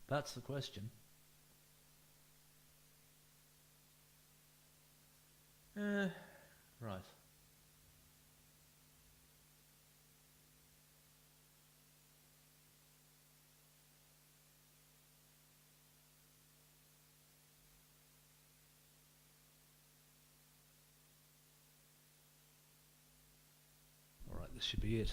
That's the question. Right. All right, this should be it.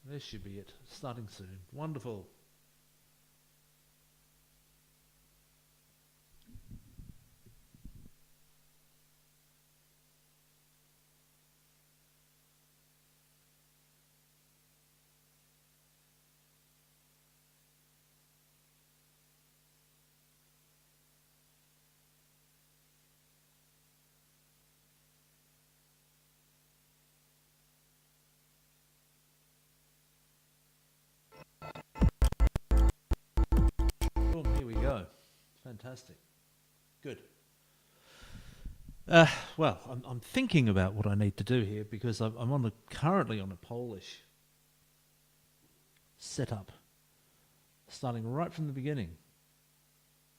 This should be it. Starting soon. Wonderful. Boom, here we go. Fantastic. Good. Well, I'm thinking about what I need to do here because I'm currently on a Polish setup, starting right from the beginning.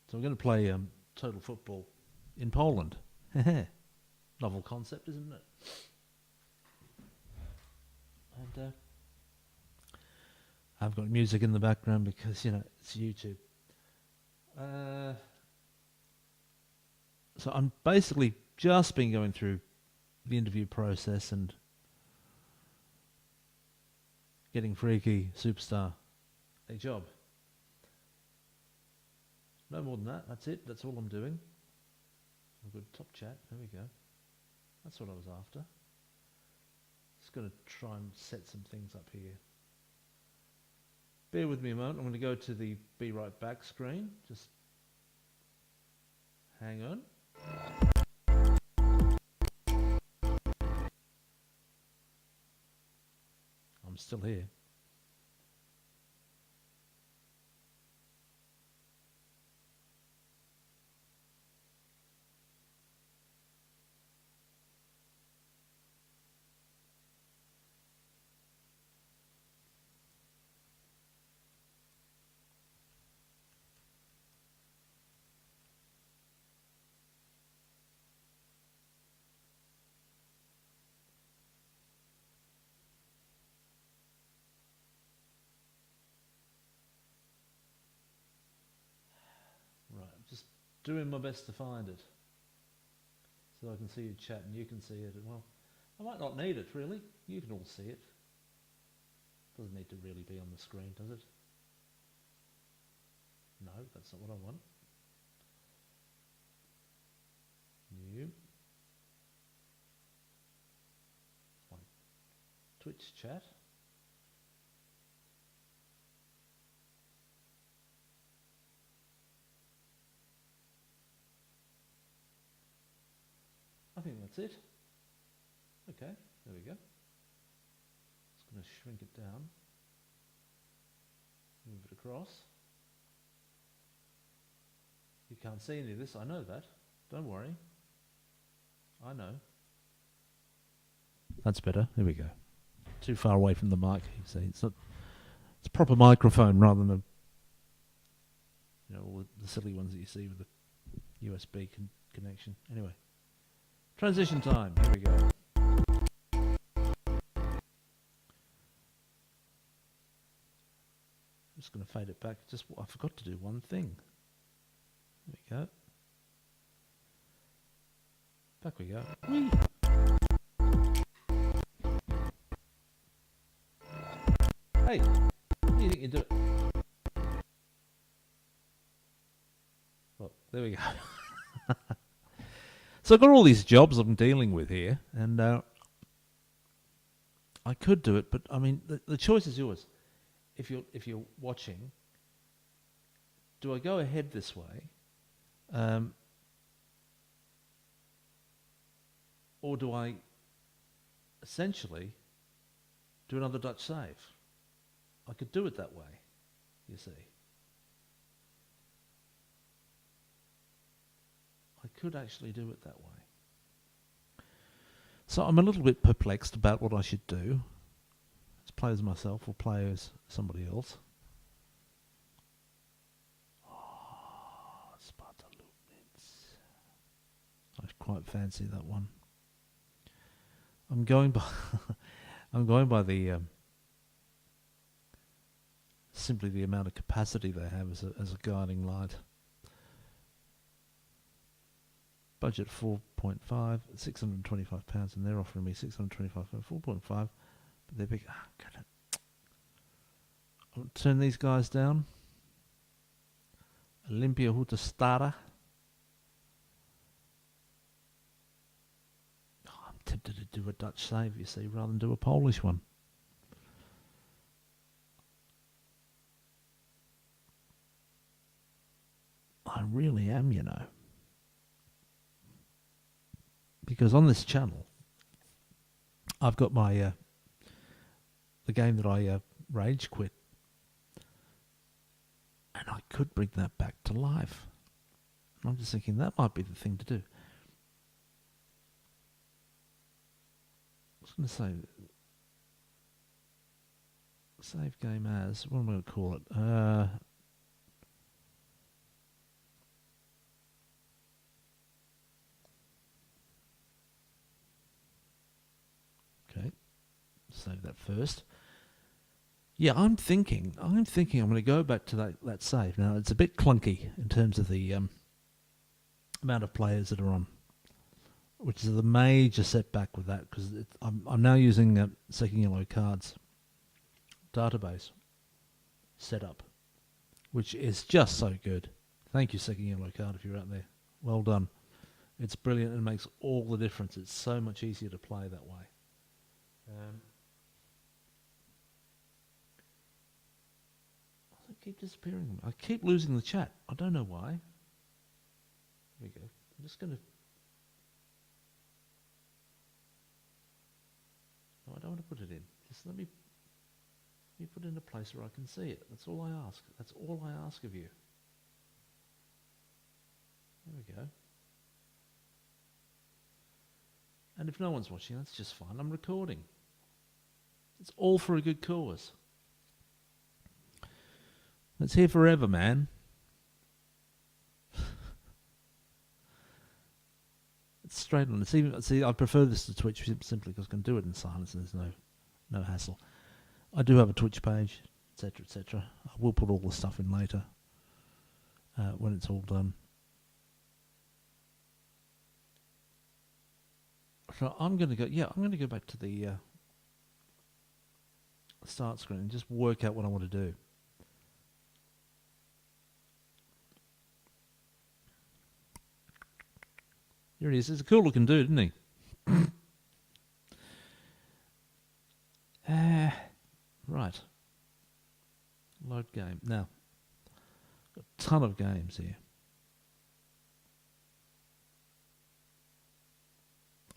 So I'm going to play total football in Poland. Novel concept, isn't it? And I've got music in the background because, it's YouTube. So I'm basically just been going through the interview process and getting Freaky Superstar a job. No more than that. That's it. That's all I'm doing. A good top chat. There we go. That's what I was after. Just going to try and set some things up here. Bear with me a moment. I'm going to go to the Be Right Back screen. Just hang on. I'm still here. Right, I'm just doing my best to find it. So I can see you chat and you can see it. Well, I might not need it, really. You can all see it. Doesn't need to really be on the screen, does it? No, that's not what I want. New. My Twitch chat. I think that's it. Okay, there we go. Just going to shrink it down. Move it across. You can't see any of this, I know that. Don't worry. I know. That's better. There we go. Too far away from the mic, you see. It's a proper microphone rather than all the silly ones that you see with the USB connection. Anyway. Transition time. Here we go. I'm just going to fade it back. I forgot to do one thing. There we go. Back we go. Whee! Hey, what do you think you do? Well, there we go. So I've got all these jobs I'm dealing with here, and I could do it, but I mean, the choice is yours. If you're watching, do I go ahead this way, or do I essentially do another Dutch save? I could do it that way, you see. I could actually do it that way. So I'm a little bit perplexed about what I should do. Let's play as myself or play as somebody else. quite fancy that one. I'm going by I'm going by the simply the amount of capacity they have as a guiding light. Budget 4.5, £625, and they're offering me 625 for 4.5, but they're big. I'll turn these guys down. Olympia Hutastara. I'm tempted to do a Dutch save, you see, rather than do a Polish one. I really am, you know. Because on this channel, I've got my the game that I rage quit, and I could bring that back to life. I'm just thinking that might be the thing to do. I was going to say, save game as, what am I going to call it? Okay, save that first. Yeah, I'm thinking I'm going to go back to that save. Now, it's a bit clunky in terms of the amount of players that are on, which is the major setback with that, because I'm now using Second Yellow Cards database setup, which is just so good. Thank you, Second Yellow Card, if you're out there. Well done. It's brilliant and makes all the difference. It's so much easier to play that way. I keep disappearing. I keep losing the chat. I don't know why. There we go. I'm just going to... No, I don't want to put it in. Just let me put it in a place where I can see it. That's all I ask. That's all I ask of you. There we go. And if no one's watching, that's just fine. I'm recording. It's all for a good cause. It's here forever, man. It's straight on. It's even, see, I prefer this to Twitch simply because I can do it in silence and there's no hassle. I do have a Twitch page, etc., etc. I will put all the stuff in later when it's all done. So I'm going to go. Yeah, I'm going to go back to the start screen and just work out what I want to do. Here he is. It's a cool looking dude, isn't he? Right. Load game. Now, got a ton of games here.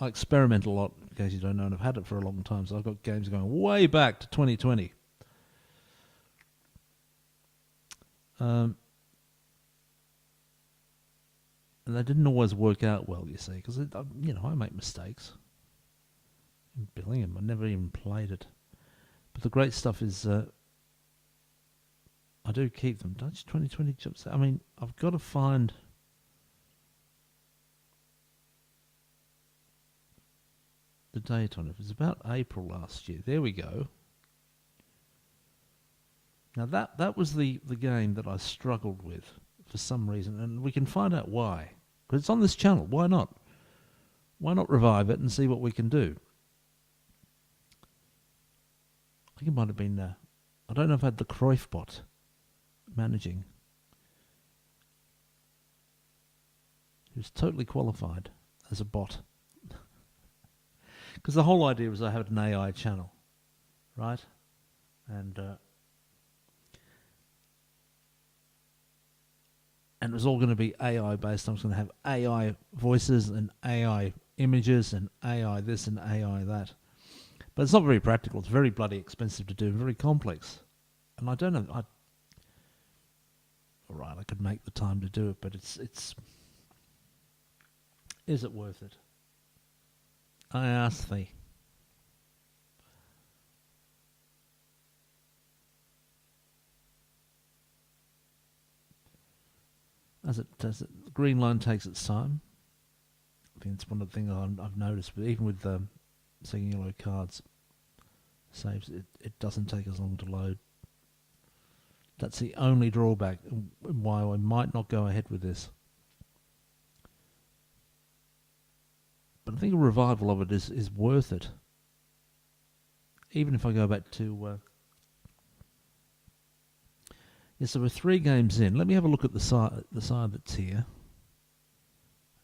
I experiment a lot, in case you don't know, and I've had it for a long time, so I've got games going way back to 2020. And they didn't always work out well, you see, because, I make mistakes in Billingham. I never even played it. But the great stuff is, I do keep them. Dutch 2020 jumps. I mean, I've got to find... the date on it. It was about April last year. There we go. Now that was the game that I struggled with for some reason, and we can find out why. Because it's on this channel. Why not? Why not revive it and see what we can do? I think it might have been... I don't know if I had the Cruyff bot managing. He was totally qualified as a bot. Because the whole idea was I had an AI channel, right? And it was all going to be AI based. I was going to have AI voices and AI images and AI this and AI that. But it's not very practical. It's very bloody expensive to do, very complex. And I don't know. All right, I could make the time to do it, but it's is it worth it? I ask thee. As it does, the green line takes its time. think it's one of the things I've noticed. But even with seeing yellow cards, saves, it doesn't take as long to load. That's the only drawback and why I might not go ahead with this. But I think a revival of it is worth it. Even if I go back to... yes, so we're 3 games in. Let me have a look at the side that's here.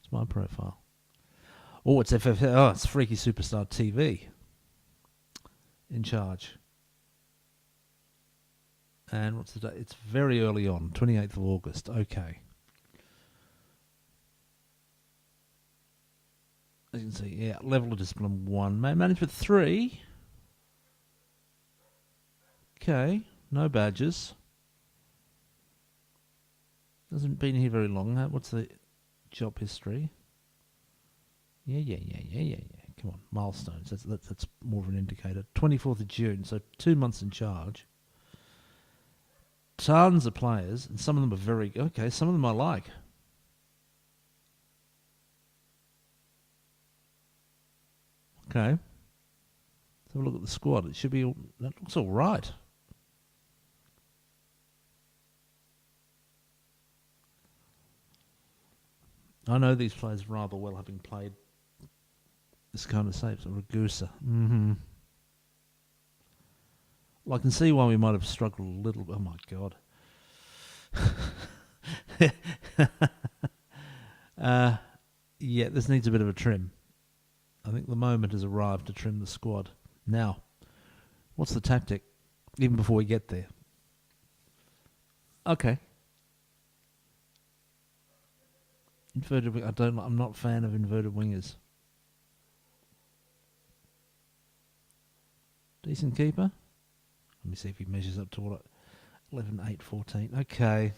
It's my profile. Oh, it's FF. Oh, it's Freaky Superstar TV. In charge. And what's the date? It's very early on, 28th of August. Okay. As you can see, yeah, level of discipline 1. Management 3. Okay, no badges. Hasn't been here very long. What's the job history? Yeah. Come on, milestones. That's more of an indicator. 24th of June, so 2 months in charge. Tons of players, and some of them are very... Okay, some of them I like. Okay. Let's have a look at the squad. It should be... that looks all right. I know these players rather well, having played this kind of saves. Ragusa. Well, I can see why we might have struggled a little bit. Oh, my God. Yeah, this needs a bit of a trim. I think the moment has arrived to trim the squad. Now, what's the tactic, even before we get there? Okay. Inverted wing. I'm not a fan of inverted wingers. Decent keeper. Let me see if he measures up to what 11, 8, 14. Okay.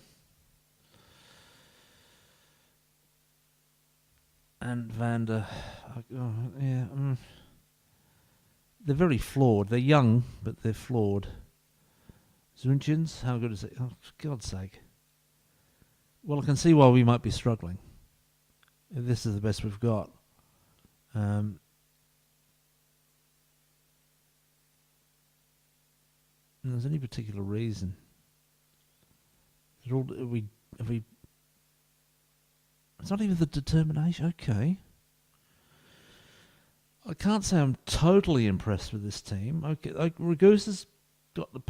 And Vander. Yeah. They're very flawed. They're young, but they're flawed. Zunchins, how good is it? Oh, for God's sake. Well, I can see why we might be struggling. If this is the best we've got. If there's any particular reason. It's not even the determination. Okay. I can't say I'm totally impressed with this team. Okay, Ragusa's got the...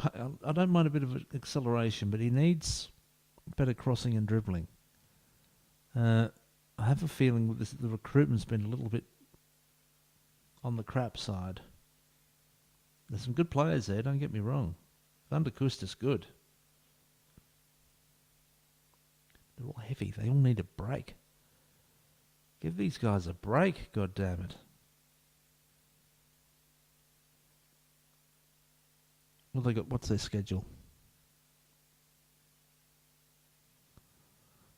I don't mind a bit of acceleration, but he needs better crossing and dribbling. I have a feeling that the recruitment's been a little bit on the crap side. There's some good players there, don't get me wrong. Van der Kust is good. They're all heavy. They all need a break. Give these guys a break, God damn it. What they got? What's their schedule?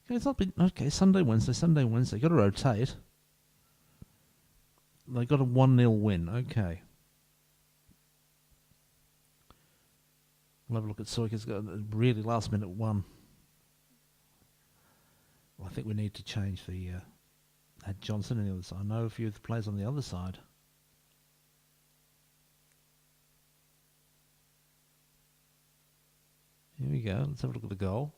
Okay, it's not been... Okay, Sunday, Wednesday. Got to rotate. They got a 1-0 win. Okay. We'll have a look at Soika's got a really last minute one. Well, I think we need to change the... had Johnson on the other side. I know a few of the players on the other side. Here we go. Let's have a look at the goal.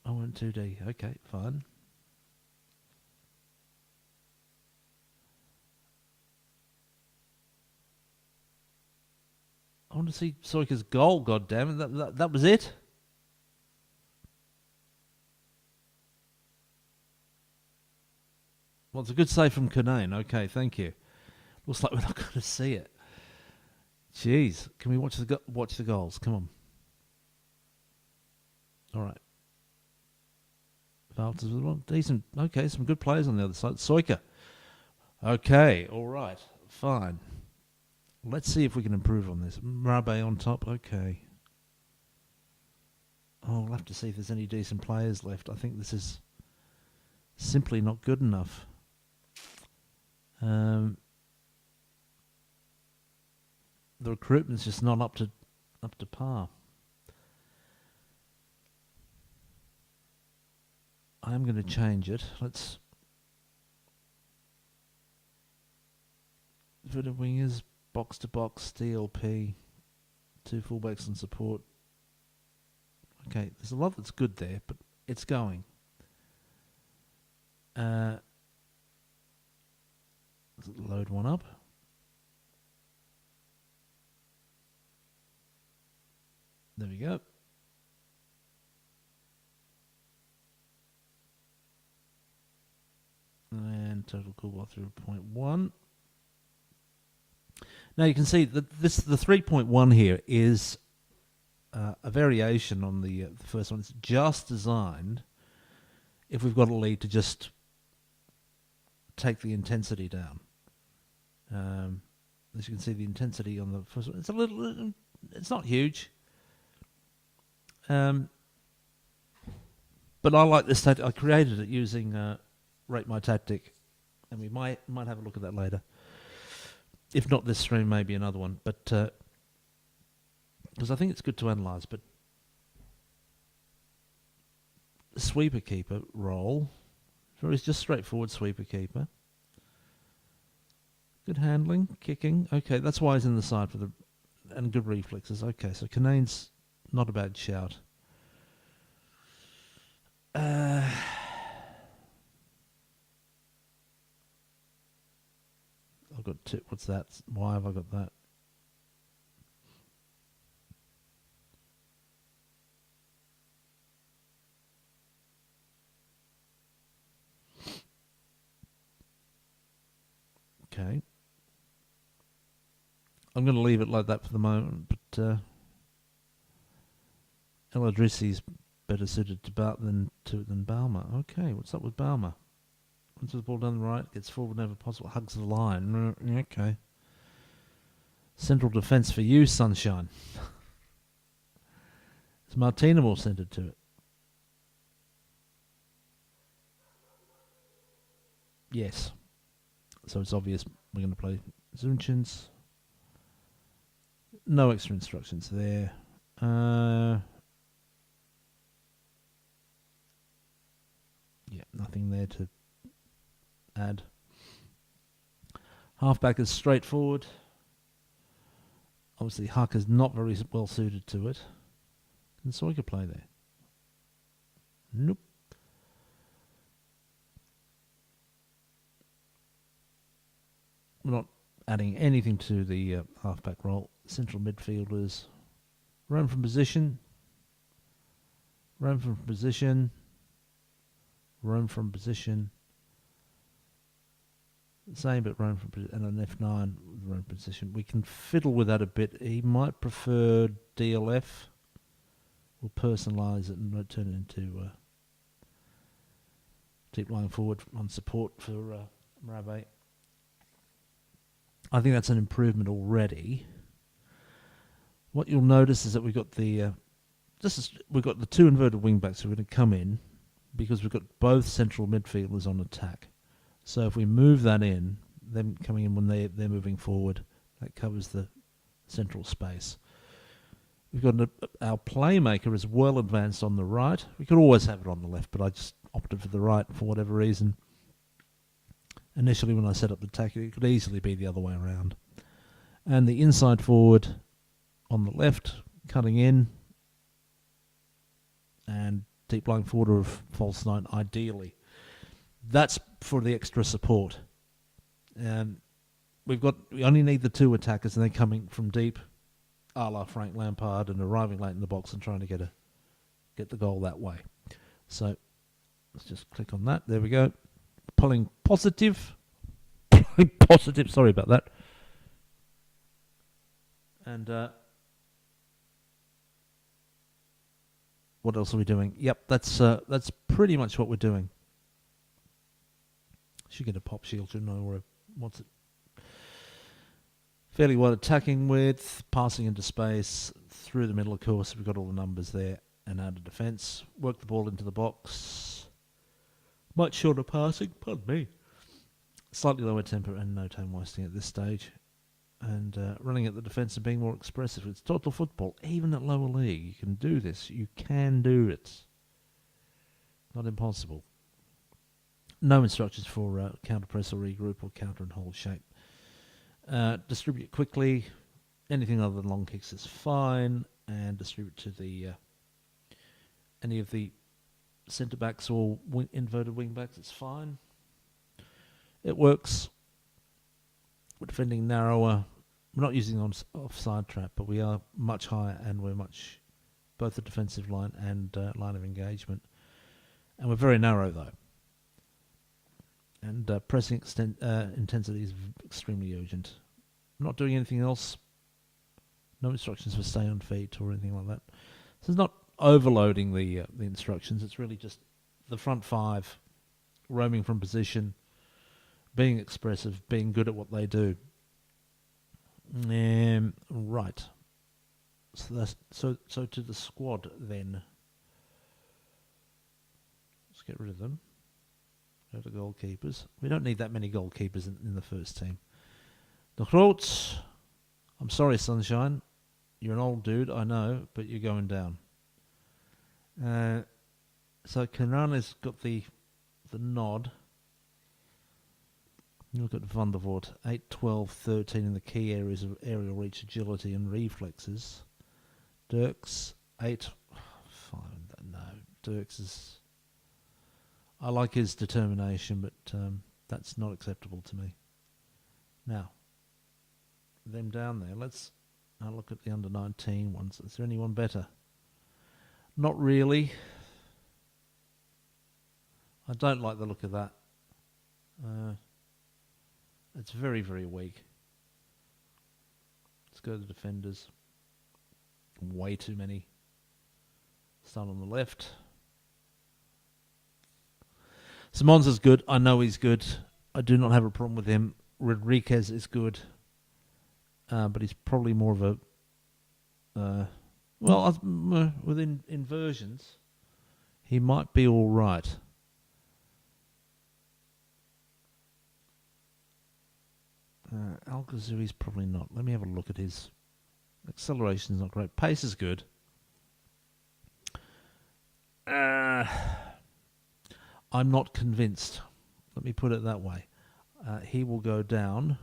I went 2D. Okay, fine. I want to see Soika's goal, goddammit. That was it? Well, it's a good save from Kanane. Okay, thank you. Looks like we're not going to see it. Jeez. Can we watch the goals? Come on. All right. Valters as well. Decent. Okay, some good players on the other side. Soika. Okay, all right. Fine. Let's see if we can improve on this. Mrabe on top. Okay. Oh, we'll have to see if there's any decent players left. I think this is simply not good enough. The recruitment's just not up to par. I'm going to change it. Let's... Inverted wingers, box to box, DLP, 2 fullbacks and support. Okay, there's a lot that's good there, but it's going. Load one up. There we go. And total coolbar 3.1. Now you can see that the 3.1 here is a variation on the first one. It's just designed if we've got a lead to just take the intensity down. As you can see, the intensity on the first one, it's a little, it's not huge. But I like this tactic. I created it using Rate My Tactic, and we might have a look at that later. If not this stream, maybe another one. But because I think it's good to analyse. But sweeper keeper role, so it's just straightforward sweeper keeper. Good handling, kicking. Okay, that's why he's in the side for the, and good reflexes. Okay, so Canane's not a bad shout. I've got two. What's that? Why have I got that? Okay. I'm going to leave it like that for the moment, but El Adrisi's better suited to than Balmer. Okay, what's up with Balmer? Runs with the ball down the right, gets forward whenever possible, hugs the line. Okay. Central defence for you, sunshine. Is Martina more centred to it? Yes. So it's obvious we're going to play Zunchins. No extra instructions there. Yeah, nothing there to add. Halfback is straightforward. Obviously, Huck is not very well suited to it. Can Soika play there? Nope. We're not adding anything to the halfback role. Central midfielders. Roam from position. Roam from position. Roam from position. Same, but roam from position. And an F9 with roam position. We can fiddle with that a bit. He might prefer DLF. We'll personalise it and turn it into deep lying forward on support for Marabe. I think that's an improvement already. What you'll notice is that we've got the we've got the two inverted wing backs who are going to come in because we've got both central midfielders on attack. So if we move that in, them coming in when they're moving forward, that covers the central space. We've got our playmaker is well advanced on the right. We could always have it on the left, but I just opted for the right for whatever reason. Initially, when I set up the tactic, it could easily be the other way around. And the inside forward on the left, cutting in, and deep lying forward of false nine, ideally. That's for the extra support. We only need the two attackers, and they're coming from deep, a la Frank Lampard, and arriving late in the box and trying to get the goal that way. So let's just click on that. There we go. Pulling positive. Positive. Sorry about that. And what else are we doing? Yep, that's pretty much what we're doing. Should get a pop shield, shouldn't I? Or what's it? Fairly wide attacking width, passing into space, through the middle, of course. We've got all the numbers there. And out of defence. Work the ball into the box. Much shorter passing, pardon me. Slightly lower tempo and no time wasting at this stage. And running at the defence and being more expressive. It's total football. Even at lower league, you can do this. You can do it. Not impossible. No instructions for counter press or regroup or counter and hold shape. Distribute quickly. Anything other than long kicks is fine, and distribute to the any of the centre backs or inverted wing backs. It's fine. It works. We're defending narrower. We're not using on offside trap, but we are much higher, and we're much both the defensive line and line of engagement, and we're very narrow though. And pressing intensity is extremely urgent. I'm not doing anything else. No instructions for stay on feet or anything like that. So it's not overloading the instructions. It's really just the front five roaming from position, being expressive, being good at what they do. Right. So that's so to the squad then. Let's get rid of them. Go to goalkeepers. We don't need that many goalkeepers in the first team. De Groot. I'm sorry, Sunshine. You're an old dude, I know, but you're going down. So Kanana's got the nod. You look at Van der Voort, 8, 12, 13 in the key areas of aerial reach, agility and reflexes. Dirks, 8, 5, no. Dirks is... I like his determination, but that's not acceptable to me. Now, them down there, let's look at the under-19 ones. Is there anyone better? Not really. I don't like the look of that. It's very, very weak. Let's go to the defenders. Way too many. Start on the left. Simons is good. I know he's good. I do not have a problem with him. Rodriguez is good. But he's probably more of a... within inversions, he might be all right. Al-Ghazoui's probably not. Let me have a look at his... Acceleration's not great. Pace is good. I'm not convinced. Let me put it that way. He will go down.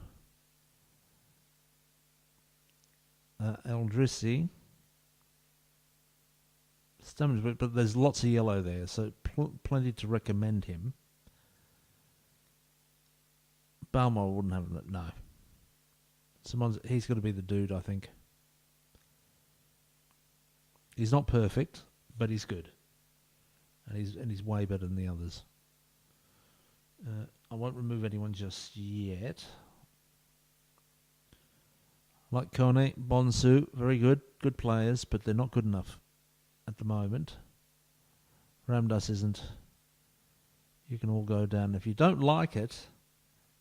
Eldrissi. Stamina, but there's lots of yellow there, so plenty to recommend him. Balmore wouldn't have that. No. He's got to be the dude, I think. He's not perfect, but he's good, and he's way better than the others. I won't remove anyone just yet. Like Kone, Bonsu, very good players, but they're not good enough at the moment. Ramdas isn't. You can all go down. If you don't like it,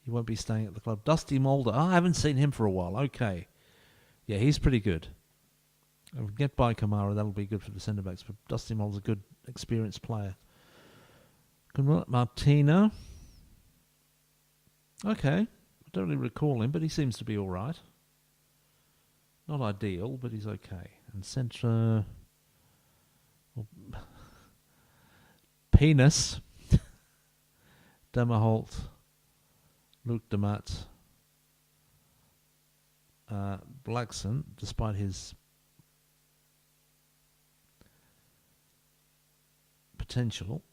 you won't be staying at the club. Dusty Mulder. I haven't seen him for a while. Okay. Yeah, he's pretty good. If we get by Kamara, that'll be good for the centre-backs. But Dusty Mulder's a good, experienced player. Martina. Okay. I don't really recall him, but he seems to be all right. Not ideal, but he's okay. And centre... Penis. Demaholt. Luke Demat. Blackson, despite his potential.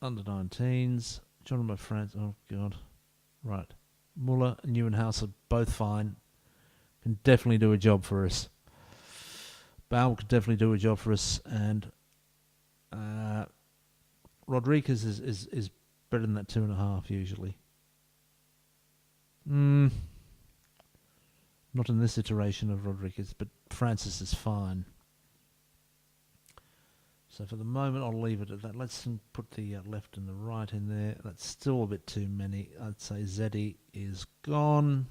Under-19s. John France. Oh, God. Right. Muller and Neuenhouse are both fine. Can definitely do a job for us. Baum could definitely do a job for us. And Rodriguez is better than that 2.5 usually. Not in this iteration of Rodriguez, but Francis is fine. So for the moment, I'll leave it at that. Let's put the left and the right in there. That's still a bit too many. I'd say Zeddy is gone.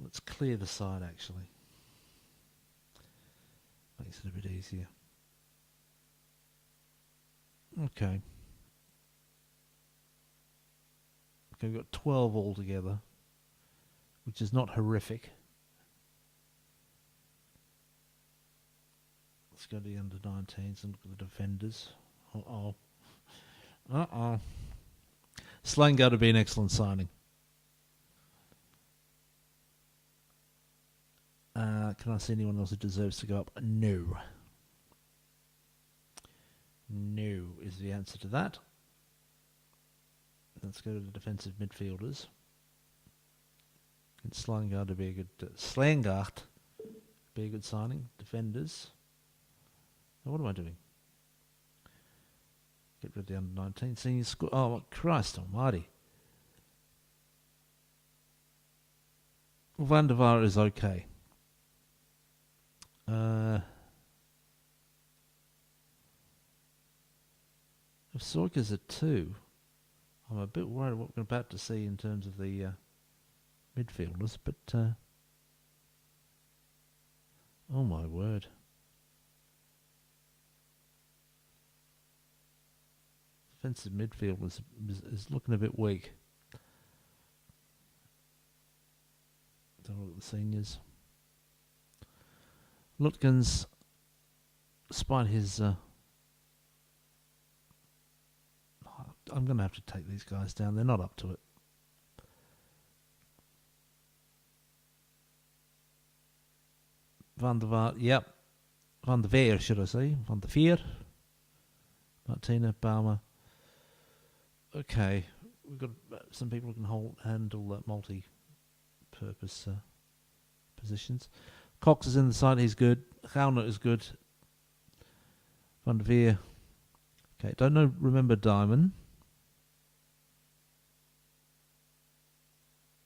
Let's clear the side, actually. Makes it a bit easier. Okay. Okay, we've got 12 altogether, which is not horrific. Let's go to the under-19s and look at the defenders. Uh-oh. Uh-oh. Slango to be an excellent signing. Can I see anyone else who deserves to go up? No. No is the answer to that. Let's go to the defensive midfielders. Slangard to be a good Slangard be a good signing. Defenders. Now what am I doing? Get rid of the under 19 senior school. Oh Christ Almighty! Van der Vaart is okay. If Soika's a 2, I'm a bit worried what we're about to see in terms of the midfielders, but oh my word. Defensive midfield is looking a bit weak. Don't look at the seniors. Lutkins, despite his... I'm going to have to take these guys down. They're not up to it. Van der Vaart, yep. Van der Veer, should I say. Van der Veer. Martina, Baumer. Okay. We've got some people who can handle multi-purpose positions. Cox is in the side. He's good. Gauner is good. Van der Veer. Okay. Don't know. Remember Diamond.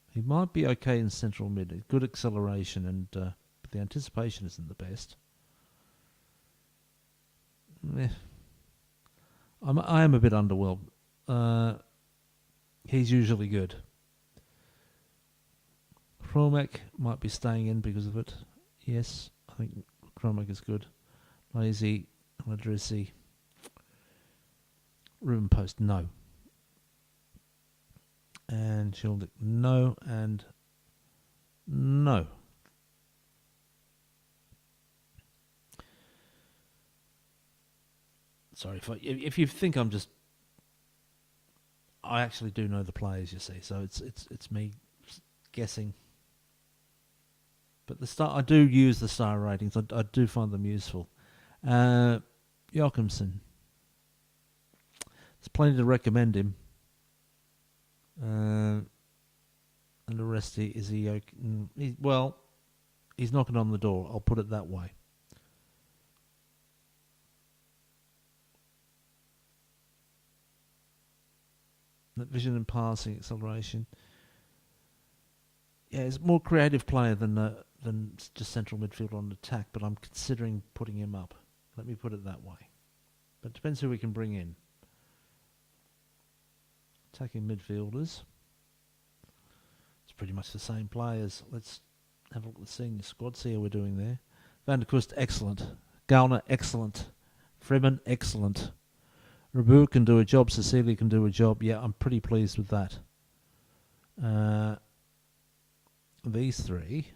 He might be okay in central mid. Good acceleration, and but the anticipation isn't the best. I am a bit underwhelmed. He's usually good. Chromac might be staying in because of it. Yes, I think Chromac is good. Lazy, Ladrissi. Ruben Post, no. And Schildick, no, and no. Sorry, if you think I'm just... I actually do know the players, you see, so it's me guessing. But I do use the star ratings. I do find them useful. Joachimson. There's plenty to recommend him. And the rest, is he okay? Well, he's knocking on the door. I'll put it that way. That vision and passing, acceleration. Yeah, he's a more creative player than just central midfield on attack, but I'm considering putting him up. Let me put it that way. But it depends who we can bring in. Attacking midfielders. It's pretty much the same players. Let's have a look at the senior squad, see how we're doing there. Van der Kust, excellent. Gauner, excellent. Freeman, excellent. Rabu can do a job. Cecilia can do a job. Yeah, I'm pretty pleased with that. These three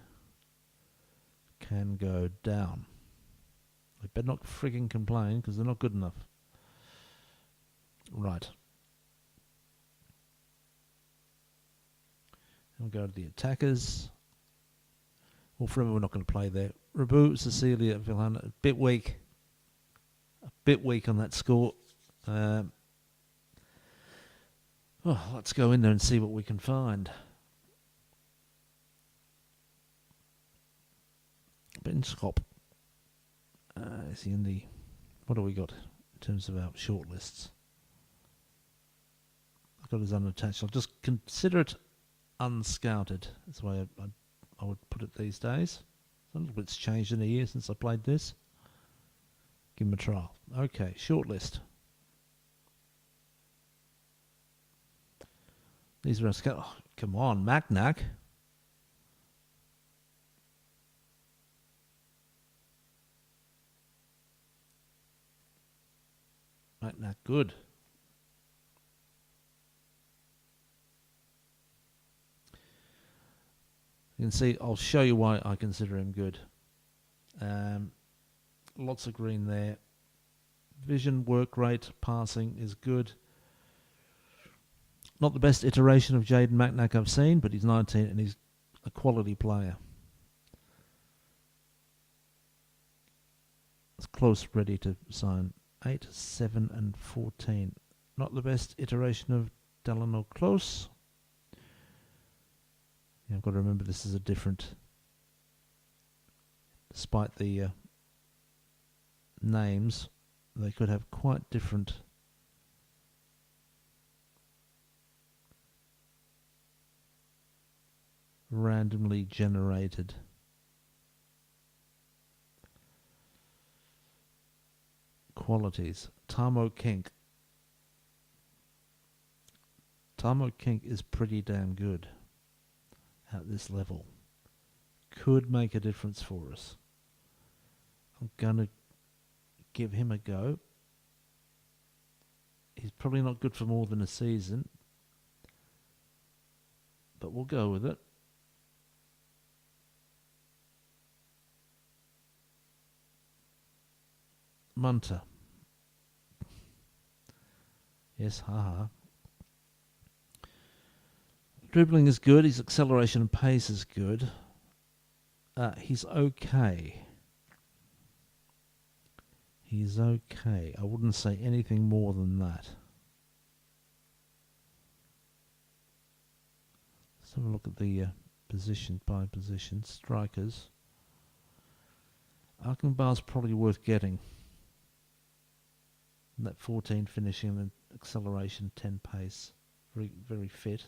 can go down. They better not frigging complain because they're not good enough. Right. We'll go to the attackers. Well, Freeman, we're not going to play there. Rabu, Cecilia, Vilhana, a bit weak. A bit weak on that score. Let's go in there and see what we can find. Benschop. Is he in the... What do we got in terms of our shortlists? I've got his unattached. I'll just consider it unscouted. That's the way I would put it these days. A little bit's changed in a year since I played this. Give him a trial. Okay, shortlist. These are our scout. Oh, come on, Macnac. Macnac, good. You can see, I'll show you why I consider him good. Lots of green there. Vision, work rate, passing is good. Not the best iteration of Jaden Macnack I've seen, but he's 19 and he's a quality player. It's close, ready to sign. 8, 7 and 14. Not the best iteration of Delano Close. Yeah, I've got to remember this is a different, despite the names, they could have quite different randomly generated qualities. Tamo Kink. Tamo Kink is pretty damn good at this level. Could make a difference for us. I'm going to give him a go. He's probably not good for more than a season, but we'll go with it. Munter. Yes, haha. Dribbling is good. His acceleration and pace is good. He's okay. He's okay. I wouldn't say anything more than that. Let's have a look at the position by position. Strikers. Arkenbar's probably worth getting. And that 14 finishing and acceleration, 10 pace. Very, very fit.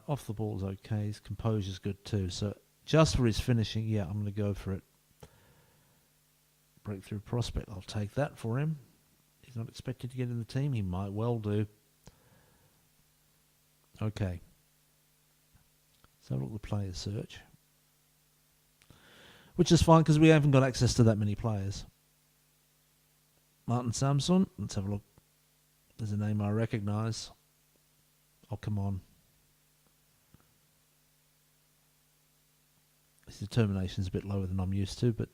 Off the ball is okay. His composure's good too. So just for his finishing, yeah, I'm going to go for it. Breakthrough prospect. I'll take that for him. He's not expected to get in the team. He might well do. Okay. So look at the player search. Which is fine because we haven't got access to that many players. Martin Samson. Let's have a look. There's a name I recognise. Oh, come on. His determination's a bit lower than I'm used to, but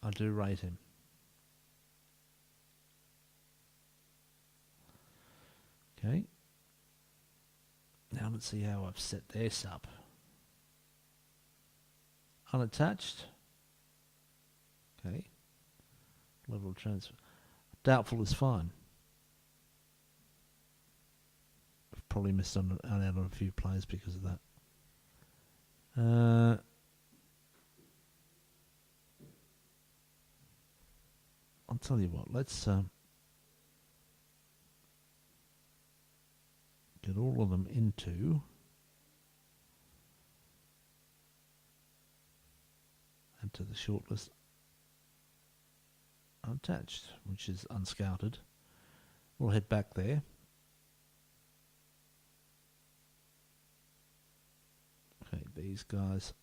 I do rate him. Okay. Now let's see how I've set this up. Unattached. Okay. Level of transfer. Doubtful is fine. I've probably missed out on a few players because of that. I'll tell you what, let's get all of them into the shortlist unattached, which is unscouted. We'll head back there. Okay, these guys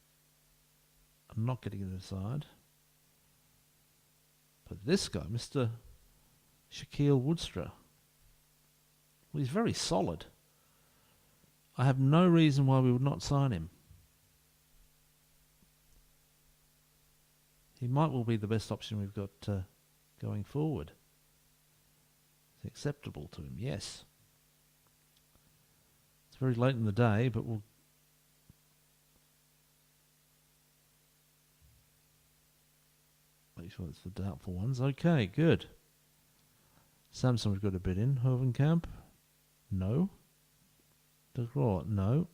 are not getting it aside. But this guy, Mr. Shaquille Woodstra, well, he's very solid. I have no reason why we would not sign him. He might well be the best option we've got going forward. It's acceptable to him, yes. It's very late in the day, but we'll make sure it's the doubtful ones. Okay, good. Samson we've got a bit in. Hovenkamp? No. De Groot? No.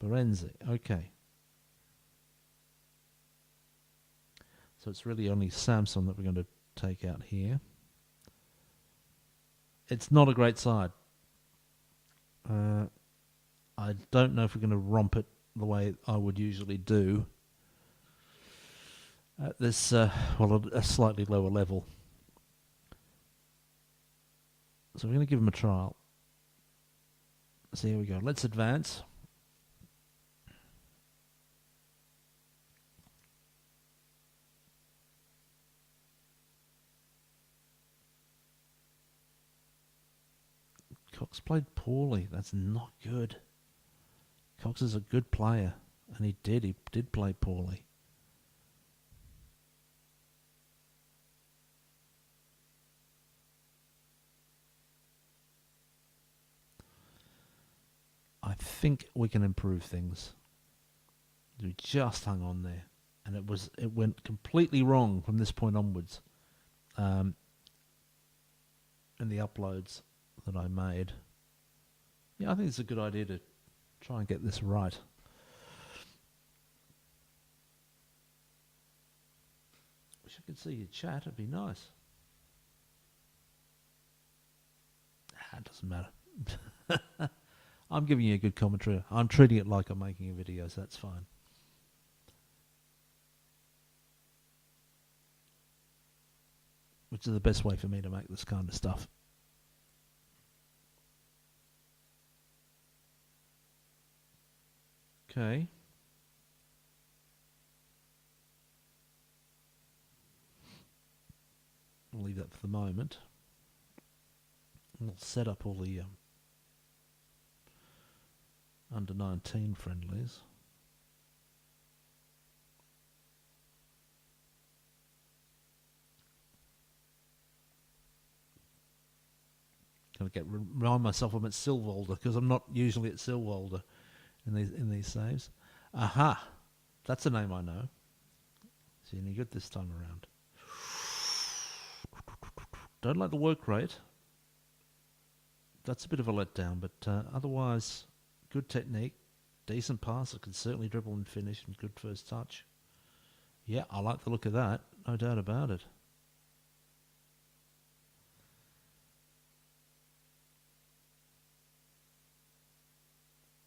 Berenzi? Okay. So it's really only Samson that we're going to take out here. It's not a great side. I don't know if we're going to romp it the way I would usually do at this, a slightly lower level. So we're going to give him a trial. So here we go. Let's advance. Cox played poorly. That's not good. Cox is a good player, and he did play poorly. think we can improve things. We just hung on there, and it went completely wrong from this point onwards. In the uploads that I made. Yeah, I think it's a good idea to try and get this right. Wish I could see your chat, it'd be nice. It doesn't matter. I'm giving you a good commentary. I'm treating it like I'm making a video, so that's fine. Which is the best way for me to make this kind of stuff. Okay. I'll leave that for the moment. We'll set up all the under 19 friendlies. Gotta remind myself I'm at Silvolde, because I'm not usually at Silvolde in these saves. Aha! That's a name I know. Is he any good this time around? Don't like the work rate. That's a bit of a letdown, but otherwise, good technique, decent pass. I can certainly dribble and finish, and good first touch. Yeah, I like the look of that. No doubt about it.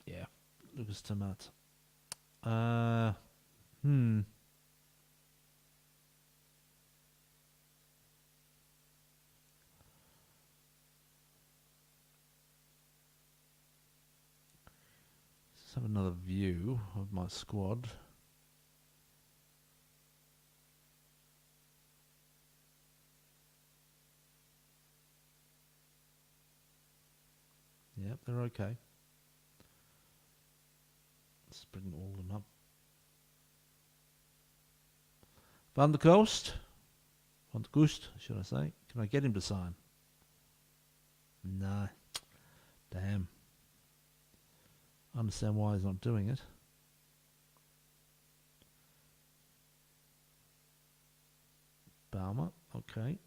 Yeah, Lucas Tomat. Let's have another view of my squad. Yep, they're okay. Let's bring all of them up. Van der Koost, should I say? Can I get him to sign? No. Damn. I understand why he's not doing it. Balmer, okay.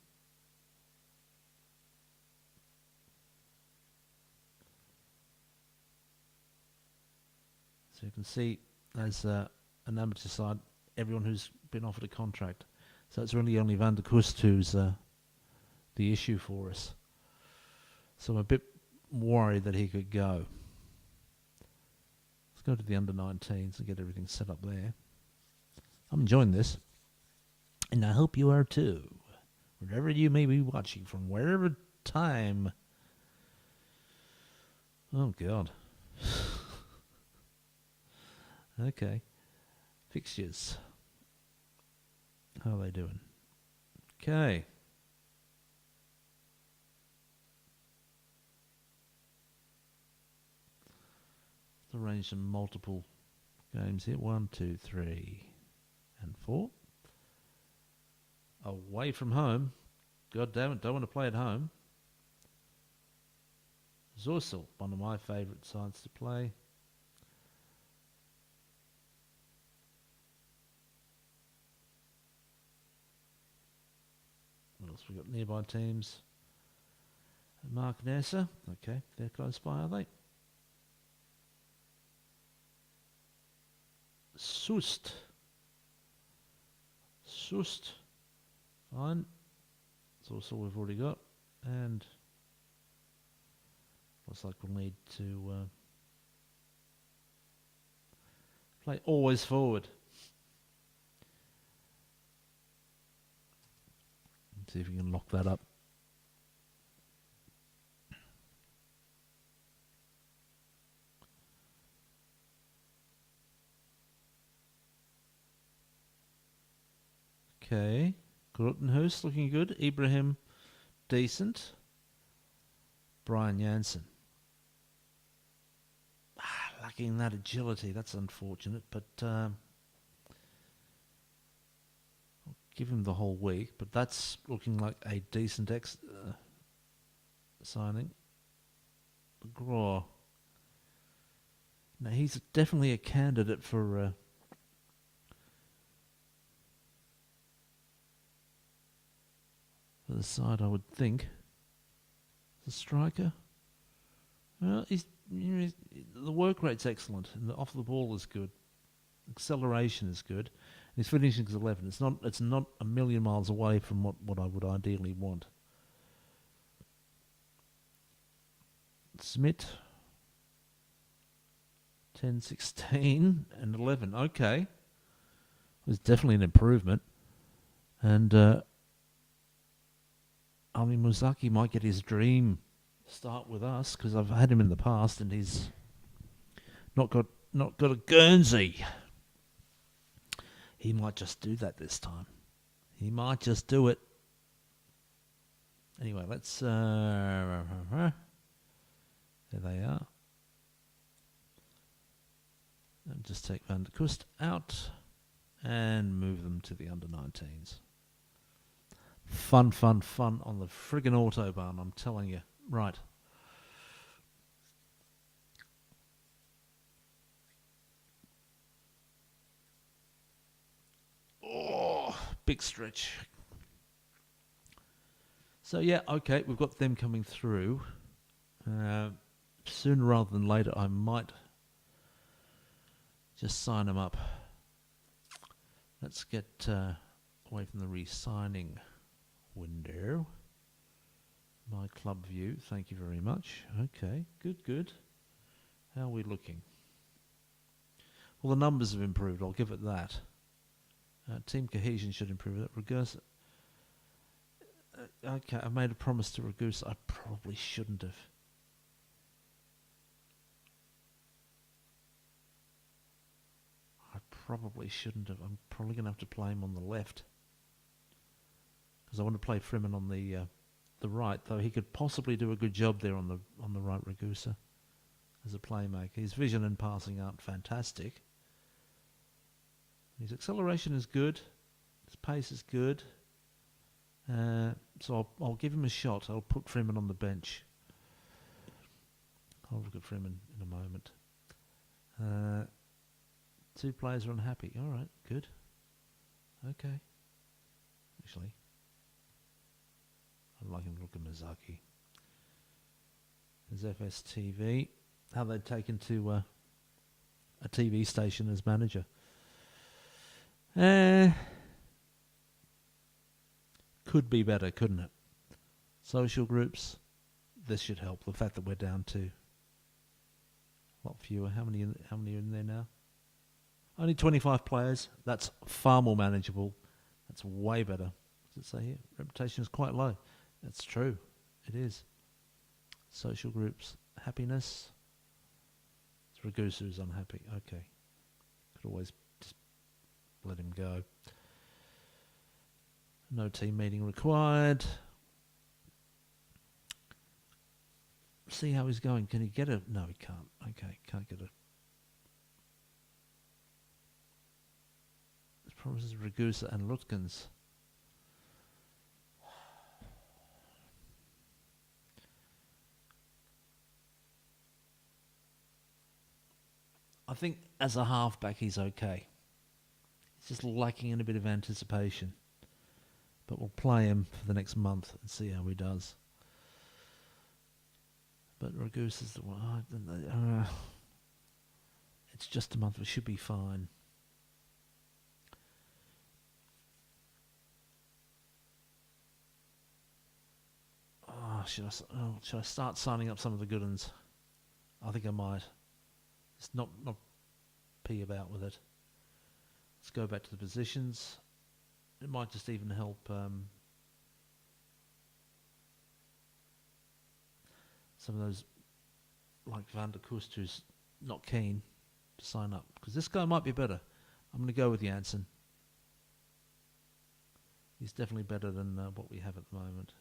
So you can see, as an amateur side, everyone who's been offered a contract. So it's really only Van der Koost who's the issue for us. So I'm a bit worried that he could go. Let's go to the under-19s and get everything set up there. I'm enjoying this. And I hope you are too. Wherever you may be watching from, wherever time. Oh, God. Okay. Fixtures. How are they doing? Okay. Let's arrange some multiple games here. 1, 2, 3, and 4. Away from home. God damn it, don't want to play at home. Zorsel, one of my favourite sides to play. What else we got? Nearby teams. Mark Nessa. Okay, they're close by, are they? Soest. Fine. That's all we've already got. And looks like we'll need to play always forward. Let's see if we can lock that up. Okay. Grotenhuis looking good. Ibrahim, decent. Brian Jansen. Lacking that agility. That's unfortunate, but I'll give him the whole week. But that's looking like a decent signing. McGraw. Now he's definitely a candidate for the side, I would think. The striker. Well, the work rate's excellent, and the off the ball is good. Acceleration is good. And his finishing is 11. It's not a million miles away from what I would ideally want. Smith, 10, 16, and 11. Okay. It was definitely an improvement. And Muzaki might get his dream start with us, because I've had him in the past and he's not got a Guernsey. He might just do that this time. He might just do it. Anyway, let's there they are. And just take Van der Kust out and move them to the under-19s. Fun on the friggin' Autobahn, I'm telling you. Right. Oh, big stretch. So yeah, okay, we've got them coming through. Sooner rather than later, I might just sign them up. Let's get away from the re-signing window. My club view, thank you very much. Okay, good. How are we looking? Well, the numbers have improved, I'll give it that. Team cohesion should improve that. Ragusa. Okay, I made a promise to Ragusa. I probably shouldn't have. I'm probably going to have to play him on the left, because I want to play Freeman on the right, though he could possibly do a good job there on the right, Ragusa, as a playmaker. His vision and passing aren't fantastic. His acceleration is good. His pace is good. So I'll give him a shot. I'll put Freeman on the bench. I'll look at Freeman in a moment. Two players are unhappy. All right, good. Okay. Actually, I'd like him to look at Mizaki. There's FSTV. How they'd taken to a TV station as manager. Could be better, couldn't it? Social groups. This should help. The fact that we're down to a lot fewer. How many are in there now? Only 25 players. That's far more manageable. That's way better. What does it say here? Reputation is quite low. That's true. It is. Social groups. Happiness. Ragusa is unhappy. Okay. Could always just let him go. No team meeting required. See how he's going. Can he get a... No, he can't. Okay, can't get a... This promises Ragusa and Lutkins. I think as a halfback he's okay. He's just lacking in a bit of anticipation. But we'll play him for the next month and see how he does. But Ragusa's the one. It's just a month. It should be fine. Should I start signing up some of the good ones? I think I might. Just not pee about with it. Let's go back to the positions. It might just even help some of those, like Van der Kust, who's not keen to sign up, because this guy might be better. I'm going to go with Janssen. He's definitely better than what we have at the moment.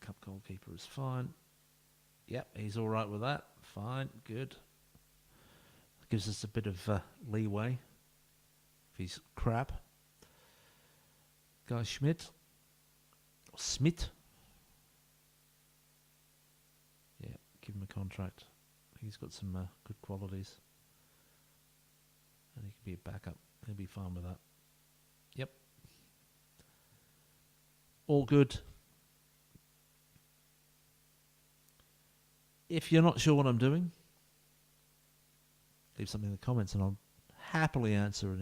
Cup goalkeeper is fine. Yep, he's all right with that. Fine, good. Gives us a bit of leeway if he's crap. Guy Smith. give him a contract. He's got some good qualities. And he can be a backup. He'll be fine with that. Yep. All good. If you're not sure what I'm doing, leave something in the comments and I'll happily answer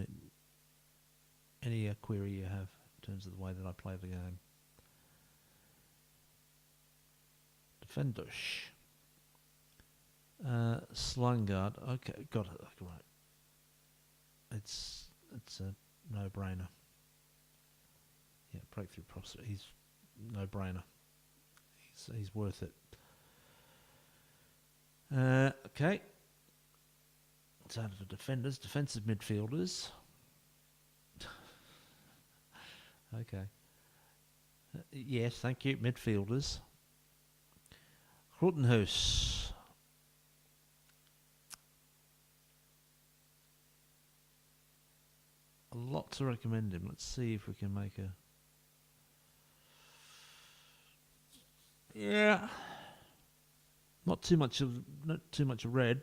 any query you have in terms of the way that I play the game. Defenders. Slungard. Okay, got it. Right. It's a no-brainer. Yeah, breakthrough prospect. He's no-brainer. He's worth it. Okay. It's out of the defenders. Defensive midfielders. Okay. Yes, thank you. Midfielders. Grotenhuis. A lot to recommend him. Let's see if we can make a... Yeah. Not too much of red.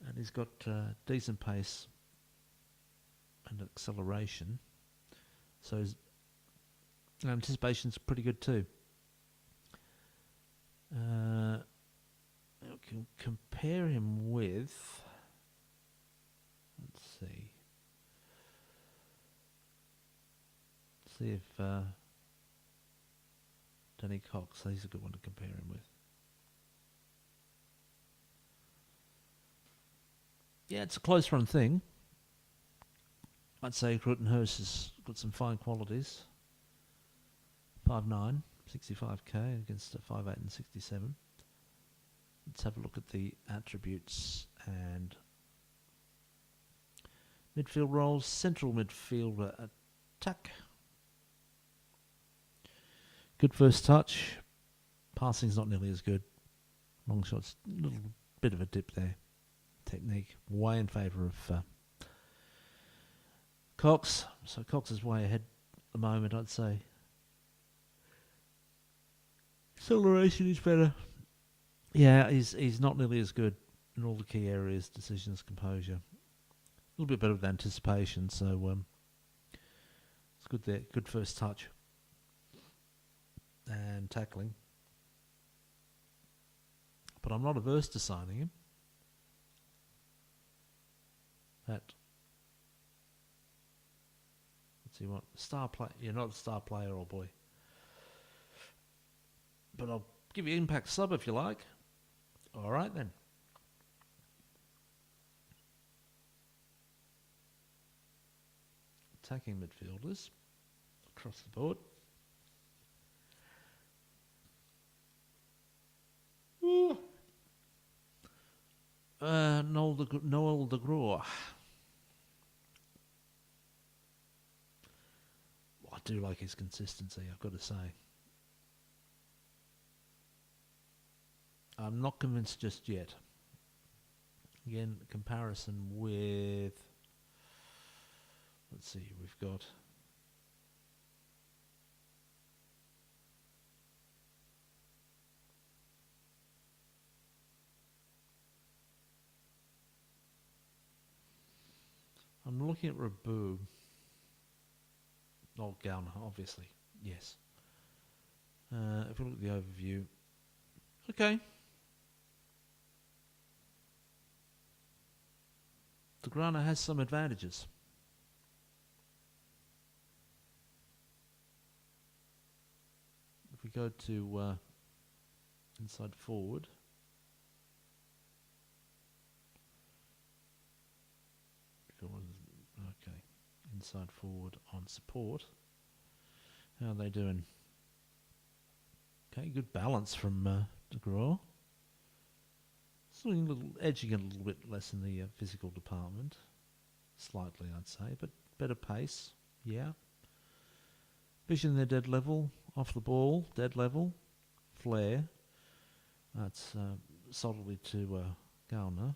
And he's got decent pace and acceleration. So his anticipation's pretty good too. We can compare him with... Let's see. See if Danny Cox, he's a good one to compare him with. Yeah, it's a close run thing. I'd say Grotenhuis has got some fine qualities. 5'9", 65k against a 5'8" and 67. Let's have a look at the attributes and midfield roles. Central midfielder attack. Good first touch. Passing's not nearly as good. Long shots, a little bit of a dip there. Technique way in favour of Cox. So Cox is way ahead at the moment, I'd say. Acceleration is better. Yeah, he's not nearly as good in all the key areas. Decisions, composure. A little bit better with anticipation, so it's good there. Good first touch. And tackling. But I'm not averse to signing him. Let's see what star player. You're not a star player, old boy. But I'll give you impact sub if you like. All right then. Attacking midfielders across the board. Noel de Groot. I do like his consistency, I've got to say. I'm not convinced just yet. Again, comparison with... Let's see, we've got... I'm looking at Rabu. Oh, Gauner, obviously. Yes. If we look at the overview. Okay. De Grana has some advantages. If we go to inside forward. Okay, inside forward on support. How are they doing? Okay, good balance from De Groot. Still edging it a little bit less in the physical department. Slightly, I'd say, but better pace. Yeah. Vision, they're dead level. Off the ball, dead level. Flair. That's solidly to Gauner.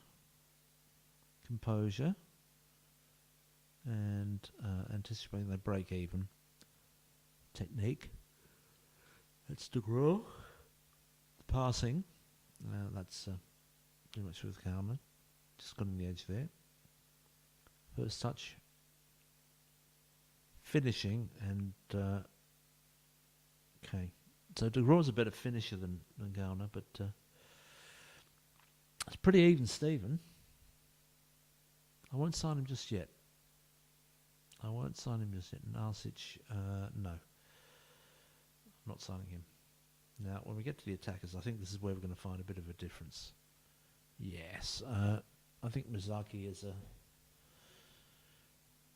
Composure. And anticipating they break even. Technique. That's De Groot. Passing. That's pretty much with Carmen. Just got on the edge there. First touch. Finishing and okay. So De Grau's a better finisher than Gauner, but it's pretty even Steven. I won't sign him just yet. Narsic, no. I'm not signing him. Now, when we get to the attackers, I think this is where we're going to find a bit of a difference. Yes. I think Mizaki is a...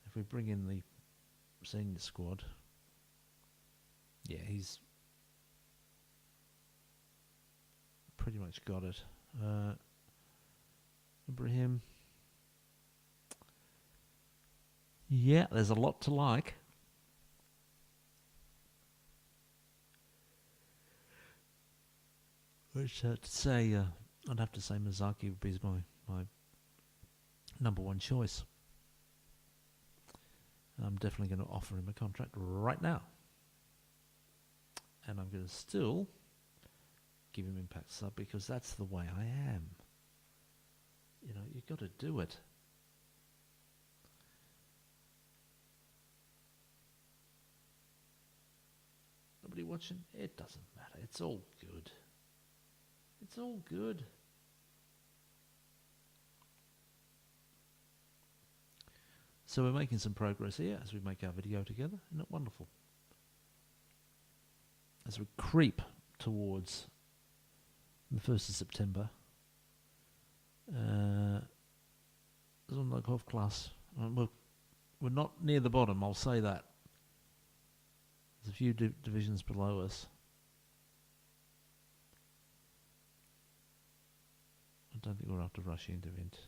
If we bring in the senior squad, yeah, he's pretty much got it. Ibrahim, yeah, there's a lot to like. Which to say, I'd have to say Mizaki would be my number one choice. I'm definitely going to offer him a contract right now. And I'm going to still give him impact sub because that's the way I am. You know, you've got to do it. Nobody watching? It doesn't matter. It's all good. It's all good. So we're making some progress here as we make our video together. Isn't it wonderful? As we creep towards the 1st of September, Zondaghof class. We're not near the bottom, I'll say that. There's a few divisions below us. I don't think we're after rushing into it.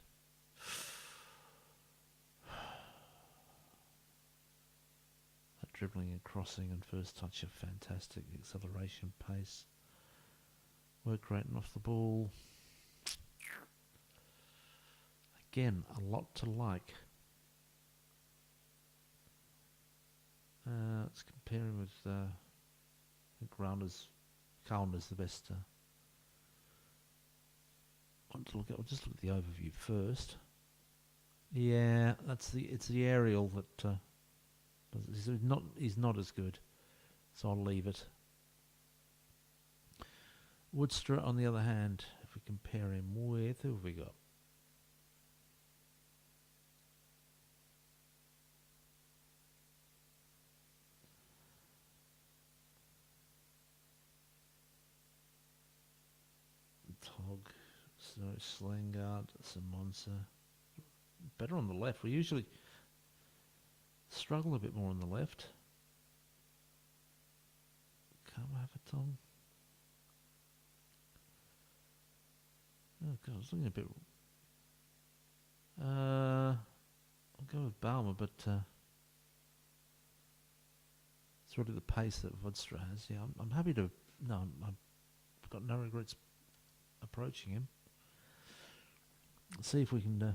That dribbling and crossing and first touch of fantastic acceleration, pace. Work rate and off the ball. Again, a lot to like. Let's compare him with I think Rounder's the best. I'll just look at the overview first. Yeah, it's the aerial that he's not as good, so I'll leave it. Woodstra, on the other hand, if we compare him with who have we got? Tog, Slangard, Simonsa. Better on the left. We usually struggle a bit more on the left. Kamavatong. Oh god, I was looking a bit. I'll go with Baumer, but it's really the pace that Vodstra has. Yeah, I'm happy to. No, I've got no regrets approaching him. Let's see if we can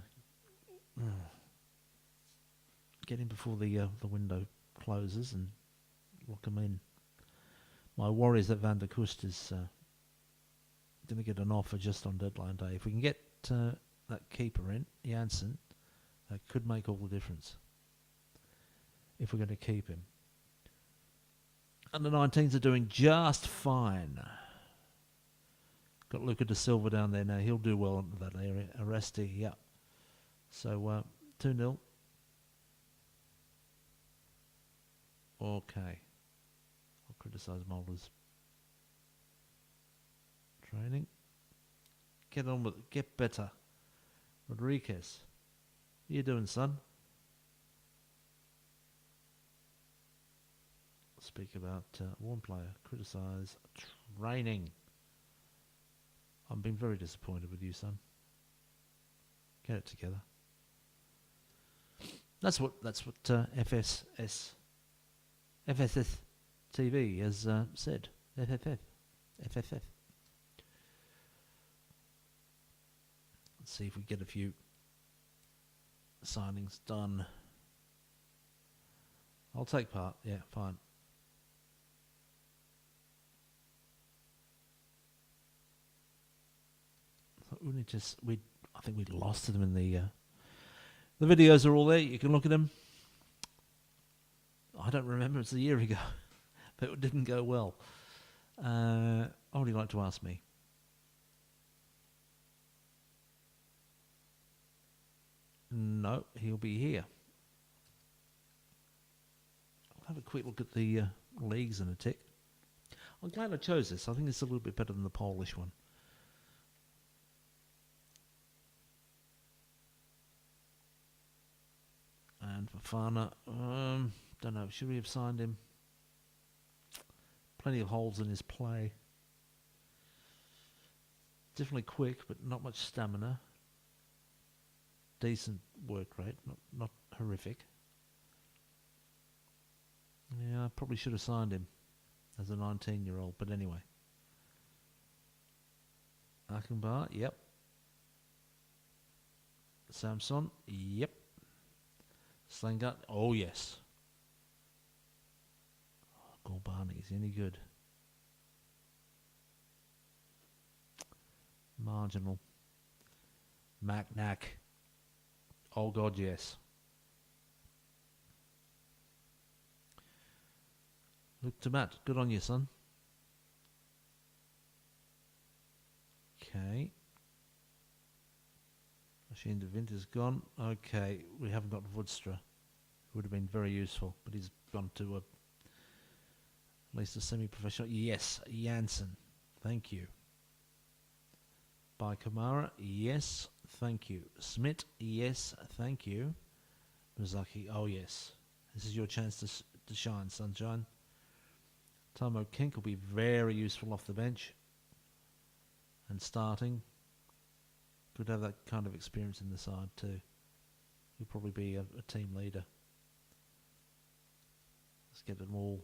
get him before the window closes and lock him in. My worry is that Van der Kust is going to get an offer just on deadline day. If we can get that keeper in, Janssen, that could make all the difference. If we're going to keep him. Under 19s are doing just fine. Got Luca da Silva down there now. He'll do well into that area. Aresti, yeah. So 2-0. Okay. I'll criticise Mulder's training. Get on with it. Get better. Rodriguez. What are you doing, son? Speak about one player. Criticise training. I'm being very disappointed with you, son. Get it together. That's what FSS TV has said. FFF. Let's see if we get a few signings done. I'll take part. Yeah, fine. I think we lost them in the videos are all there. You can look at them. I don't remember. It's a year ago, but it didn't go well. What would you like to ask me? No, he'll be here. I'll have a quick look at the leagues in a tick. I'm glad I chose this. I think it's a little bit better than the Polish one. And Fafana, don't know, should we have signed him? Plenty of holes in his play. Definitely quick, but not much stamina. Decent work rate, not horrific. Yeah, I probably should have signed him as a 19-year-old, but anyway. Achenbach, yep. Samson, yep. Slengart, oh yes. Gorbani, is he any good? Marginal. Macnack. Oh God, yes. Look to Matt. Good on you, son. Okay. Machine de Winter's gone. Okay, we haven't got Woodstra. Would have been very useful, but he's gone to at least a semi-professional. Yes, Janssen. Thank you. By Kamara. Yes, thank you. Smith. Yes, thank you. Mizaki. Oh yes. This is your chance to shine, sunshine. Tomo Kink will be very useful off the bench and starting. Could have that kind of experience in the side too. He'll probably be a team leader. Let's get them all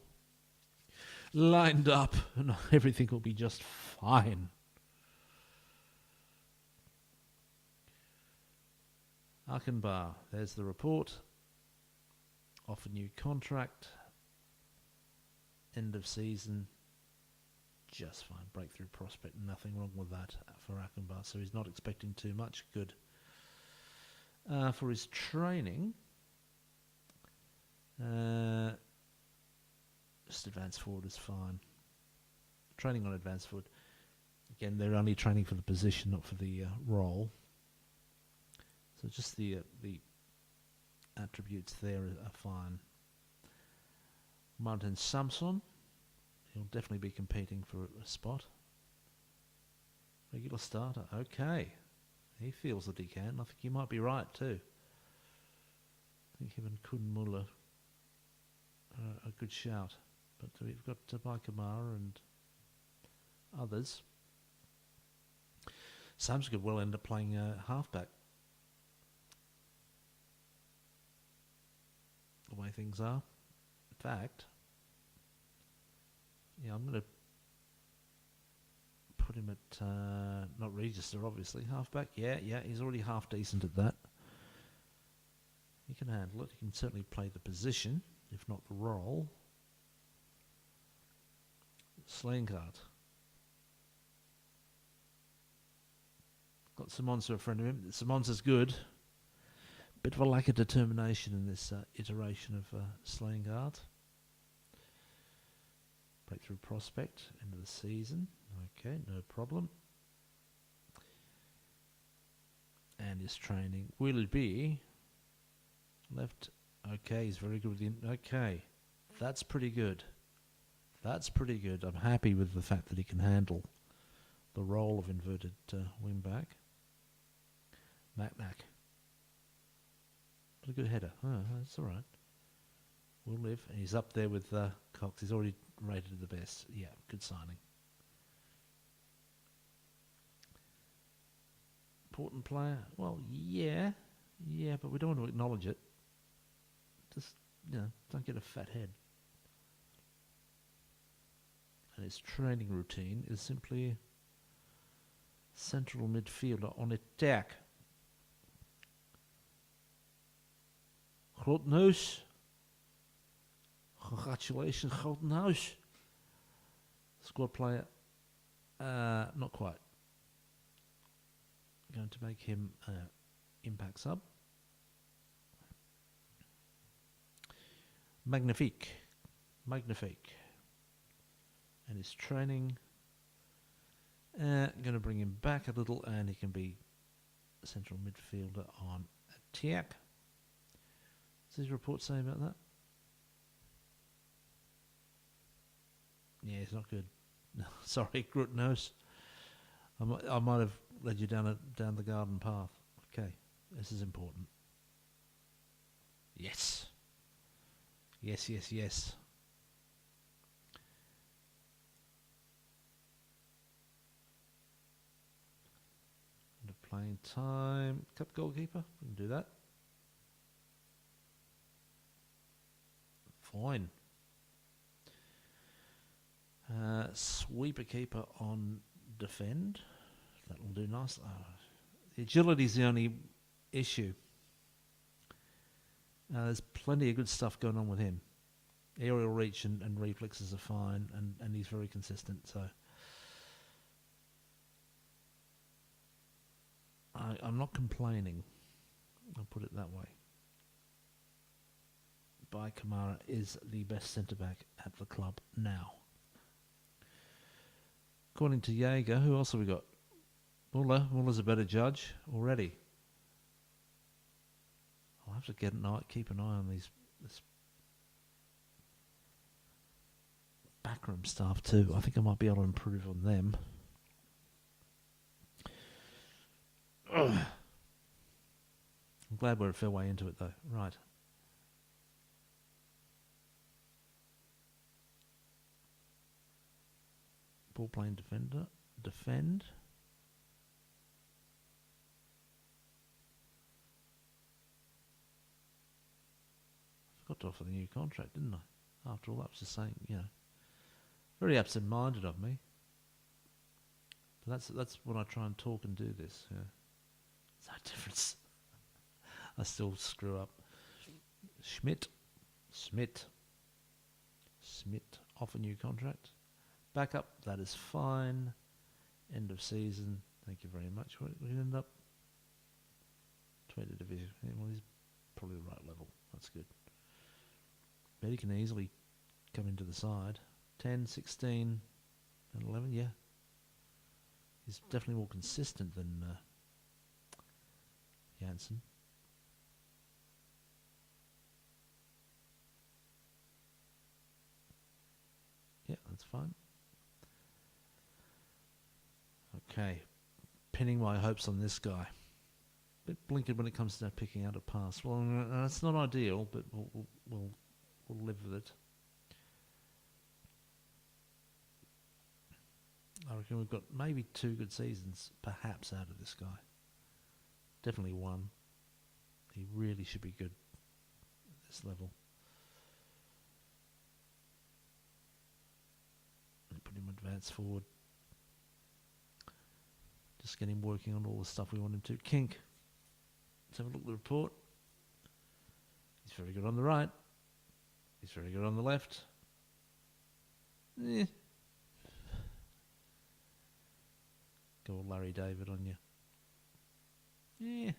lined up and everything will be just fine. Achenbach, there's the report. Offer new contract. End of season. Just fine. Breakthrough prospect. Nothing wrong with that for Achenbach. So he's not expecting too much. Good. For his training, just advanced forward is fine. Training on advanced forward. Again, they're only training for the position, not for the role. So just the attributes there are fine. Martin Samson, he'll definitely be competing for a spot. Regular starter, okay. He feels that he can. I think he might be right too. I think him and Kunmula are a good shout. But we've got Bakamara and others. Samson could well end up playing halfback. The way things are. In fact, yeah, I'm going to put him at, not register obviously, halfback. Yeah, he's already half decent at that. He can handle it. He can certainly play the position, if not the role. Slengart. Got Simons a friend of him. Simons is good. Bit of a lack of determination in this iteration of Slengart. Breakthrough prospect, end of the season. Okay, no problem. And his training. Will it be left? Okay, he's very good with the... Okay, that's pretty good. That's pretty good. I'm happy with the fact that he can handle the role of inverted wing back. Macnack. What a good header. Oh, that's all right. We'll live. And he's up there with Cox. He's already rated the best. Yeah, good signing. Important player. Well, yeah, but we don't want to acknowledge it. Just, don't get a fat head. And his training routine is simply central midfielder on attack. Groothuis. Congratulations, Groothuis. Squad player. Not quite. going to make him impact sub. Magnifique. And his training. Going to bring him back a little, and he can be a central midfielder on attack. What's his report say about that? Yeah, it's not good. Sorry, Grutnose. I might have led you down the garden path. Okay, this is important. Yes. Under playing time, cup goalkeeper. We can do that. Fine. Sweeper keeper on defend. That'll do nice. The agility's the only issue. There's plenty of good stuff going on with him. Aerial reach and reflexes are fine, and he's very consistent. So I'm not complaining. I'll put it that way. Bai Kamara is the best centre-back at the club now. According to Jaeger, who else have we got? Muller's a better judge already. I'll have to keep an eye on this backroom staff too. I think I might be able to improve on them. I'm glad we're a fair way into it though. Right. Ball playing defender. Defend. I forgot to offer the new contract, didn't I? After all, that was just saying, very absent-minded of me. But that's when I try and talk and do this. Yeah. There's no difference. I still screw up. Smith, offer new contract. Backup, that is fine. End of season, thank you very much. We end up 20 division. Yeah, well, he's probably the right level. That's good. But he can easily come into the side. 10, 16, and 11, yeah. He's definitely more consistent than Janssen. Yeah, that's fine. Okay, pinning my hopes on this guy. Bit blinkered when it comes to picking out a pass. Well, that's not ideal, but we'll live with it. I reckon we've got maybe 2 good seasons, perhaps, out of this guy. Definitely 1. He really should be good at this level. Put him advanced forward. Just get him working on all the stuff we want him to. Kink. Let's have a look at the report. He's very good on the right. He's very good on the left. Go all Larry David on you. Yeah.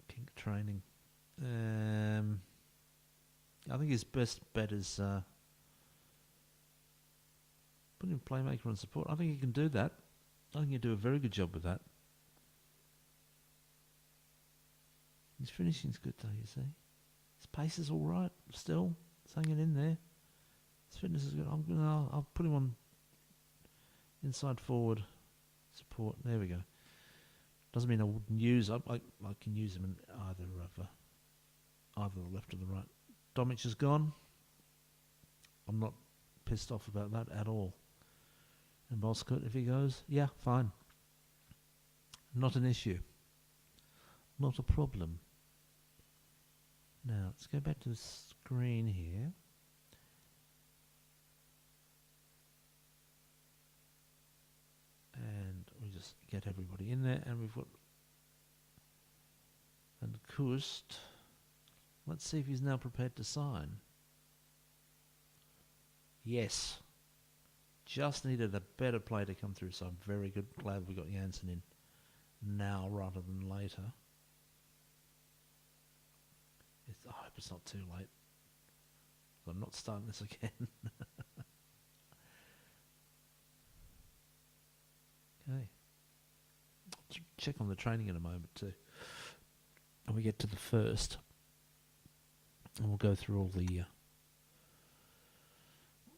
Kink training. I think his best bet is putting playmaker on support. I think he can do that. I think he'll do a very good job with that. His finishing's good though, you see. His pace is all right still. It's hanging in there. His fitness is good. I'll put him on inside forward support. There we go. Doesn't mean I wouldn't use. I can use him in either the left or the right. Domic is gone. I'm not pissed off about that at all. And Boskut, if he goes, yeah, fine. Not an issue. Not a problem. Now, let's go back to the screen here. And we just get everybody in there, and we've got Van Koost. Let's see if he's now prepared to sign. Yes. Just needed a better play to come through, so I'm very glad we got Jansen in now rather than later. I hope it's not too late. I'm not starting this again. Okay. Check on the training in a moment too. And we get to the first. And we'll go through all the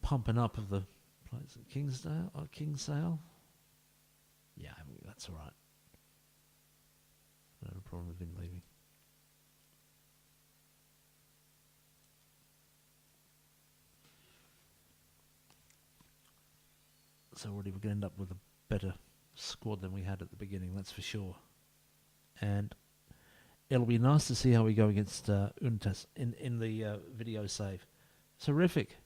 pumping up of the place at Kingsdale. Kingsale? Yeah, that's all right. I don't have a problem with him leaving. So already we're going to end up with a better squad than we had at the beginning, that's for sure. And it'll be nice to see how we go against Untas in the video save. It's horrific.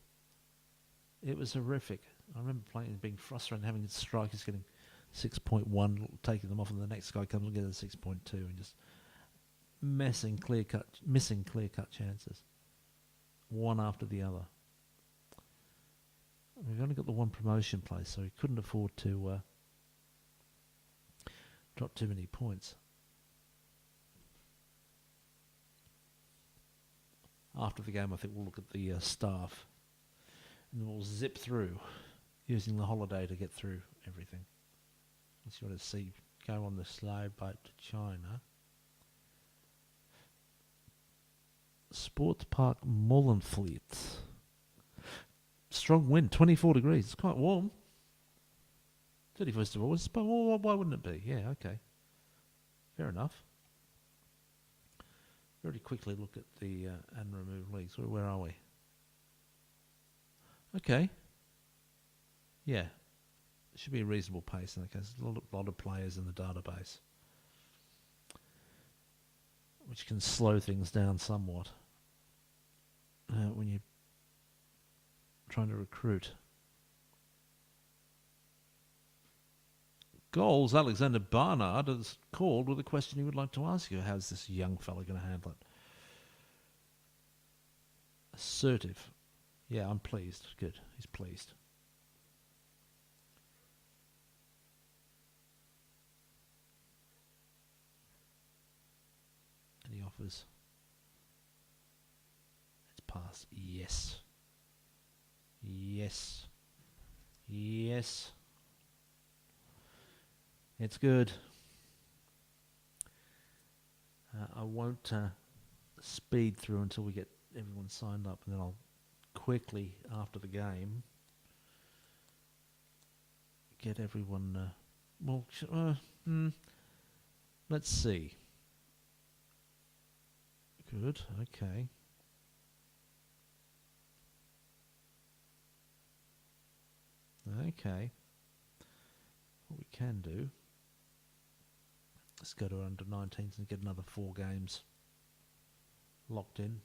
It was horrific. I remember playing, being frustrated, having strikers getting 6.1, taking them off, and the next guy comes and gets a 6.2, and just missing clear-cut chances, one after the other. We've only got the one promotion place, so we couldn't afford to drop too many points. After the game, I think we'll look at the staff, and then we'll zip through, using the holiday to get through everything. Let's sort of see, go on the slow boat to China. Sports Park Molenfleet. Strong wind, 24 degrees. It's quite warm. 31st of August, but why wouldn't it be? Yeah, okay. Fair enough. Very quickly look at the and remove leagues. Where are we? Okay. Yeah. It should be a reasonable pace in that case. A lot of players in the database, which can slow things down somewhat when you're trying to recruit. Goals, Alexander Barnard has called with a question he would like to ask you. How's this young fella going to handle it? Assertive. Yeah, I'm pleased. Good. He's pleased. Any offers? It's passed. Yes. Yes. Yes. It's good. I won't speed through until we get everyone signed up, and then I'll quickly, after the game, get everyone... let's see. Good, okay. Okay. What we can do, let's go to under 19s and get another 4 games locked in.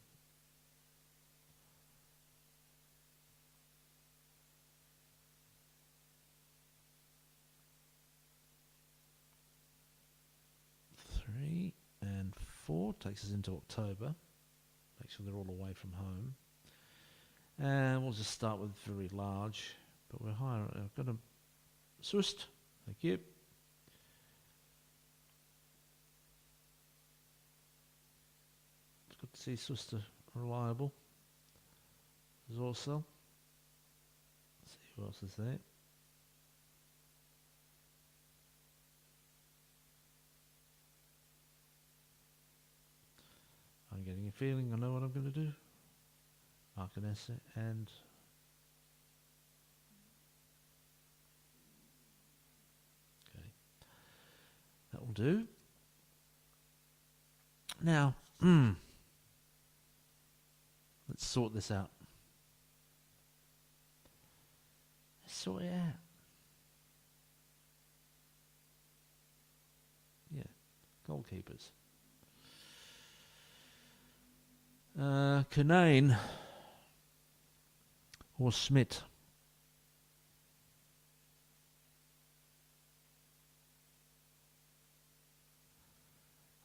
Three and 4 takes us into October. Make sure they're all away from home. And we'll just start with very large, but we're higher. I've got a Sust. Thank you. It's good to see Suster reliable. There's also. Let's see who else is there. I'm getting a feeling I know what I'm going to do. Arcanessa and that will do. Now, let's sort this out. Let's sort it out. Yeah, goalkeepers. Canane or Schmidt.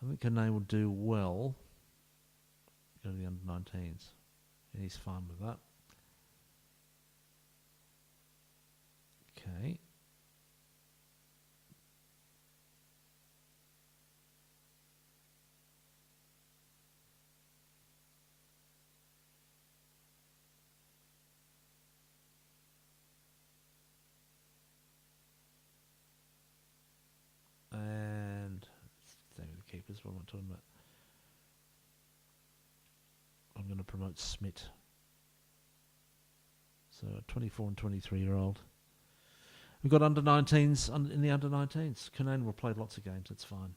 I think Canane will do well. Go to the under-19s. And he's fine with that. Okay. And stay with the keepers. What am I talking about? I'm going to promote Smith. So a 24 and 23-year-old. We've got under 19s in the under 19s. Conan will play lots of games. That's fine.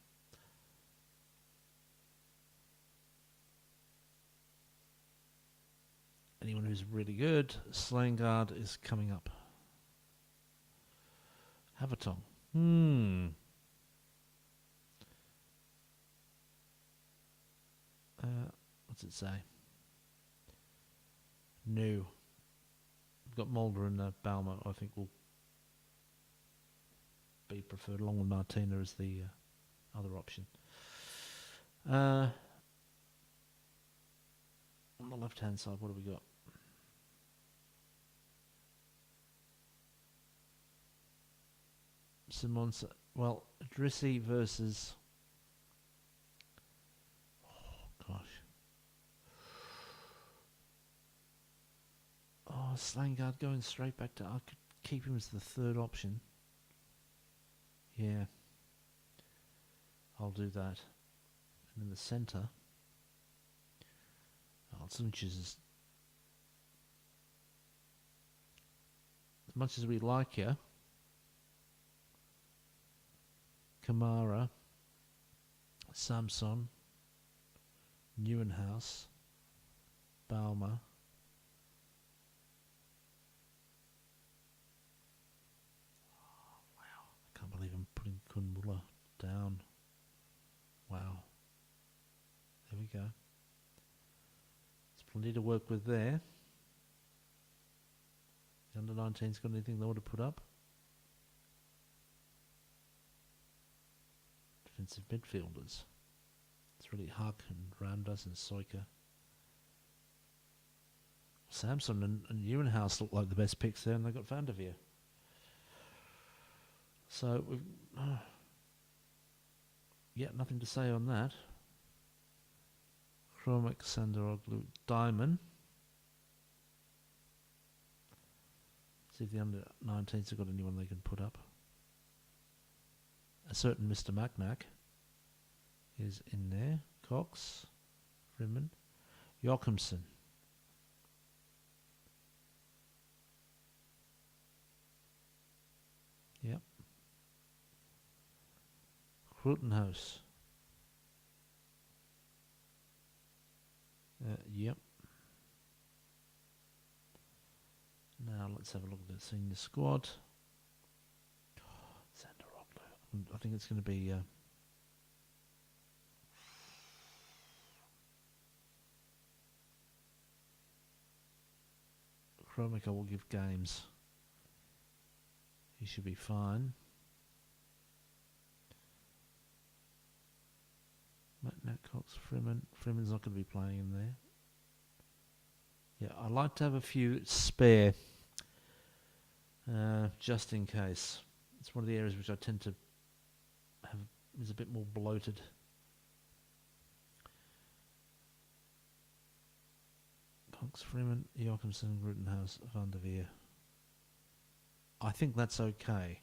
Anyone who's really good, Slaying Guard is coming up. Havatong. What's it say? New. We've got Mulder and Balmer, I think will be preferred, along with Martina as the other option. On the left-hand side, what have we got? Simon's, well, Drissi versus... Oh, gosh. Oh, Slaying Guard going straight back to... I could keep him as the third option. Yeah. I'll do that. And in the centre... Sunches is... As much as we like you... Kamara... Samson... Neuenhaus... Balmer... I can't believe I'm putting Kunmula down. Wow. There we go. There's plenty to work with there. The under 19's got anything they want to put up? Defensive midfielders. It's really Huck and Ramdas and Soika. Samson and Neuenhaus look like the best picks there, and they've got Van der Veer. So, we've... yeah, nothing to say on that. Chromic, Sandaroglu, Diamond. See if the under 19s have got anyone they can put up. A certain Mr. Macnack is in there. Cox, Freeman, Joachimson. Yep. Krutenhaus. Yep. Now let's have a look at the senior squad. Sandaroglu. I think it's going to be... Chromica will give games. He should be fine. Matt Cox, Freeman. Freeman's not going to be playing in there. Yeah, I like to have a few spare, just in case. It's one of the areas which I tend to have is a bit more bloated. Cox, Freeman, Joachimson, Grutenhaus, Van der Veer. I think that's okay.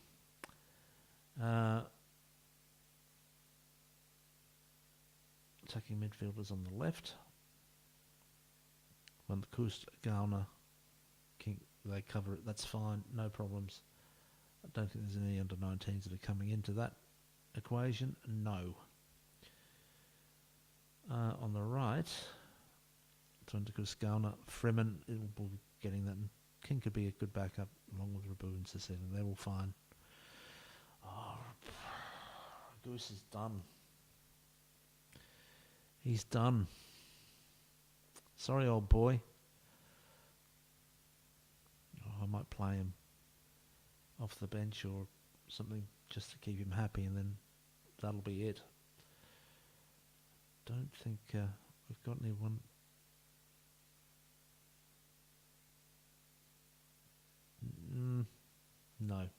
Attacking midfielders on the left. Van der Kust, Gauner, King, they cover it. That's fine, no problems. I don't think there's any under 19s that are coming into that equation. No. On the right, Van der Kust, Gauner, Freeman will be getting that. And King could be a good backup along with Rabu and Cecilia. They're all fine. Oh, Goose is done. He's done. Sorry, old boy. Oh, I might play him off the bench or something just to keep him happy, and then that'll be it. Don't think we've got anyone. No.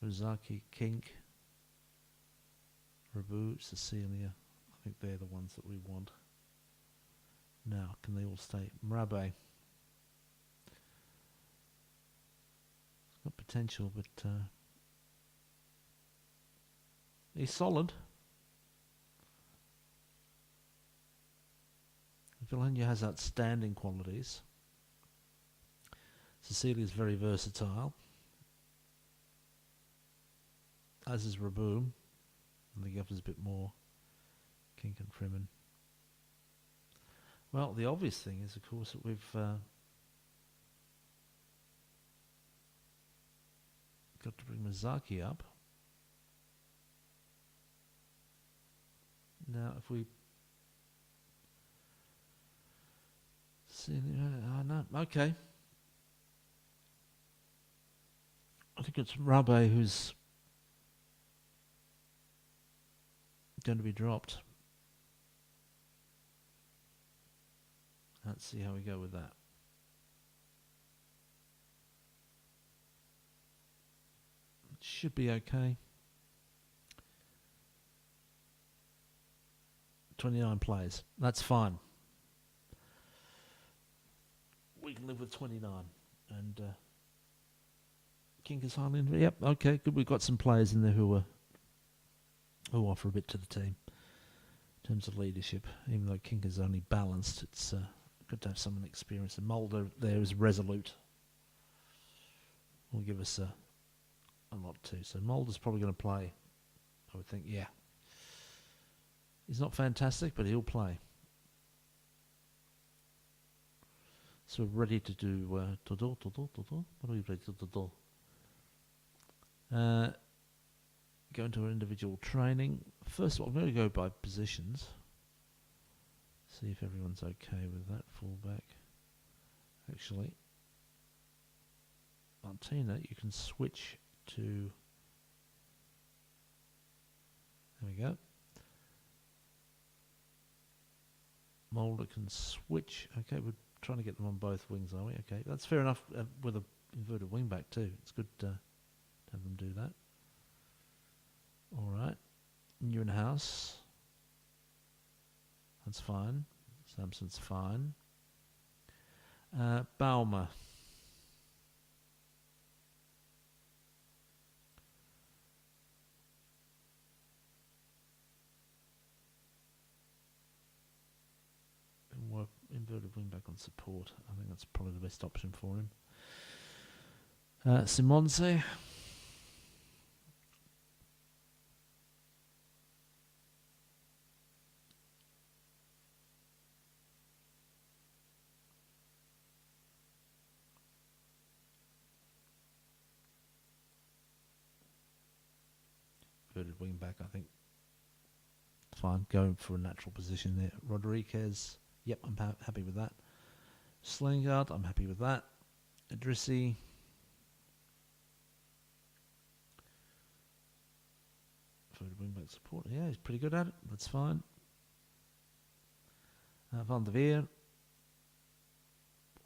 Rizaki, Kink, Rabu, Cecilia. I think they're the ones that we want. Now, can they all stay? Mrabe. It's got potential, but he's solid. Vilhena has outstanding qualities. Cecilia is very versatile, as is Raboom. I think he offers a bit more. Kink and Fremen. Well, the obvious thing is, of course, that we've got to bring Mizaki up. Now, if we see, no, okay. I think it's Rabe who's going to be dropped. Let's see how we go with that. It should be okay. 29 plays. That's fine. We can live with 29. And Kink is highly... Yep, okay, good. We've got some players in there who offer a bit to the team in terms of leadership. Even though Kink is only balanced, it's good to have someone experienced. And Mulder there is resolute. Will give us a lot too. So Mulder's probably going to play, I would think, yeah. He's not fantastic, but he'll play. So we're ready to do... What are we ready to do? Go into our individual training. First of all, I'm going to go by positions. See if everyone's okay with that. Fullback. Actually, Martina, you can switch to... There we go. Mulder can switch. Okay, we're trying to get them on both wings, are we? Okay, that's fair enough with a inverted wing back too. It's good to have them do that. All right. You're in house. That's fine. Samson's fine. Baumer. Work inverted wing back on support. I think that's probably the best option for him. Simonse. Inverted wing back, I think. Fine, going for a natural position there. Rodriguez. Yep, I'm happy with that. Slingard, I'm happy with that. Idrissi. Inverted wing back support. Yeah, he's pretty good at it. That's fine. Van der Veer.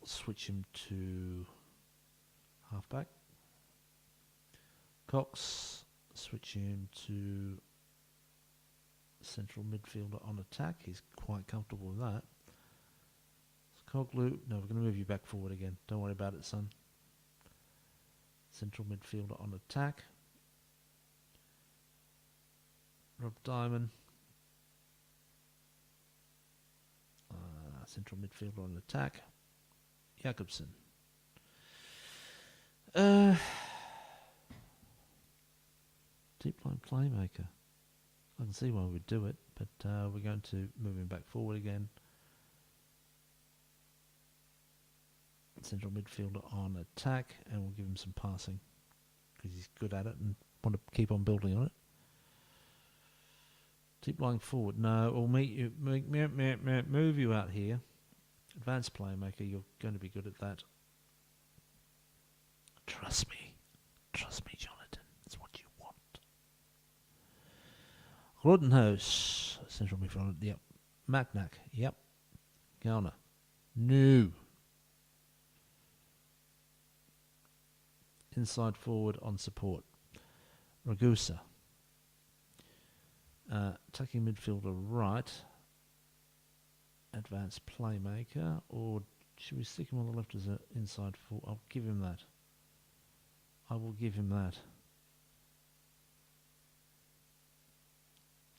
Switch him to halfback. Cox. Switch him to central midfielder on attack. He's quite comfortable with that. Coglu. No, we're going to move you back forward again. Don't worry about it, son. Central midfielder on attack. Rob Diamond. Central midfielder on attack. Jakobsen. Deep line playmaker. I can see why we'd do it, but we're going to move him back forward again. Central midfielder on attack, and we'll give him some passing because he's good at it and want to keep on building on it. Deep lying forward. No, we'll meet you. Move you out here. Advanced playmaker. You're going to be good at that. Trust me. Trust me, Jonathan. It's what you want. Rodenhouse. Central midfielder. Yep. Magnac. Yep. Counter. New. Inside forward on support. Ragusa. Attacking midfielder right. Advanced playmaker. Or should we stick him on the left as an inside forward? I'll give him that. I will give him that.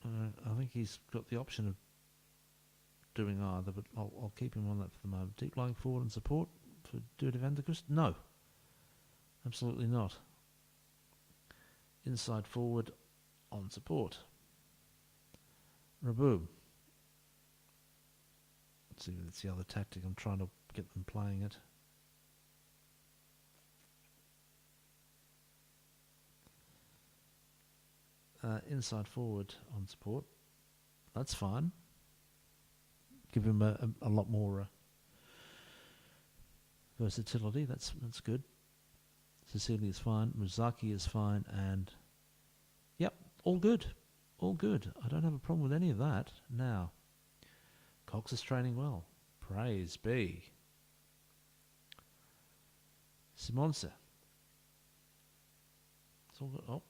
I think he's got the option of doing either, but I'll keep him on that for the moment. Deep lying forward and support for Dude van der Kust? No. Absolutely not. Inside forward on support. Raboom. Let's see if it's the other tactic. I'm trying to get them playing it. Inside forward on support. That's fine. Give him a lot more versatility. That's good. Cecilia is fine. Muzaki is fine. And yep, all good. All good. I don't have a problem with any of that. Now, Cox is training well. Praise be. Simonse. It's all good.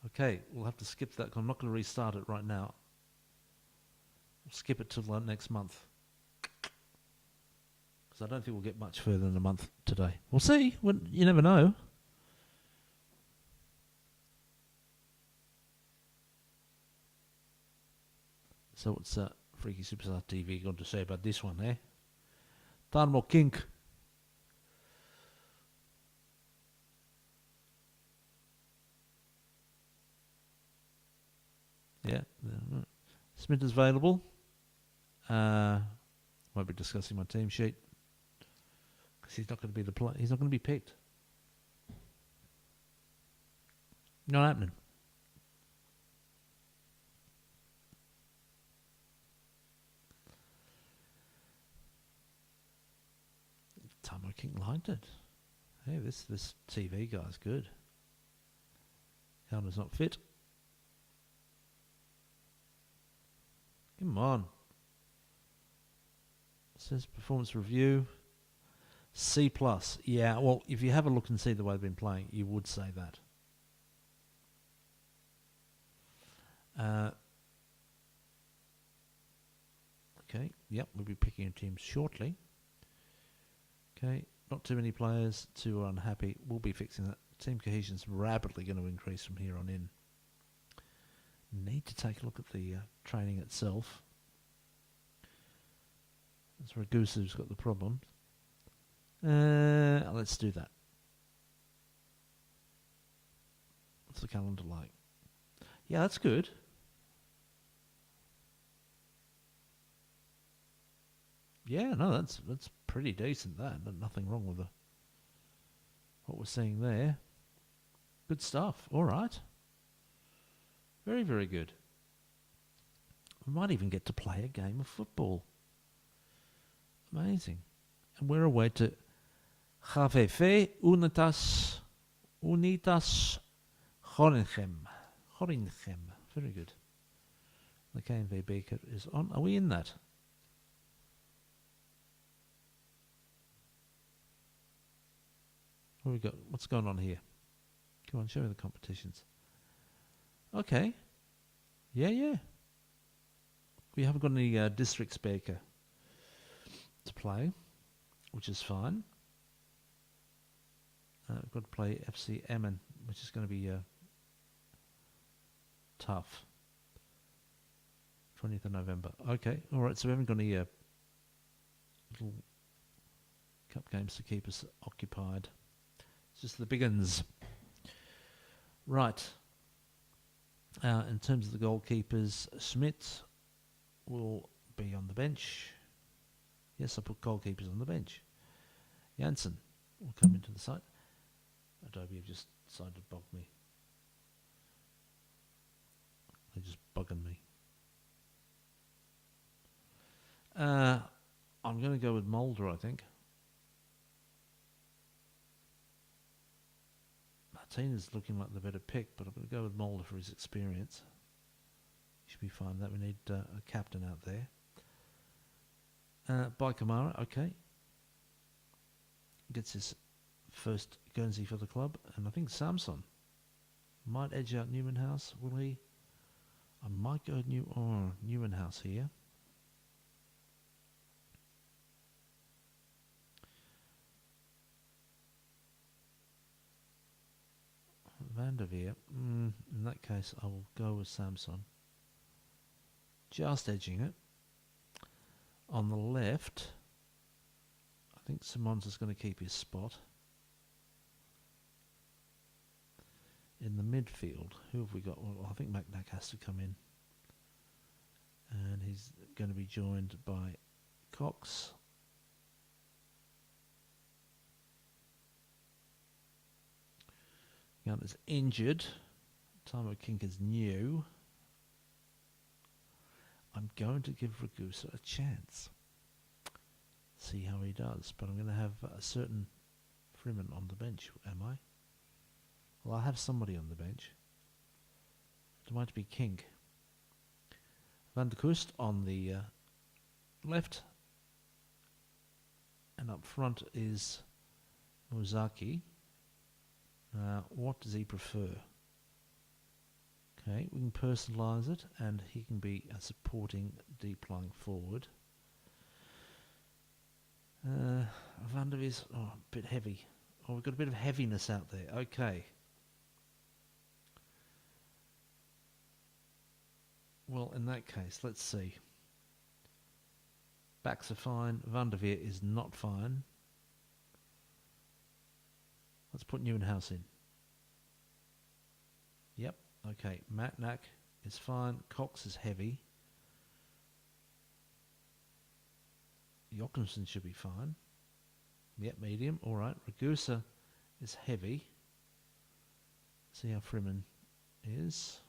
Okay, we'll have to skip that. I'm not going to restart it right now. We'll skip it till next month. Because I don't think we'll get much further than a month today. We'll see. You never know. So what's Freaky Superstar TV got to say about this one, eh? Tarmo Kink. Yeah. Smith is available. Won't be discussing my team sheet. Because he's not going to be he's not going to be picked. Not happening. Tarmo King liked it. Hey, this TV guy's good. Counter's not fit. Come on. It says performance review. C+. Yeah, well, if you have a look and see the way they've been playing, you would say that. Okay, yep, we'll be picking a team shortly. Okay, not too many players, too unhappy. We'll be fixing that. Team cohesion's rapidly going to increase from here on in. Need to take a look at the training itself. That's Ragusa's got the problem. Let's do that. What's the calendar like? Yeah, that's good. Yeah, no, that's pretty decent. Nothing wrong with what we're seeing there. Good stuff. All right. Very, very good. We might even get to play a game of football. Amazing. And we're away to HVV Unitas Groningen. Very good. The KNV beaker is on. Are we in that? What we got? What's going on here? Come on, show me the competitions. Okay. Yeah. We haven't got any district speaker to play, which is fine. We've got to play FC Emmen, which is going to be tough. 20th of November. Okay, all right, so we haven't got any little cup games to keep us occupied. It's just the big uns. Right. In terms of the goalkeepers, Schmidt will be on the bench. Yes, I put goalkeepers on the bench. Janssen will come into the site. Adobe have just decided to bug me. They're just bugging me. I'm going to go with Mulder, I think. Martina's looking like the better pick, but I'm going to go with Mulder for his experience. Should be fine. That we need a captain out there. By Kamara, okay. Gets his first Guernsey for the club, and I think Samson might edge out Newman House. Will he? I might go Newman House here. Van der Veer. In that case, I will go with Samson. Just edging it. On the left, I think Simons is going to keep his spot. In the midfield, who have we got? Well, I think McNack has to come in. And he's going to be joined by Cox. Gunn is injured. Timo Kink is new. I'm going to give Ragusa a chance. See how he does. But I'm going to have a certain Freeman on the bench, am I? Well, I have somebody on the bench. It might be King. Van der Kust on the left. And up front is Mozaki. What does he prefer? Okay, we can personalise it, and he can be a supporting deep-lying forward. Van der Veer's a bit heavy. Oh, we've got a bit of heaviness out there. Okay. Well, in that case, let's see. Backs are fine. Van der Veer is not fine. Let's put Nieuwenhuis in. Yep. Okay. Matnak is fine. Cox is heavy. Jochimsen should be fine. Yep, medium. All right. Ragusa is heavy. See how Freeman is.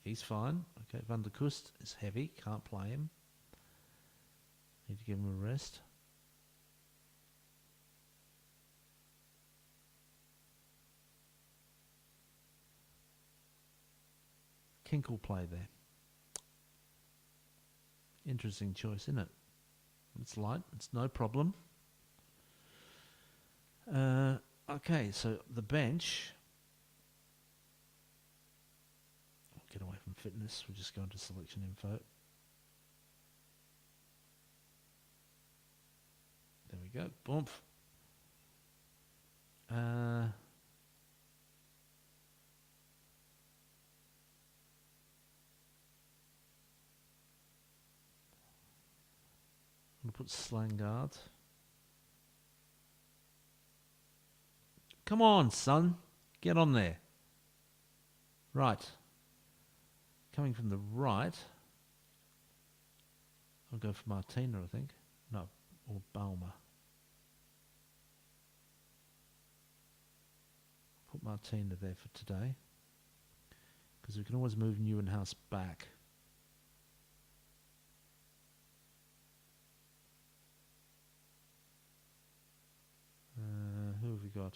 He's fine. Okay. Van der Kust is heavy. Can't play him. Need to give him a rest. Kink will play there. Interesting choice, isn't it? It's light. It's no problem. Okay, so the bench. I'll get away from fitness. We'll just go into selection info. There we go. Boom. I'm going to put Slangard. Come on, son. Get on there. Right. Coming from the right. I'll go for Martina, I think. No, or Balmer. Put Martina there for today. Because we can always move Nieuwenhuis back. Who have we got?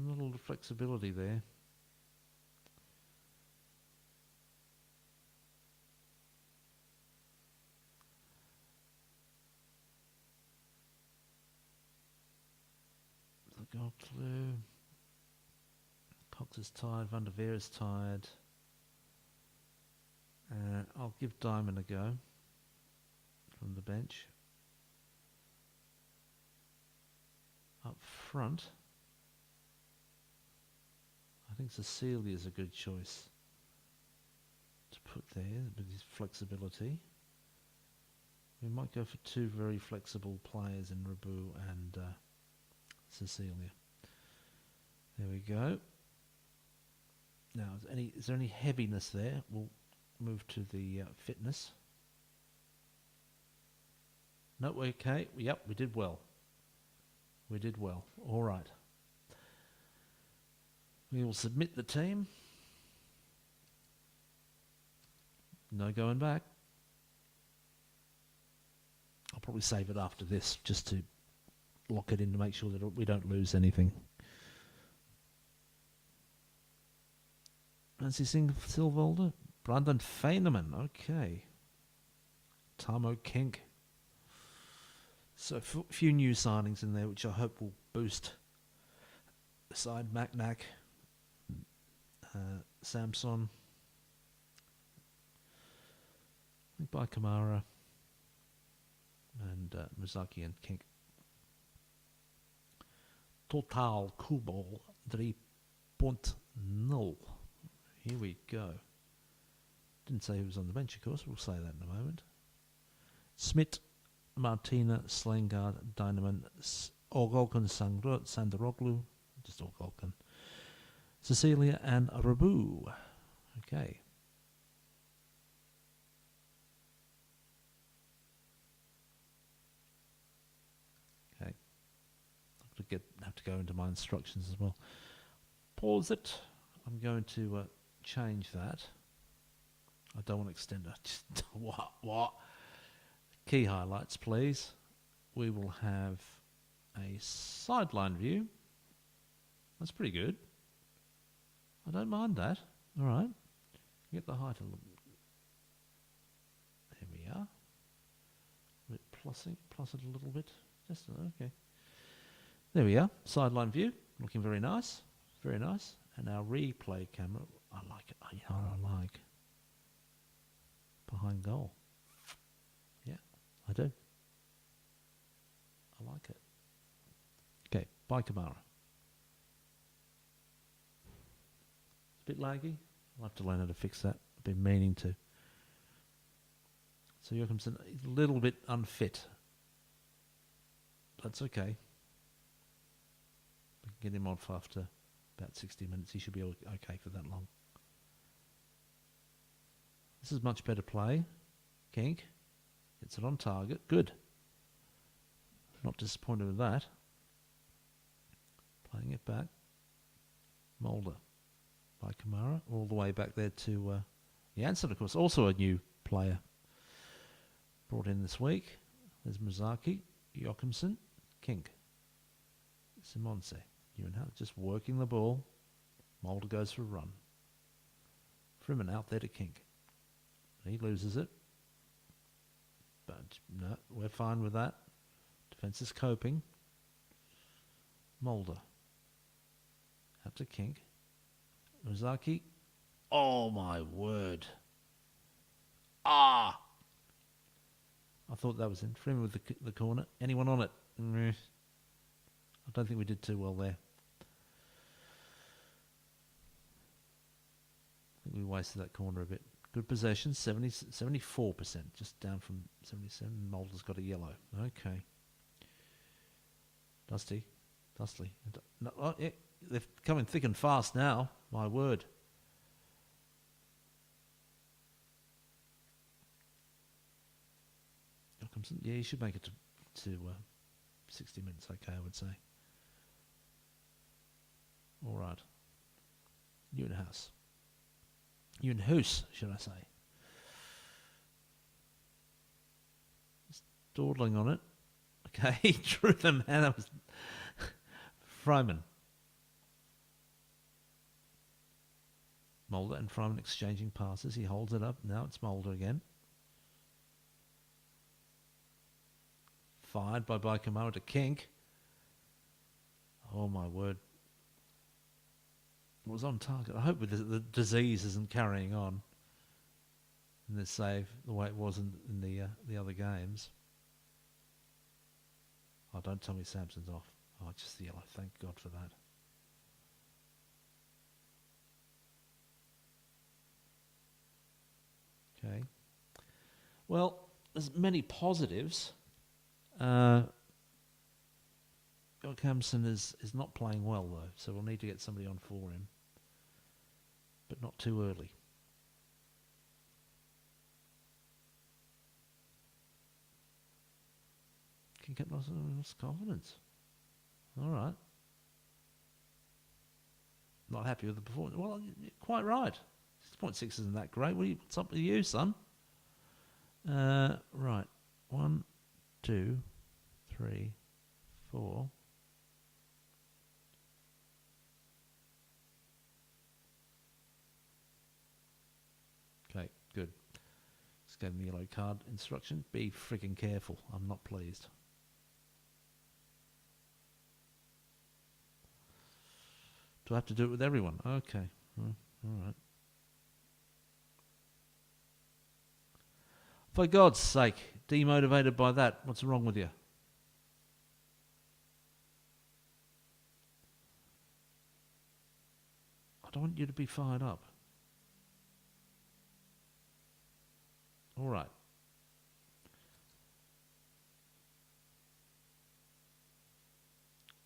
Not a lot of flexibility there. The gold clue. Cox is tired. Van der Veer is tired. I'll give Diamond a go from the bench. Up front, I think Cecilia is a good choice to put there with his flexibility. We might go for two very flexible players in Rabu and Cecilia. There we go. Now, is there any heaviness there? We'll move to the fitness. No, okay. Yep, we did well. We did well. All right. We will submit the team. No going back. I'll probably save it after this just to lock it in to make sure that we don't lose anything. SP Silvolde. Brandon Feynman. Okay. Tamo King. So a few new signings in there, which I hope will boost the side. Macnac, Samson, by Kamara, and Muzaki and King. Total Kubol 3.0. Here we go. Didn't say he was on the bench, of course. We'll say that in a moment. Smith, Martina, Slingard, Dynaman, Orgolkan Sandaroglu, just Orgolkan, Cecilia, and Rabu. Okay. Okay. Have to go into my instructions as well. Pause it. I'm going to change that. I don't want to extend it. What? Key highlights, please. We will have a sideline view. That's pretty good. I don't mind that. All right. Get the height a little. There we are. Plus it a little bit. Just okay. There we are. Sideline view. Looking very nice. Very nice. And our replay camera. I like it. You know what I like? Behind goal. Yeah, I do. I like it. Okay, by Kamara. It's a bit laggy. I'll have to learn how to fix that. I've been meaning to. So Joachimson, a little bit unfit. That's okay. We can get him off after about 60 minutes. He should be okay for that long. This is much better play. Kink. Gets it on target. Good. Not disappointed with that. Playing it back. Mulder by Kamara. All the way back there to Janssen, of course. Also a new player brought in this week. There's Mizaki, Joachimson, King, Simonse. Neuenhouse just working the ball. Mulder goes for a run. Freeman out there to King. He loses it. But no, we're fine with that. Defence is coping. Mulder. Out to King. Mizaki. Oh my word. Ah! I thought that was in. Freeman with the corner. Anyone on it? I don't think we did too well there. I think we wasted that corner a bit. Good possession, 74%, just down from 77. Mulder's got a yellow. Okay. Dusty. No, oh, yeah, they're coming thick and fast now. My word. Yeah, you should make it to 60 minutes, okay, I would say. All right. Neuenhuis, should I say. Just dawdling on it. Okay, he drew them, and that was Fryman. Mulder and Fryman exchanging passes. He holds it up. Now it's Mulder again. Fired by Kamara to Kink. Oh my word. It was on target. I hope the disease isn't carrying on in this save the way it was in the other games. Oh, don't tell me Samson's off. Oh, just the yellow. Thank God for that. Okay. Well, there's many positives. Joachimson is not playing well, though, so we'll need to get somebody on for him. But not too early. Can get lost confidence. All right. Not happy with the performance. Well, you're quite right. 6.6 isn't that great. What's up with you, son? Right. 1, 2, 3, 4. Good. Just gave him the yellow card instruction. Be freaking careful. I'm not pleased. Do I have to do it with everyone? Okay. All right. For God's sake, demotivated by that. What's wrong with you? I don't want you to be fired up. All right.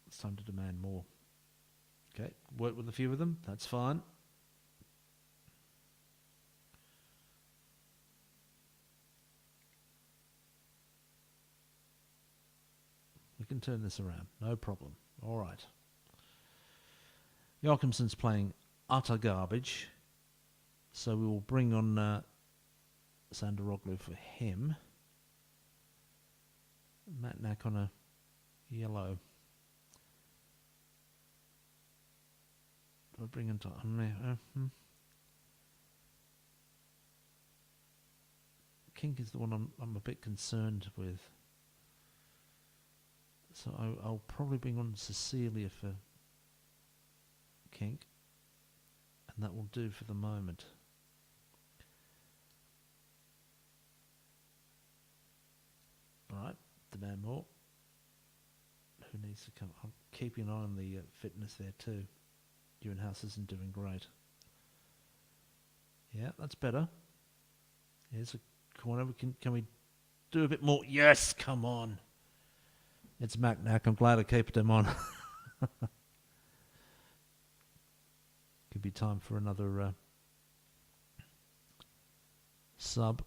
It's time to demand more. Okay, work with a few of them. That's fine. We can turn this around. No problem. All right. Joachimson's playing utter garbage. So we will bring on Sandaroglu for him. Matnak on a yellow. Do I bring him to... Kink is the one I'm a bit concerned with. So I'll probably bring on Cecilia for Kink. And that will do for the moment. Alright, demand more. Who needs to come? I'm keeping an eye on the fitness there too. Ewan House isn't doing great. Yeah, that's better. Here's a corner. Can we do a bit more? Yes, come on. It's Macnac. I'm glad I kept him on. Could be time for another sub.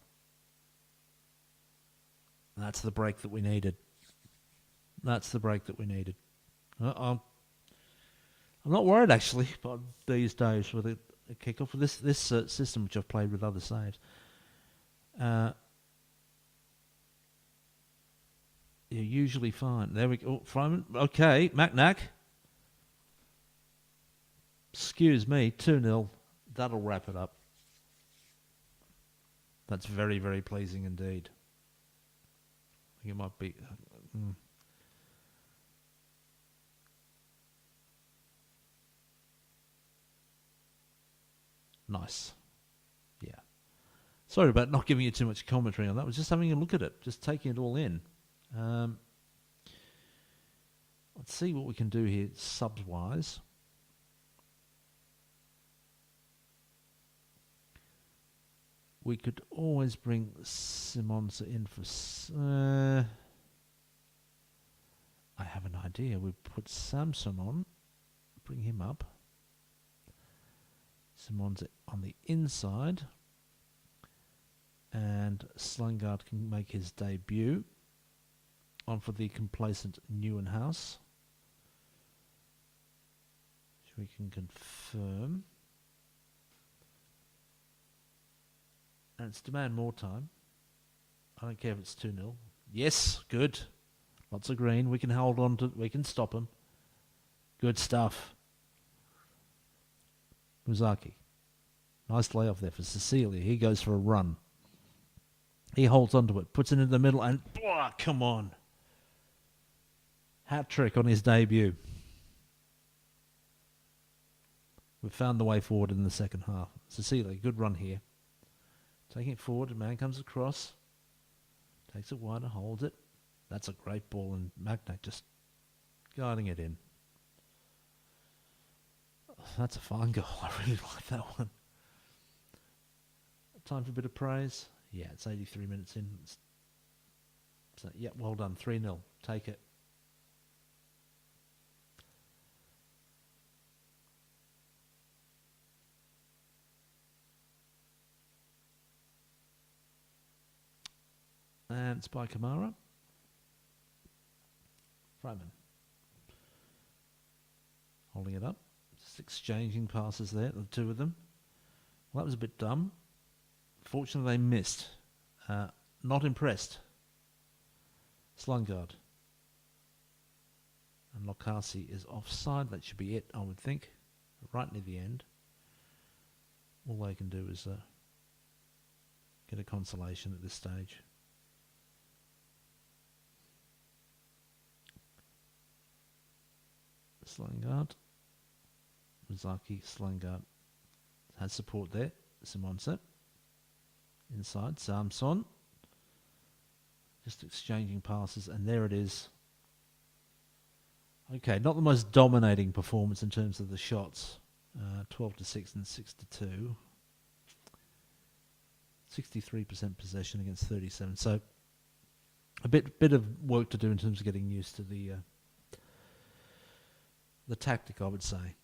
That's the break that we needed. That's the break that we needed. I'm not worried actually, but these days with a kick-off with this system which I've played with other saves. You're usually fine. There we go. Fryman. Okay, Macnac. Excuse me, 2-0. That'll wrap it up. That's very, very pleasing indeed. I think it might be... Nice. Yeah. Sorry about not giving you too much commentary on that. I was just having a look at it, just taking it all in. Let's see what we can do here subs-wise. We could always bring Simonsa in for... I have an idea. We put Samson on, bring him up. Simonsa on the inside. And Slungard can make his debut. On for the complacent Newen House. Which we can confirm. And it's demand more time. I don't care if it's 2-0. Yes, good. Lots of green. We can hold on to... We can stop them. Good stuff. Muzaki. Nice layoff there for Cecilia. He goes for a run. He holds onto it. Puts it in the middle and... Oh, come on. Hat trick on his debut. We've found the way forward in the second half. Cecilia, good run here. Taking it forward, a man comes across. Takes it wide and holds it. That's a great ball, and Magnac just guiding it in. That's a fine goal. I really like that one. Time for a bit of praise. Yeah, it's 83 minutes in. So, yeah, well done. 3-0. Take it. And it's by Kamara. Fryman. Holding it up. Just exchanging passes there, the two of them. Well, that was a bit dumb. Fortunately, they missed. Not impressed. Slungard. And Lokasi is offside. That should be it, I would think. Right near the end. All they can do is... bit of consolation at this stage. Slangard. Mizaki, Slangard has support there. Simonset. Inside, Samson. Just exchanging passes, and there it is. Okay, not the most dominating performance in terms of the shots. 12-6 and 6-2. 63% possession against 37. So a bit of work to do in terms of getting used to the tactic, I would say.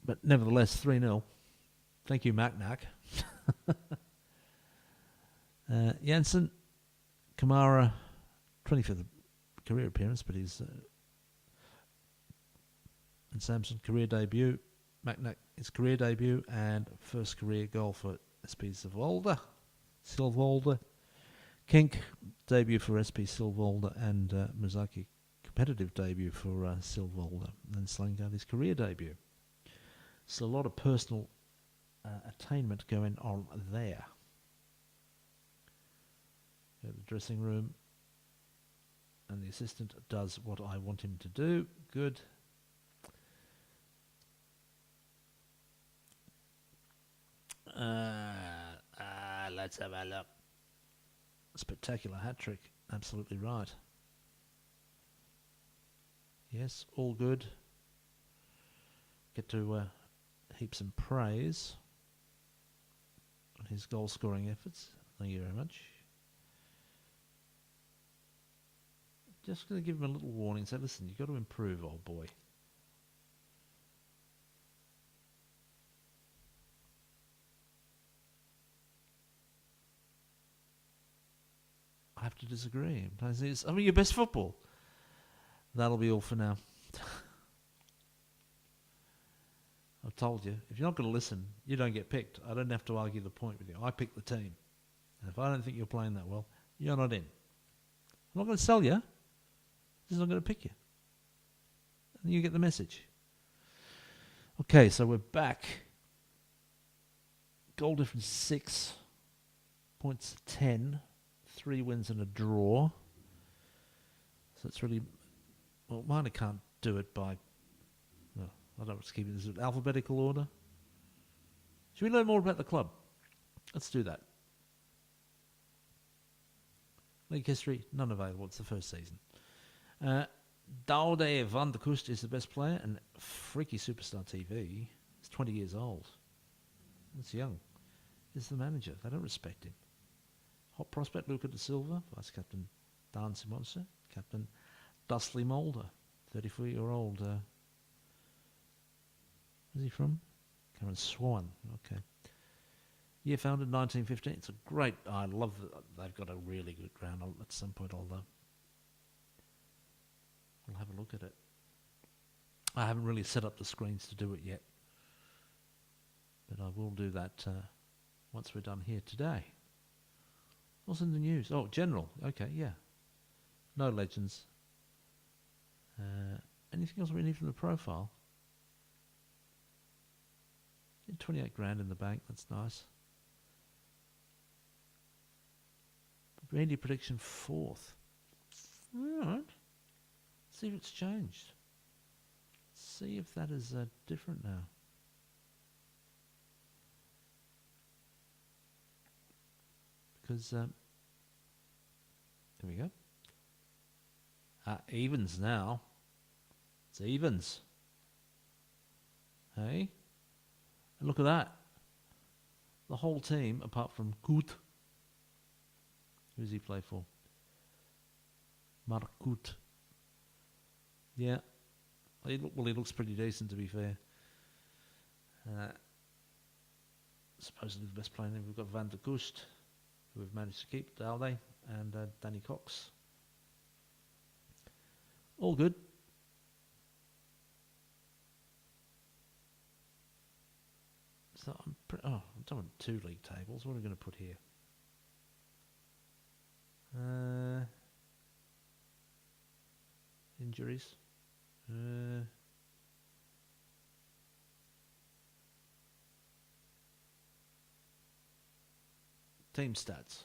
But nevertheless, 3-0. Thank you, Macnac. Janssen, Kamara, 25th career appearance, but he's... and Samson, career debut. Macnac, his career debut, and first career goal for SP Silvolde. Kink, debut for SP Silvolde, and Mizaki, competitive debut for Silvolde. And Slangard, his career debut. So a lot of personal attainment going on there. Go to the dressing room, and the assistant does what I want him to do. Good. Let's have a look. Spectacular hat trick. Absolutely right. Yes, all good. Get to heap some praise on his goal scoring efforts. Thank you very much. Just going to give him a little warning. Say, listen, you've got to improve, old boy. I have to disagree. I mean, your best football. That'll be all for now. I've told you, if you're not going to listen, you don't get picked. I don't have to argue the point with you. I pick the team. And if I don't think you're playing that well, you're not in. I'm not going to sell you. Just not going to pick you. And you get the message. Okay, so we're back. Goal difference 6. Points 10. 3 wins and a draw. So it's really... Well, mine can't do it by... Well, I don't want to keep it in alphabetical order. Should we learn more about the club? Let's do that. League history, none available. It's the first season. Daude van der Kust is the best player, and freaky superstar TV. He's 20 years old. That's young. He's the manager. They don't respect him. Hot prospect Luca da Silva, vice captain Dan Simonsen, captain Dusty Mulder, 34-year-old. Where's he from? Cameron Swan. Okay. Year founded 1915. It's a great. I love that they've got a really good ground. At some point, I'll have a look at it. I haven't really set up the screens to do it yet, but I will do that once we're done here today. What's in the news? Oh, general. Okay, yeah. No legends. Anything else we need from the profile? 28 grand in the bank. That's nice. Randy prediction 4th. All right. See if it's changed. See if that is different now. Because, here we go. Evens now. It's evens. Hey? And look at that. The whole team, apart from Gut. Who does he play for? Mark Gut. Yeah. He looks pretty decent, to be fair. Supposedly the best player. We've got Van der Kust, who we've managed to keep, Daude, and Danny Cox. All good. So I'm done with 2 league tables. What are we going to put here? Injuries. Team stats.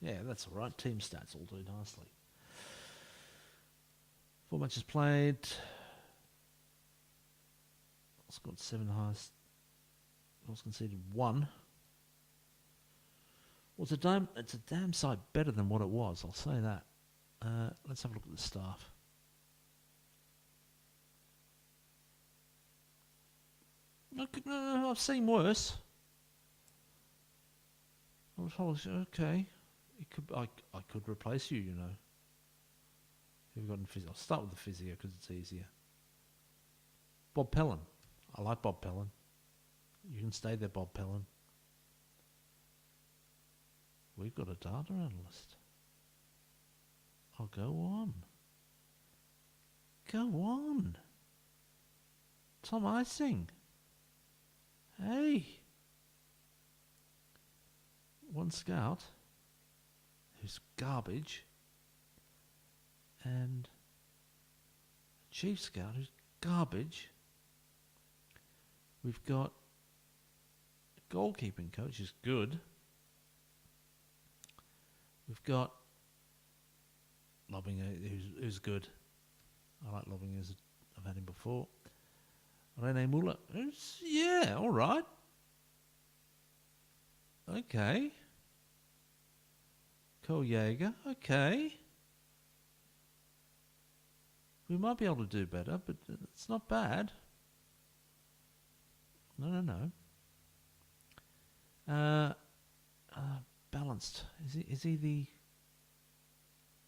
Yeah, that's all right. Team stats will do nicely. 4 matches played. Scored 7 highest. Goals conceded 1. Well, it's a damn sight better than what it was, I'll say that. Let's have a look at the staff. I've seen worse. Okay. I could replace you, you know. Who have we got in physio? I'll start with the physio because it's easier. Bob Pellin. I like Bob Pellin. You can stay there, Bob Pellin. We've got a data analyst. Oh, go on. Go on. Tom Ising. Hey. One scout who's garbage and a chief scout who's garbage. We've got a goalkeeping coach who's good. We've got Lobbing who's good. I like Lobbing, I've had him before. Rene Muller, yeah, all right. Okay. Cole Jaeger, okay. We might be able to do better, but it's not bad. No. Balanced. Is he the...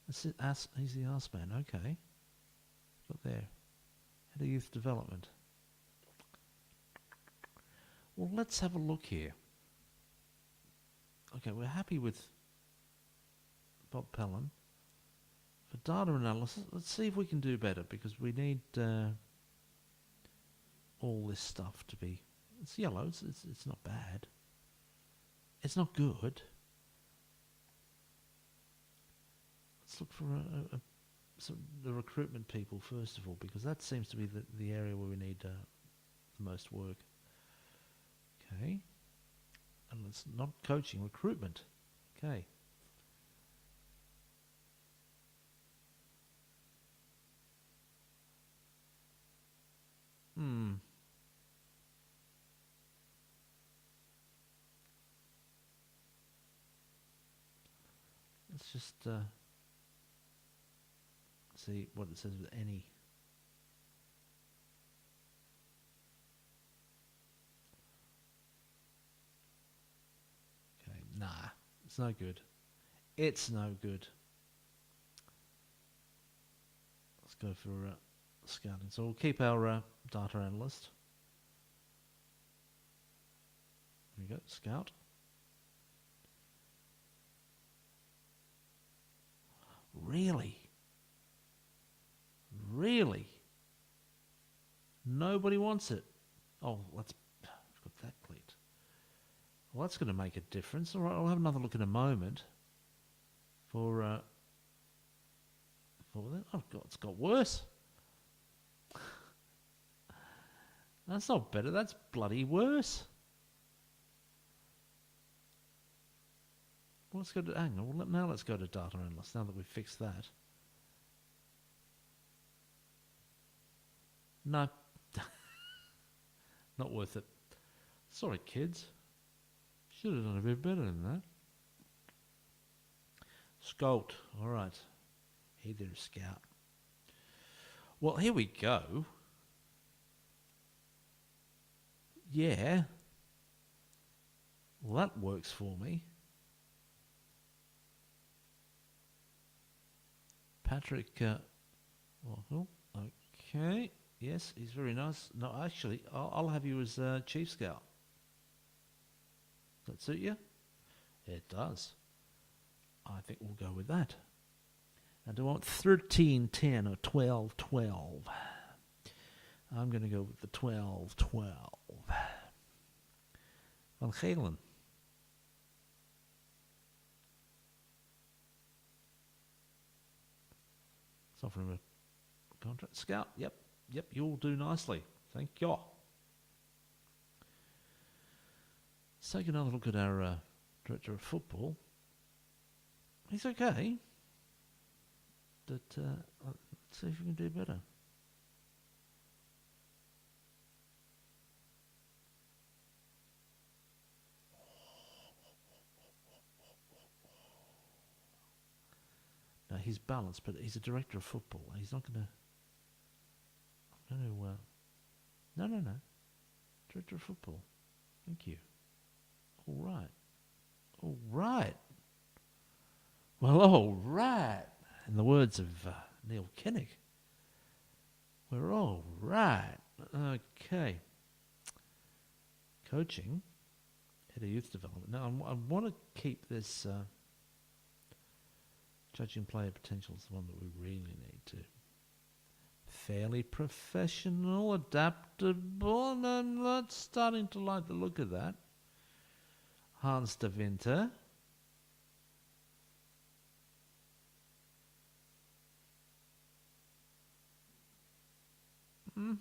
He's the arse man, okay. Got there. Head of youth development. Well, let's have a look here. Okay, we're happy with Bob Pellin. For data analysis, let's see if we can do better, because we need all this stuff to be... It's yellow, it's not bad. It's not good. Let's look for the recruitment people first of all, because that seems to be the area where we need the most work. Okay. And it's not coaching, recruitment. Okay. Let's just see what it says with any. Okay, nah, it's no good. It's no good. Let's go for scouting. So we'll keep our data analyst. There we go, scout. Really? Really? Nobody wants it. Oh, I've got that clicked. Well, that's going to make a difference. All right, I'll have another look in a moment. For that. Oh God, it's got worse. That's not better. That's bloody worse. Well, let's go to now let's go to data analyst. Now that we've fixed that. No. Not worth it. Sorry, kids. Should have done a bit better than that. Scout. All right. Hey there, scout. Well, here we go. Yeah. Well, that works for me. Patrick. Well, okay. Yes, he's very nice. No, actually, I'll have you as Chief Scout. Does that suit you? It does. I think we'll go with that. And do I want 13-10 or 12-12? I'm going to go with the 12-12. Van Galen. It's offering a contract. Scout, yep, you'll do nicely. Thank you. Let's take another look at our Director of football. He's okay. But let's see if we can do better. No, he's balanced, but he's a director of football. He's not going to... No. Director of football. Thank you. All right. Well, all right. In the words of Neil Kinnock, we're all right. Okay. Coaching, head of youth development. Now, I want to keep this judging player potential is the one that we really need to. Fairly professional, adaptable, and I'm not starting to like the look of that. Hans de Winter. We'll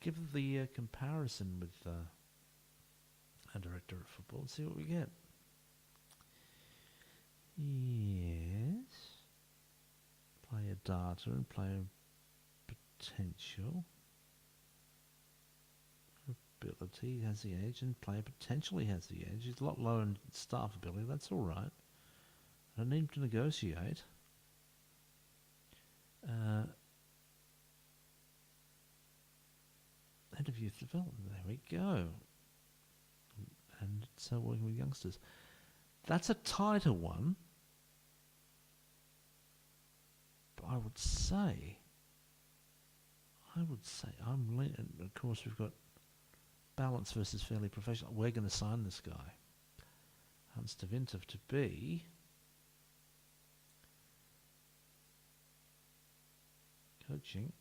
give the comparison with a director of football and see what we get. Yes. Player data and player potential. Ability has the edge and player potential he has the edge. He's a lot lower in staff ability. That's all right. I don't need him to negotiate. Head of youth development. There we go. And so working with youngsters. That's a tighter one. But I would say of course we've got balance versus fairly professional. We're going to sign this guy, Hans de Winter, to be coaching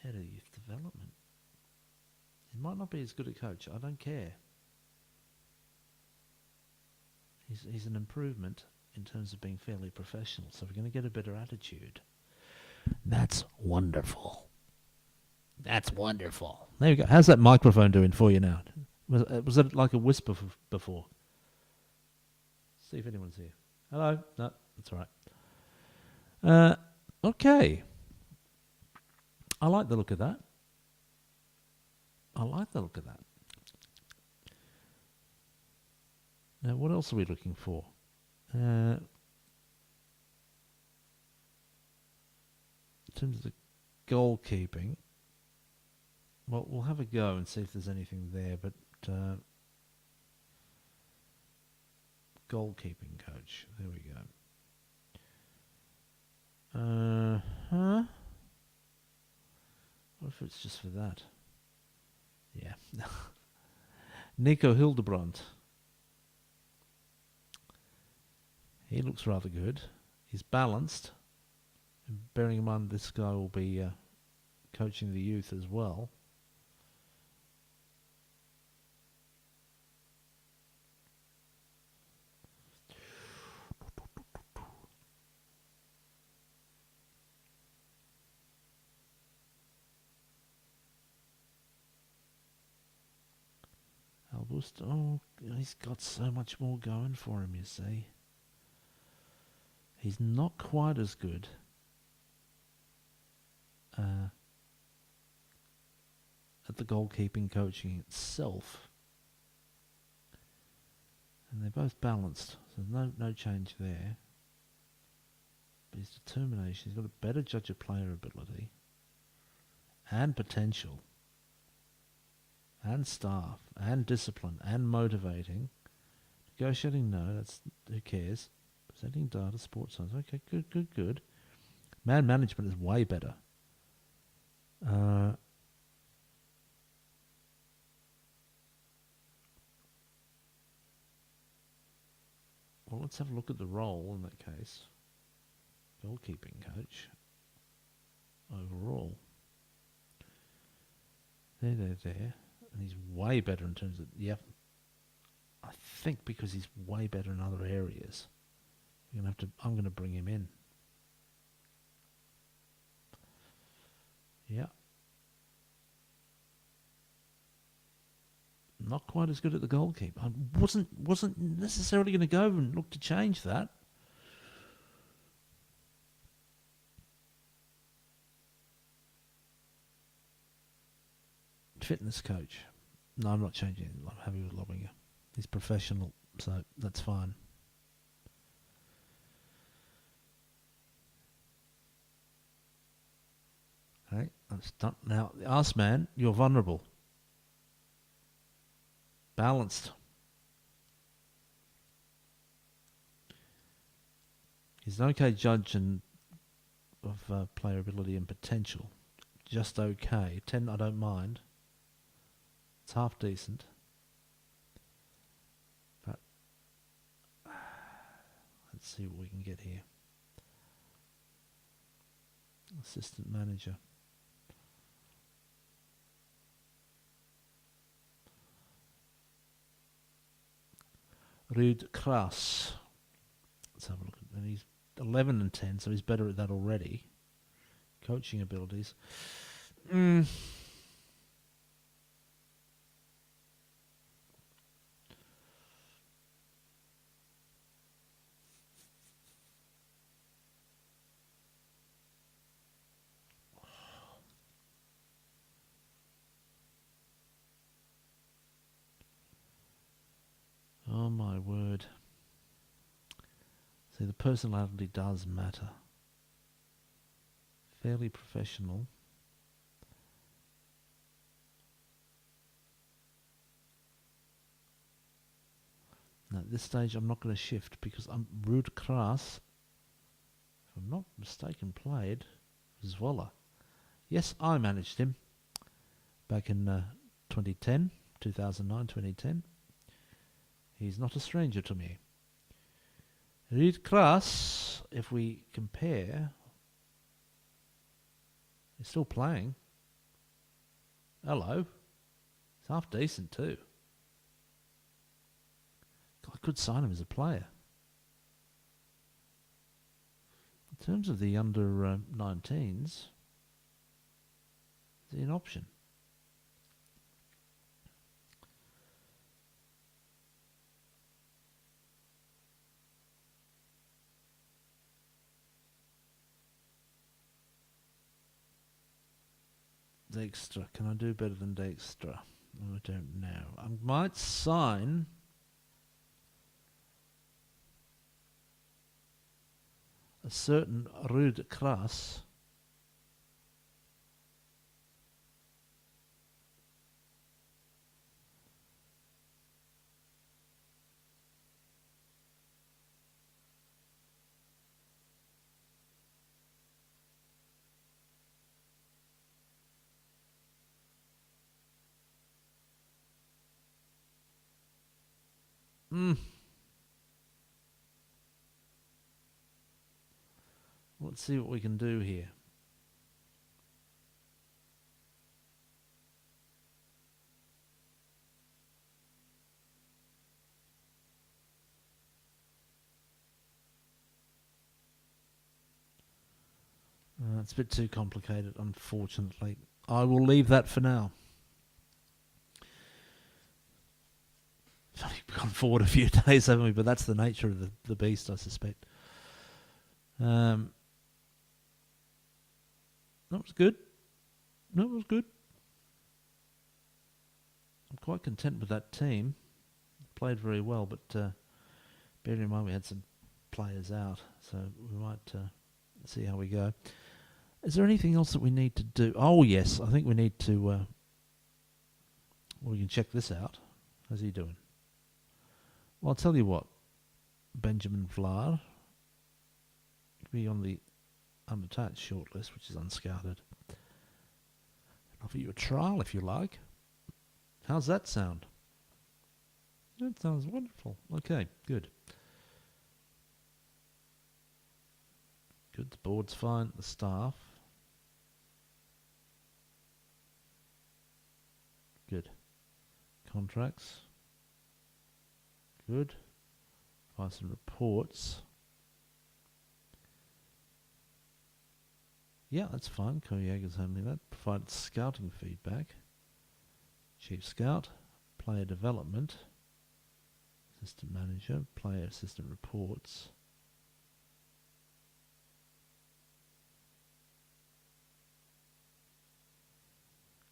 head of youth development. He might not be as good a coach. I don't care. He's an improvement in terms of being fairly professional. So we're going to get a better attitude. That's wonderful. That's wonderful. There you go. How's that microphone doing for you now? Was it like a whisper before? See if anyone's here. Hello? No, that's all right. Okay. I like the look of that. Now, what else are we looking for? In terms of the goalkeeping, well, we'll have a go and see if there's anything there, but goalkeeping coach, there we go. What if it's just for that? Yeah. Nico Hildebrandt. He looks rather good. He's balanced. And bearing in mind this guy will be coaching the youth as well. Albust, he's got so much more going for him, you see. He's not quite as good at the goalkeeping coaching itself. And they're both balanced, so there's no change there. But his determination, he's got a better judge of player ability and potential and staff and discipline and motivating. Negotiating, no, that's who cares. Presenting data, sports science. Okay, good. Man management is way better. Well, let's have a look at the role in that case. Goalkeeping coach. Overall. There. And he's way better in terms of, I think because he's way better in other areas. I'm going to bring him in. Yeah. Not quite as good at the goalkeeper. I wasn't necessarily going to go and look to change that. Fitness coach. No, I'm not changing it. I'm happy with Lobinger. He's professional, so that's fine. Okay, that's done. Now, the arse man, you're vulnerable. Balanced. He's an okay judge of player ability and potential. Just okay. 10 I don't mind. It's half decent. But let's see what we can get here. Assistant manager. Ruud Kras. Let's have a look at that. He's 11 and 10, so he's better at that already. Coaching abilities. Oh my word. See, the personality does matter. Fairly professional. Now, at this stage, I'm not going to shift because I'm Ruud Kras, if I'm not mistaken, played Zwolle. Yes, I managed him back in 2010, 2009, 2010. He's not a stranger to me. Ruud Kras, if we compare, he's still playing. Hello. He's half decent too. I could sign him as a player. In terms of the under 19s, is he an option? Dijkstra. Can I do better than Dijkstra? I don't know. I might sign a certain Ruud Kras. Let's see what we can do here. It's a bit too complicated, unfortunately. I will leave that for now. We've only gone forward a few days, haven't we? But that's the nature of the beast, I suspect. That was good. That was good. I'm quite content with that team. Played very well, but bearing in mind we had some players out, so we might see how we go. Is there anything else that we need to do? Oh, yes, I think we need to... we can check this out. How's he doing? Well, I'll tell you what. Benjamin Vlaar. Be on the unattached shortlist, which is unscouted. I'll offer you a trial if you like. How's that sound? That sounds wonderful. Okay, good. Good, the board's fine, the staff. Good. Contracts. Good. Find some reports. Yeah, that's fine. Koyega's handling that. Provide scouting feedback. Chief Scout. player development, assistant manager, player assistant reports.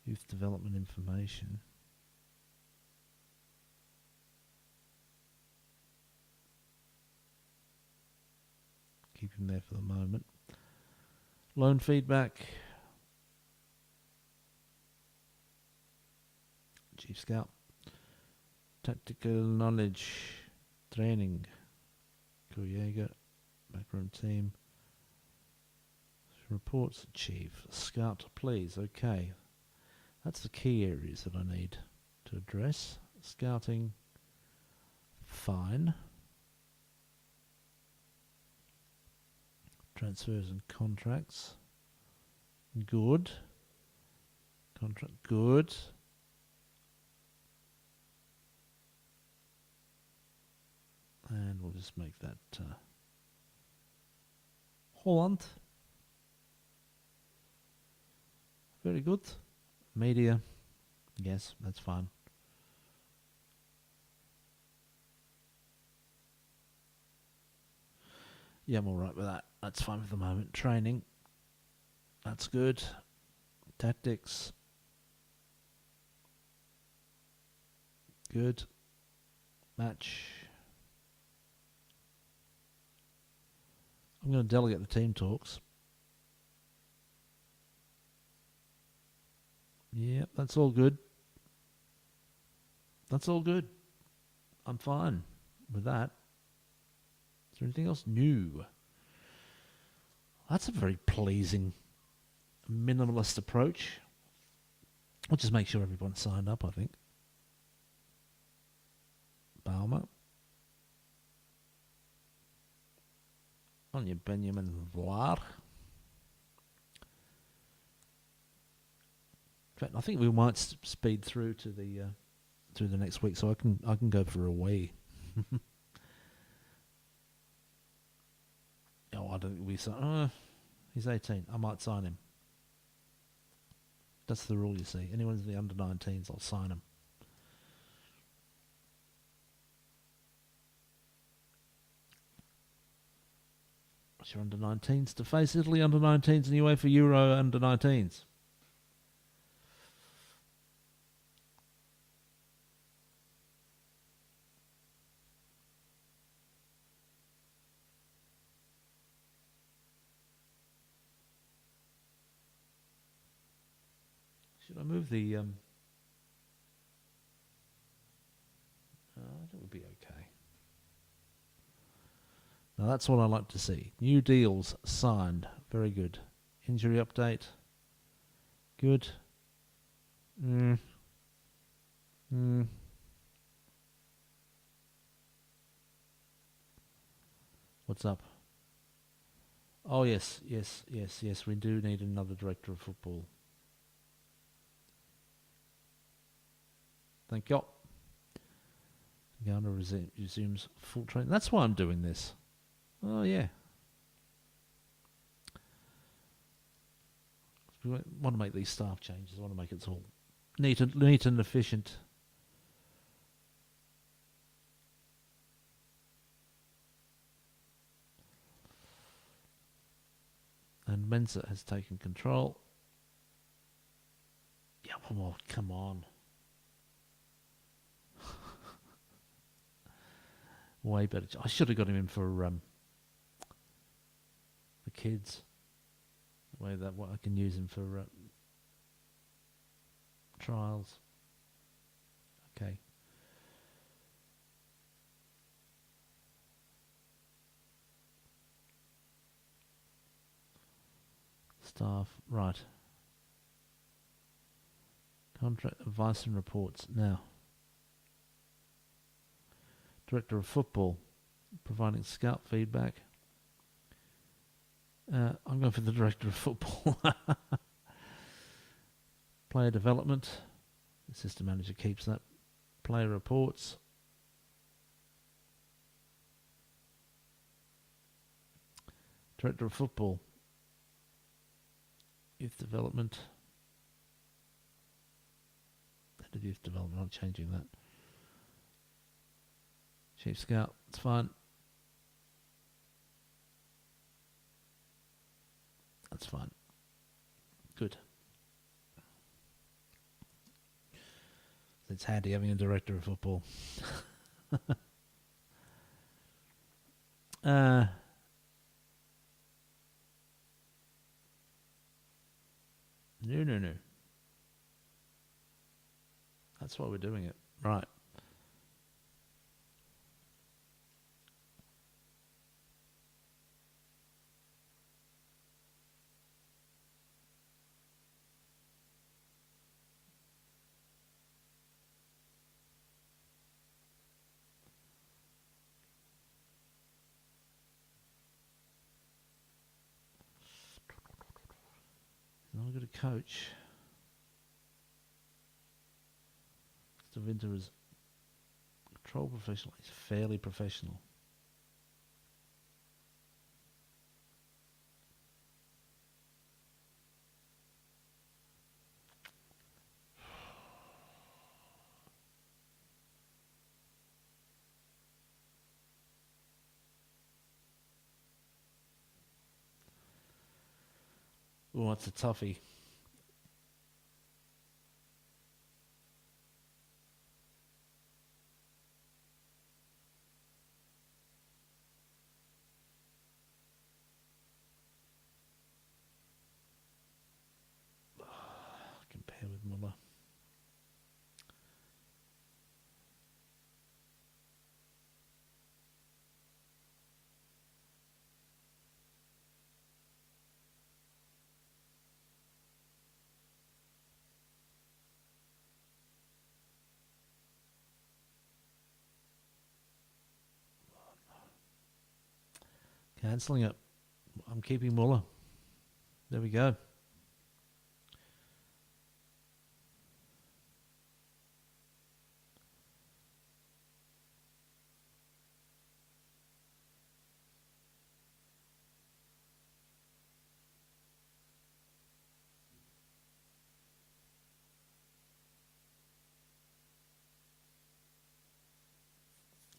Youth development information. Keep him there for the moment. Loan feedback. Chief Scout. Tactical knowledge. Training. Kuyega. Backroom team. Reports chief. Scout, please. Okay. That's the key areas that I need to address. Scouting. Fine. Transfers and contracts. Good. Contract. Good. And we'll just make that Holland. Very good. Media. Yes, that's fine. Yeah, I'm alright with that. That's fine for the moment. Training. That's good. Tactics. Good. Match. I'm going to delegate the team talks. Yeah, that's all good. That's all good. I'm fine with that. Is there anything else new? That's a very pleasing minimalist approach. We'll just make sure everyone's signed up, I think. Balmer. On your Benjamin Vlaar. In fact, I think we might speed through to the next week, so I can go for a wee. Oh, I don't think we sign. He's 18. I might sign him. That's the rule, you see. Anyone in the under 19s, I'll sign him. What's your under 19s to face Italy under 19s and UEFA Euro under 19s? Should I move the... that would be okay. Now that's what I like to see. New deals signed. Very good. Injury update. Good. What's up? Oh, yes. We do need another director of football. Thank you. Ghana resumes full training. That's why I'm doing this. Oh, yeah. We want to make these staff changes. I want to make it all neat and efficient. And Mensa has taken control. Yeah, well, come on. Way better. I should have got him in for the kids. The way that I can use him for trials. Okay. Staff. Right. Contract advice and reports. Now. Director of Football, providing scout feedback. I'm going for the Director of Football. Player development. The system manager keeps that. Player reports. Director of Football. Youth development. Head of Youth Development, not changing that. Chief Scout, it's fine. That's fine. Good. It's handy having a director of football. No. That's why we're doing it. Right. He's not a good coach. Mr. Winter is control professional. He's fairly professional. Oh, that's a toughie. Compare with Muller. Cancelling it. I'm keeping Muller. There we go.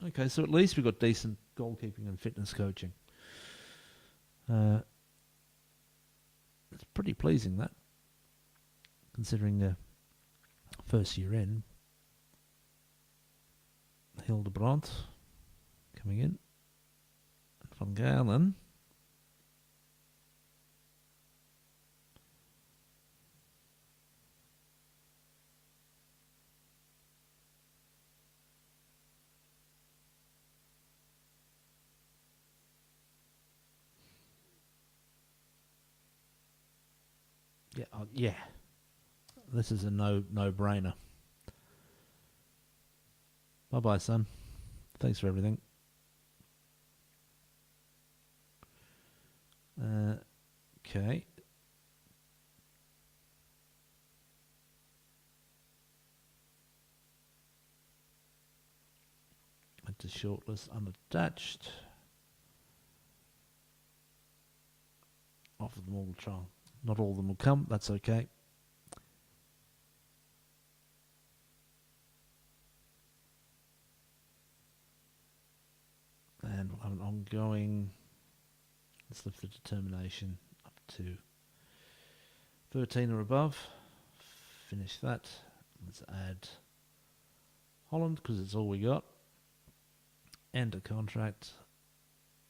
Okay, so at least we've got decent goalkeeping and fitness coaching. It's pretty pleasing, that, considering first year in. Hildebrandt coming in. Van Galen. Yeah. This is a no-brainer. Bye-bye, son. Thanks for everything. Okay. Went to shortlist unattached. Offer them all the trial. Not all of them will come. That's okay. And we'll have an ongoing. Let's lift the determination up to 13 or above. Finish that. Let's add Holland because it's all we got. End a contract.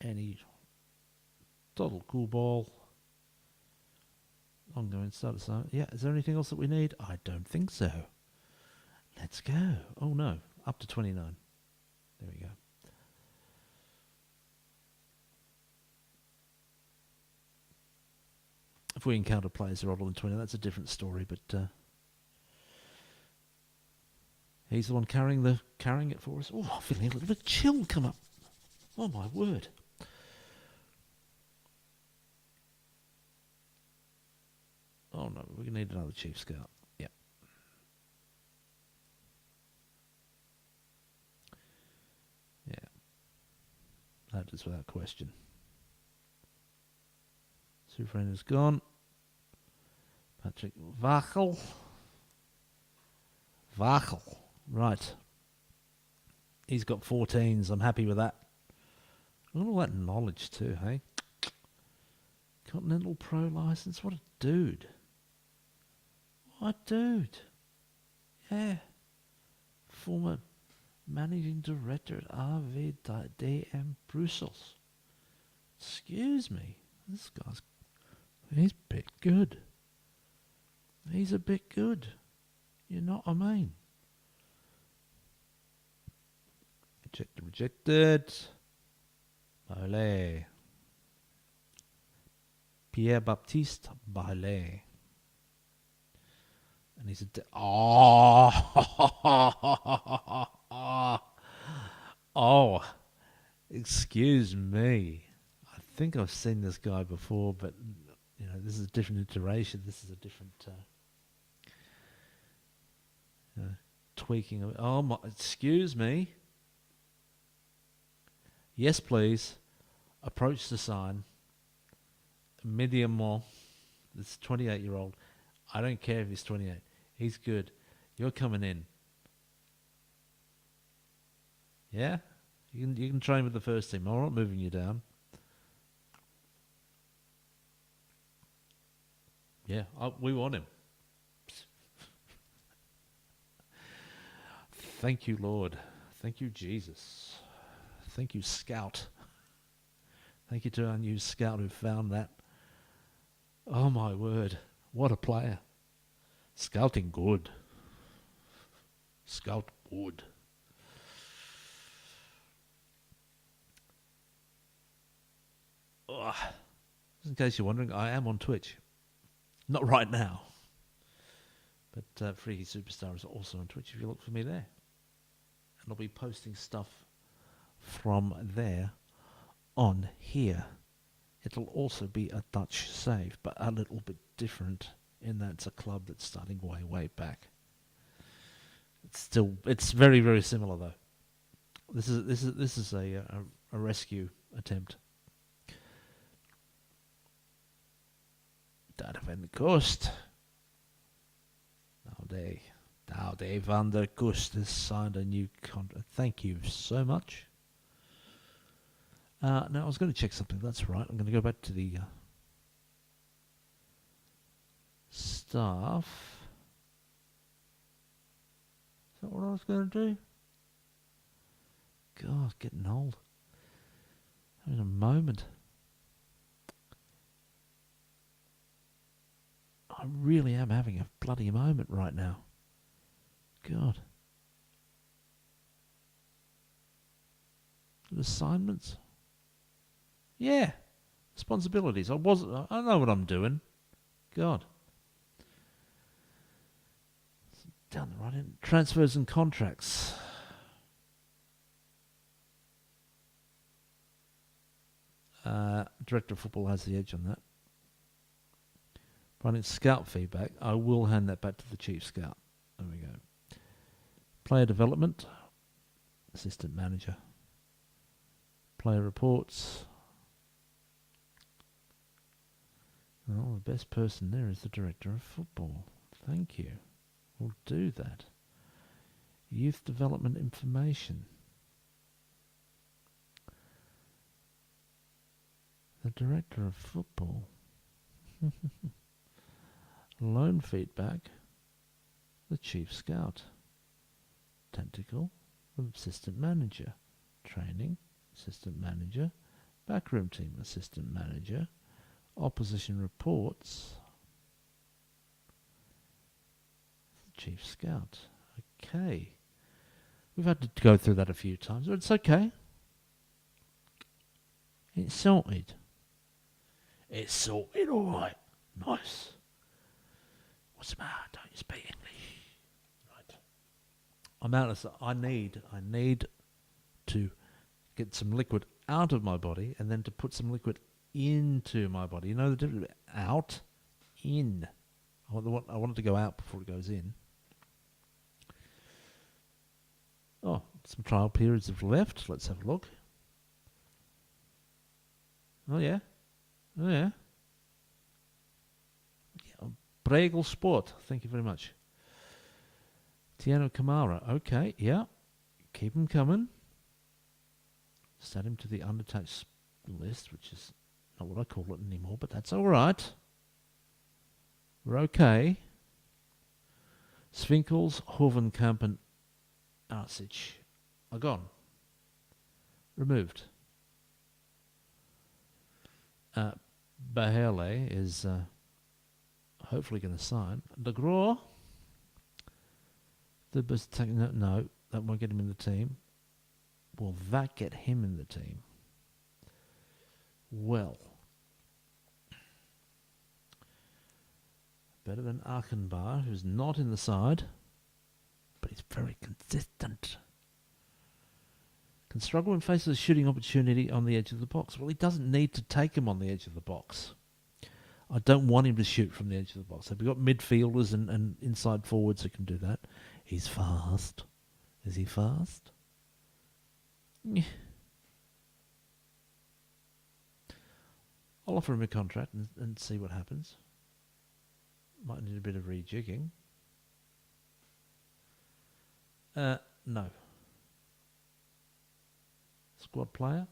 Any total cool ball. Ongoing status. Yeah, is there anything else that we need? I don't think so. Let's go. Oh no, up to 29. There we go. If we encounter players who are older than 20, that's a different story, but he's the one carrying it for us. Oh, I'm feeling a little bit chill come up. Oh my word. Oh no, we're going to need another Chief Scout. Yeah. Yeah. That is without question. Soufrian is gone. Patrick Wachel. Right. He's got 14s. I'm happy with that. Look at all that knowledge too, hey? Continental Pro license. What a dude. What a dude. Yeah. Former managing director at RVDM Brussels. Excuse me. This guy's... He's a bit good. He's a bit good. You know what I mean? Rejected. Ole. Pierre Baptiste Bailey. And he's a... Oh, excuse me. I think I've seen this guy before, but you know, this is a different iteration. This is a different tweaking of... Oh my! Excuse me. Yes, please. Approach the sign. Immediately. This 28-year-old. I don't care if he's 28. He's good. You're coming in. Yeah? You can train with the first team. I'm not moving you down. Yeah, we want him. Thank you, Lord. Thank you, Jesus. Thank you, Scout. Thank you to our new Scout who found that. Oh, my word. What a player. Scouting good. Scout good. Ugh. Just in case you're wondering, I am on Twitch. Not right now. But Freaky Superstar is also on Twitch if you look for me there. And I'll be posting stuff from there on here. It'll also be a Dutch save, but a little bit different in that it's a club that's starting way, way back. It's very, very similar though. This is a rescue attempt. Daar van de Kust. Now Dave van der Kust has signed a new contract. Thank you so much. Now I was going to check something. That's right. I'm going to go back to the staff. Is that what I was going to do? God, getting old. Having a moment. I really am having a bloody moment right now. God. Assignments? Yeah. Responsibilities. I know what I'm doing. God. Down the right end. Transfers and contracts. Director of football has the edge on that. Running scout feedback. I will hand that back to the chief scout. There we go. Player development. Assistant manager. Player reports. Well, the best person there is the director of football. Thank you. We'll do that. Youth development information. The director of football. Loan feedback. The chief scout. Tactical. The assistant manager. Training. Assistant manager. Backroom team. Assistant manager. Opposition reports. The chief scout. Okay. We've had to go through that a few times, but it's okay. It's sorted. It's sorted, alright. Nice. What's the matter? Don't you speak English? Right. I'm out of... I need to get some liquid out of my body and then to put some liquid into my body. You know the difference? Out, in. I want it to go out before it goes in. Oh, some trial periods have left. Let's have a look. Oh, yeah. Oh, yeah. Bregel Sport. Thank you very much. Tiano Kamara. Okay, yeah. Keep them coming. Just add him to the unattached list, which is not what I call it anymore, but that's all right. We're okay. Svinkels, Hovenkamp, and Arsic are gone. Removed. Baherle is hopefully going to sign. De Groot. The best no, that won't get him in the team. Will that get him in the team? Well, better than Achenbar, who's not in the side, but he's very consistent. Can struggle when faces a shooting opportunity on the edge of the box. Well, he doesn't need to take him on the edge of the box. I don't want him to shoot from the edge of the box. So we've got midfielders and inside forwards who can do that. He's fast. Is he fast? Yeah. I'll offer him a contract and see what happens. Might need a bit of rejigging. No. Squad player?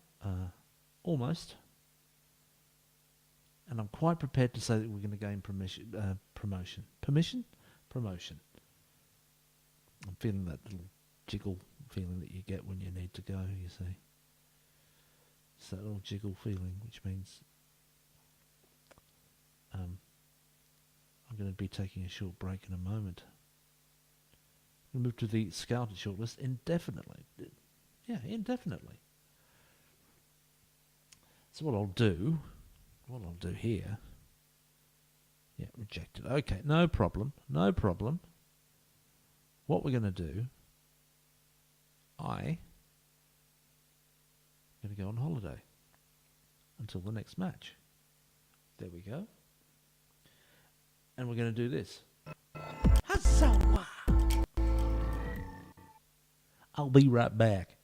Almost. And I'm quite prepared to say that we're going to gain promotion. Permission? Promotion. I'm feeling that little jiggle feeling that you get when you need to go, you see. It's that little jiggle feeling, which means I'm going to be taking a short break in a moment. We'll move to the scouted shortlist indefinitely. Yeah, indefinitely. So what I'll do here... Yeah, rejected. Okay, no problem. No problem. What we're going to do... I'm going to go on holiday until the next match. There we go. And we're going to do this. Huzzah! I'll be right back.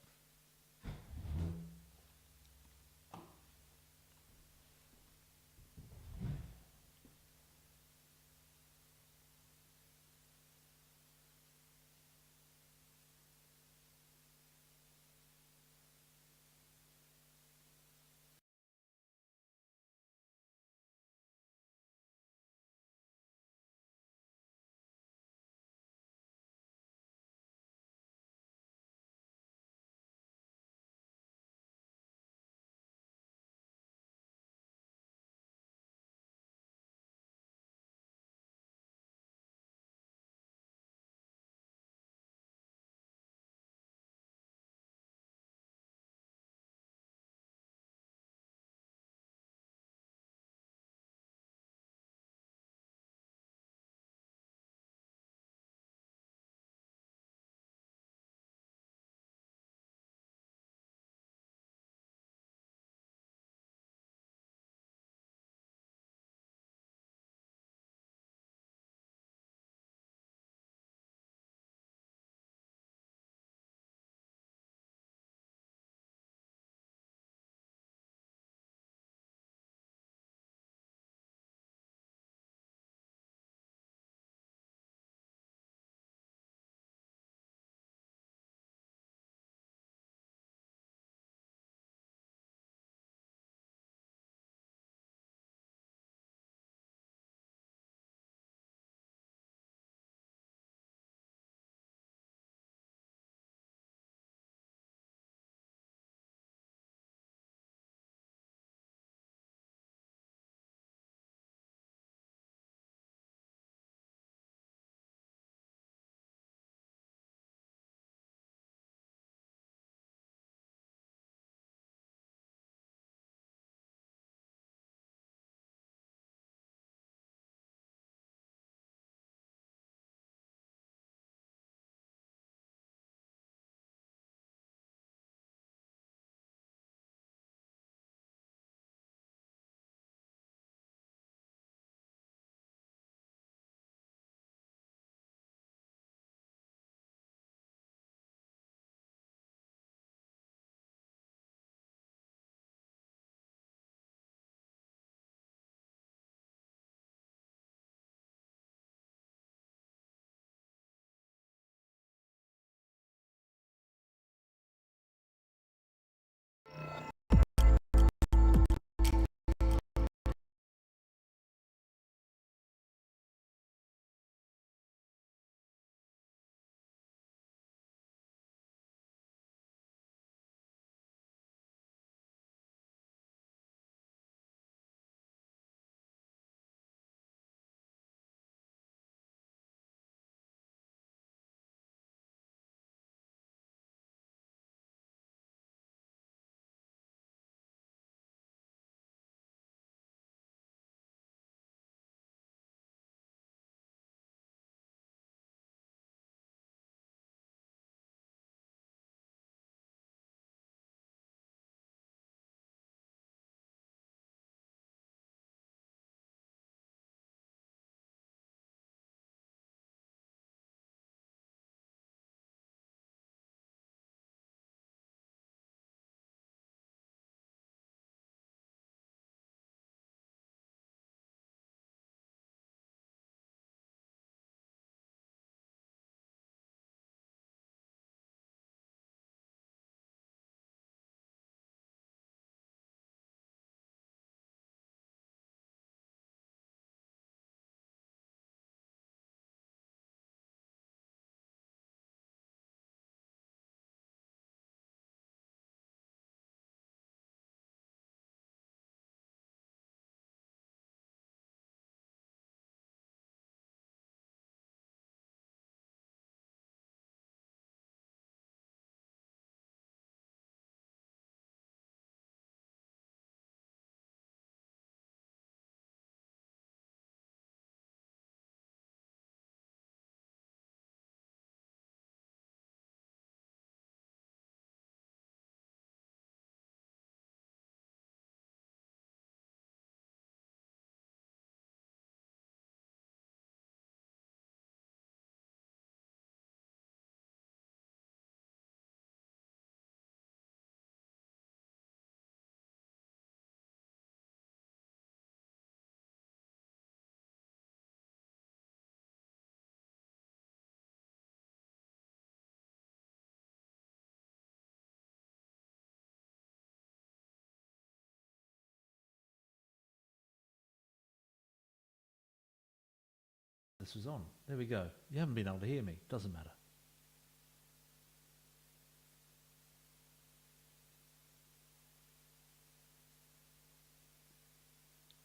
this was on. There we go. You haven't been able to hear me. Doesn't matter.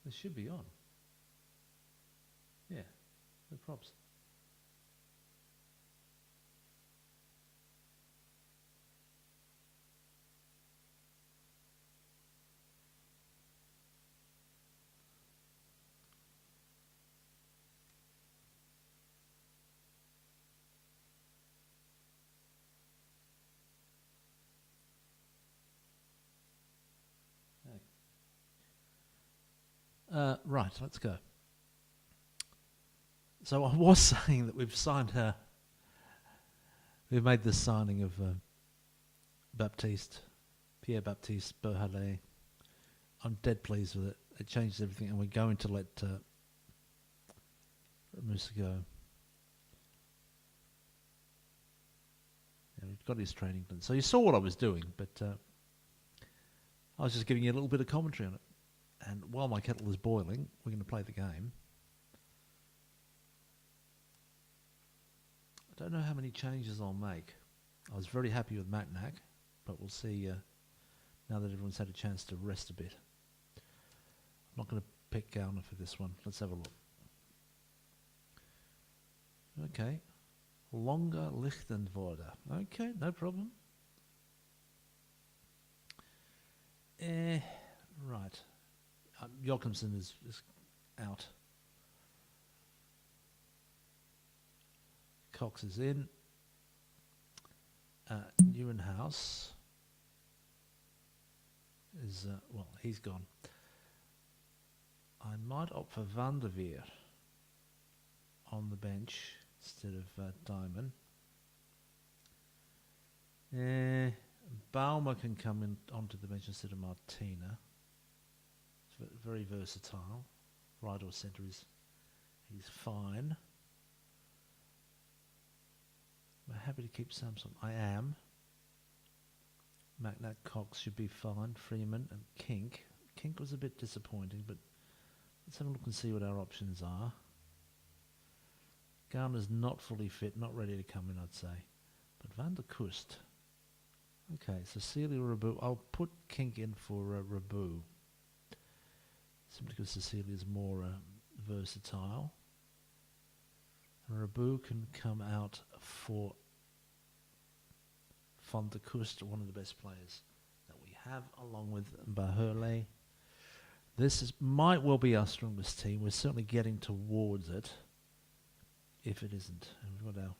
This should be on. Yeah, no props. Right, let's go. So I was saying that we've signed we've made the signing of Pierre Baptiste Berhalet. I'm dead pleased with it. It changes everything, and we're going to let Musa go. Yeah, we've got his training done. So you saw what I was doing, but I was just giving you a little bit of commentary on it. And while my kettle is boiling, we're going to play the game. I don't know how many changes I'll make. I was very happy with Macnac, but we'll see now that everyone's had a chance to rest a bit. I'm not going to pick Gauner for this one. Let's have a look. Okay. Longer Lichtenvoorde. Okay, no problem. Right. Jochimsen is out. Cox is in. Nieuwenhuis is, well, he's gone. I might opt for Van der Veer on the bench instead of Diamond. Baumer can come in onto the bench instead of Martina. It's very versatile. Right or centre he's fine. Am I happy to keep Samson? I am. Macnac Cox should be fine. Freeman and Kink. Kink was a bit disappointing, but let's have a look and see what our options are. Garner's not fully fit, not ready to come in, I'd say. But Van der Kust. Okay, Cecilia Rabu. I'll put Kink in for Rabu. Simply because Cecilia's more versatile. And Rabu can come out for Van der Kust, one of the best players that we have, along with Berhalet. This might well be our strongest team. We're certainly getting towards it, if it isn't. And we've got our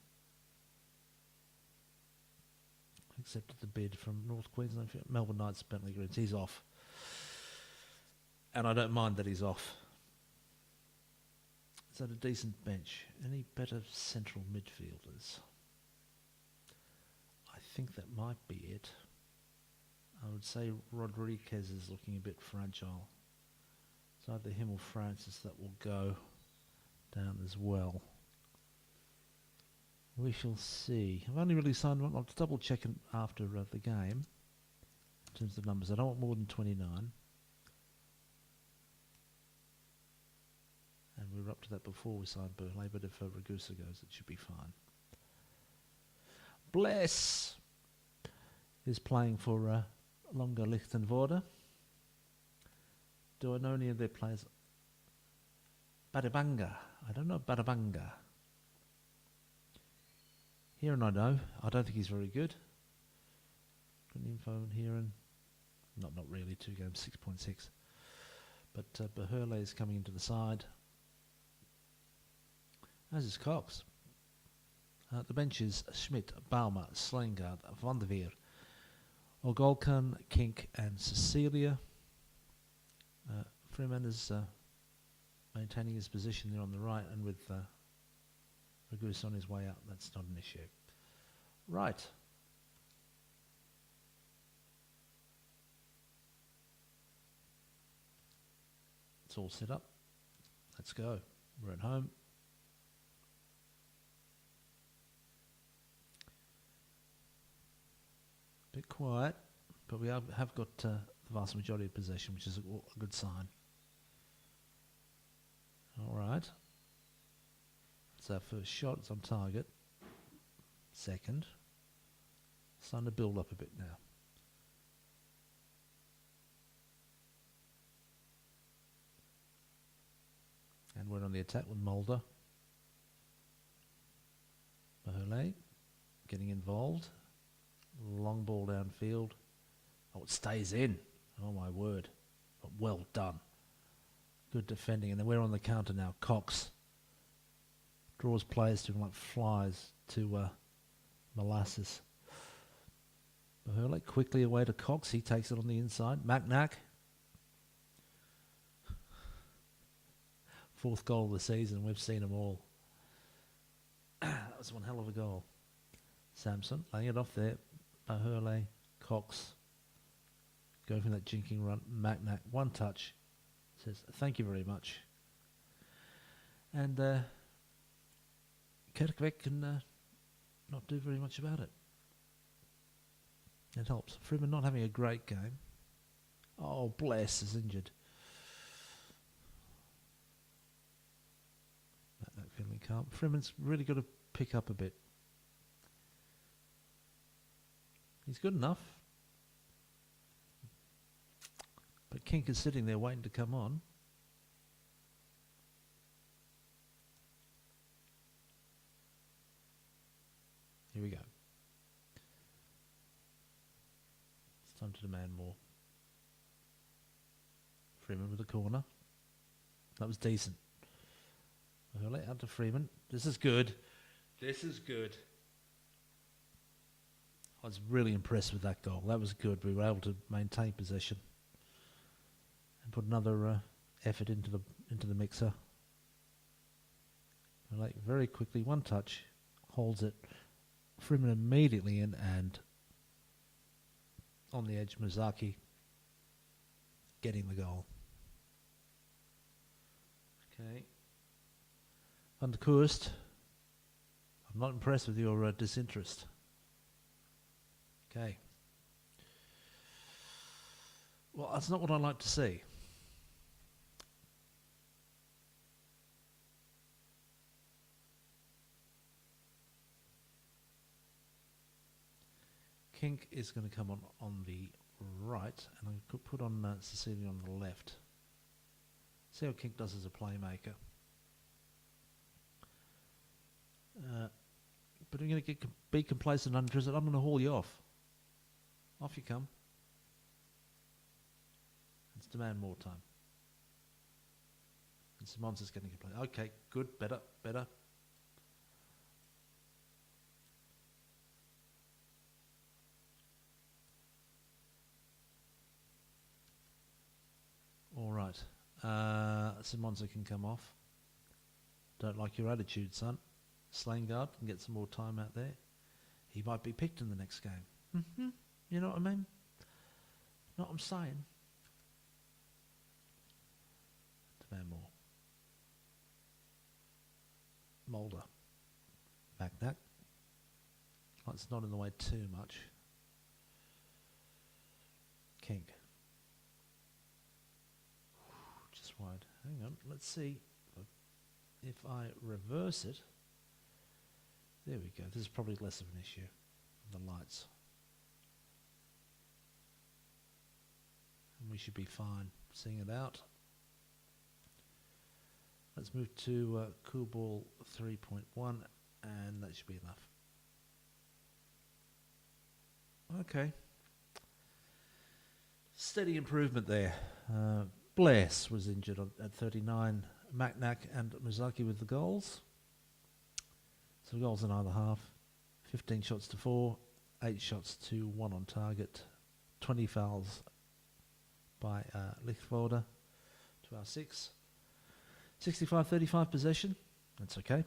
accepted the bid from North Queensland, Melbourne Knights, Bentley Greens. He's off. And I don't mind that he's off. Is that a decent bench? Any better central midfielders? I think that might be it. I would say Rodriguez is looking a bit fragile. It's either him or Francis that will go down as well. We shall see. I've only really signed one. I'll double check it after the game in terms of numbers. I don't want more than 29. And we were up to that before we signed Berhalet, but if Ragusa goes, it should be fine. Bless is playing for Longer Lichtenvoorde. Do I know any of their players? Badabanga. I don't know Badabanga. Here and I know. I don't think he's very good. Got an info in here and not really. 2 games, 6.6. But Berhalet is coming into the side. As is Cox. The bench is Schmidt, Baumer, Slengard, Van der Veer, Ogolkan, Kink and Cecilia. Freeman is maintaining his position there on the right, and with Ragusa on his way out, that's not an issue. Right. It's all set up. Let's go. We're at home. Bit quiet, but we have got the vast majority of possession, which is a good sign. All right. It's our first shot. It's on target. Second. Starting to build up a bit now. And we're on the attack with Mulder. Mahole getting involved. Long ball downfield. Oh, it stays in. Oh, my word. But well done. Good defending. And then we're on the counter now. Cox draws players to him like flies to molasses. Mahole quickly away to Cox. He takes it on the inside. Macnack. Fourth goal of the season. We've seen them all. That was one hell of a goal. Samson laying it off there. Mahole, Cox. Going for that jinking run. Macnack, one touch. Says, thank you very much. And Kerkvik can not do very much about it. It helps. Freeman not having a great game. Oh, Bless is injured. Macnack feeling calm. Freeman's really got to pick up a bit. He's good enough. But Kink is sitting there waiting to come on. Here we go. It's time to demand more. Freeman with the corner. That was decent. Out to Freeman. This is good. This is good. I was really impressed with that goal. That was good. We were able to maintain possession and put another effort into the mixer. Very quickly, one touch, holds it. Freeman immediately in, and on the edge, Mizaki getting the goal. Okay. Van der Koorst, I'm not impressed with your disinterest. Okay. Well, that's not what I like to see. Kink is going to come on the right, and I could put on Cecilia on the left. See how Kink does as a playmaker. But I'm going to be complacent and uninterested. I'm going to haul you off. Off you come. Let's demand more time. And Simons is getting complacent. Okay, good, better. All right. Simons can come off. Don't like your attitude, son. Slangard can get some more time out there. He might be picked in the next game. Mm-hmm. You know what I mean? Know what I'm saying? Demand more. Mulder. Macnack. It's not in the way too much. Kink. Just wide. Hang on. Let's see if I reverse it. There we go. This is probably less of an issue. The lights. And we should be fine seeing it out. Let's move to cool ball 3.1, and that should be enough. Okay. Steady improvement there. Bless was injured at 39. Macnack and Mizaki with the goals. So goals in either half. 15 shots to 4, 8 shots to 1 on target. 20 fouls by Lichtvoorde to our 6. 65-35 possession. That's okay.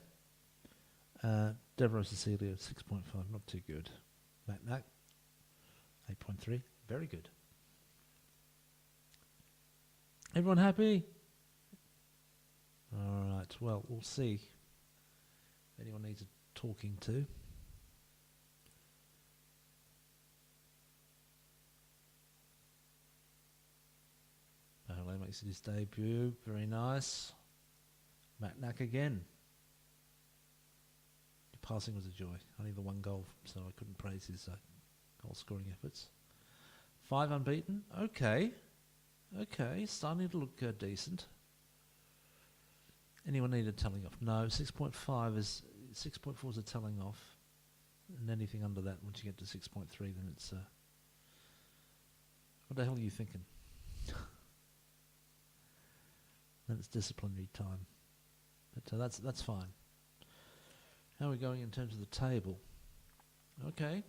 Devereaux Cecilia 6.5, not too good. Macnack 8.3, very good. Everyone happy? All right, well, we'll see if anyone needs a talking to. Barlow makes his debut, very nice. Macnack again. passing was a joy. Only the one goal, so I couldn't praise his goal scoring efforts. 5 unbeaten. Okay, starting to look decent. Anyone need a telling off? No. 6.4 is a telling off, and anything under that, once you get to 6.3, then it's what the hell are you thinking? Then it's disciplinary time. But that's fine. How are we going in terms of the table? Okay.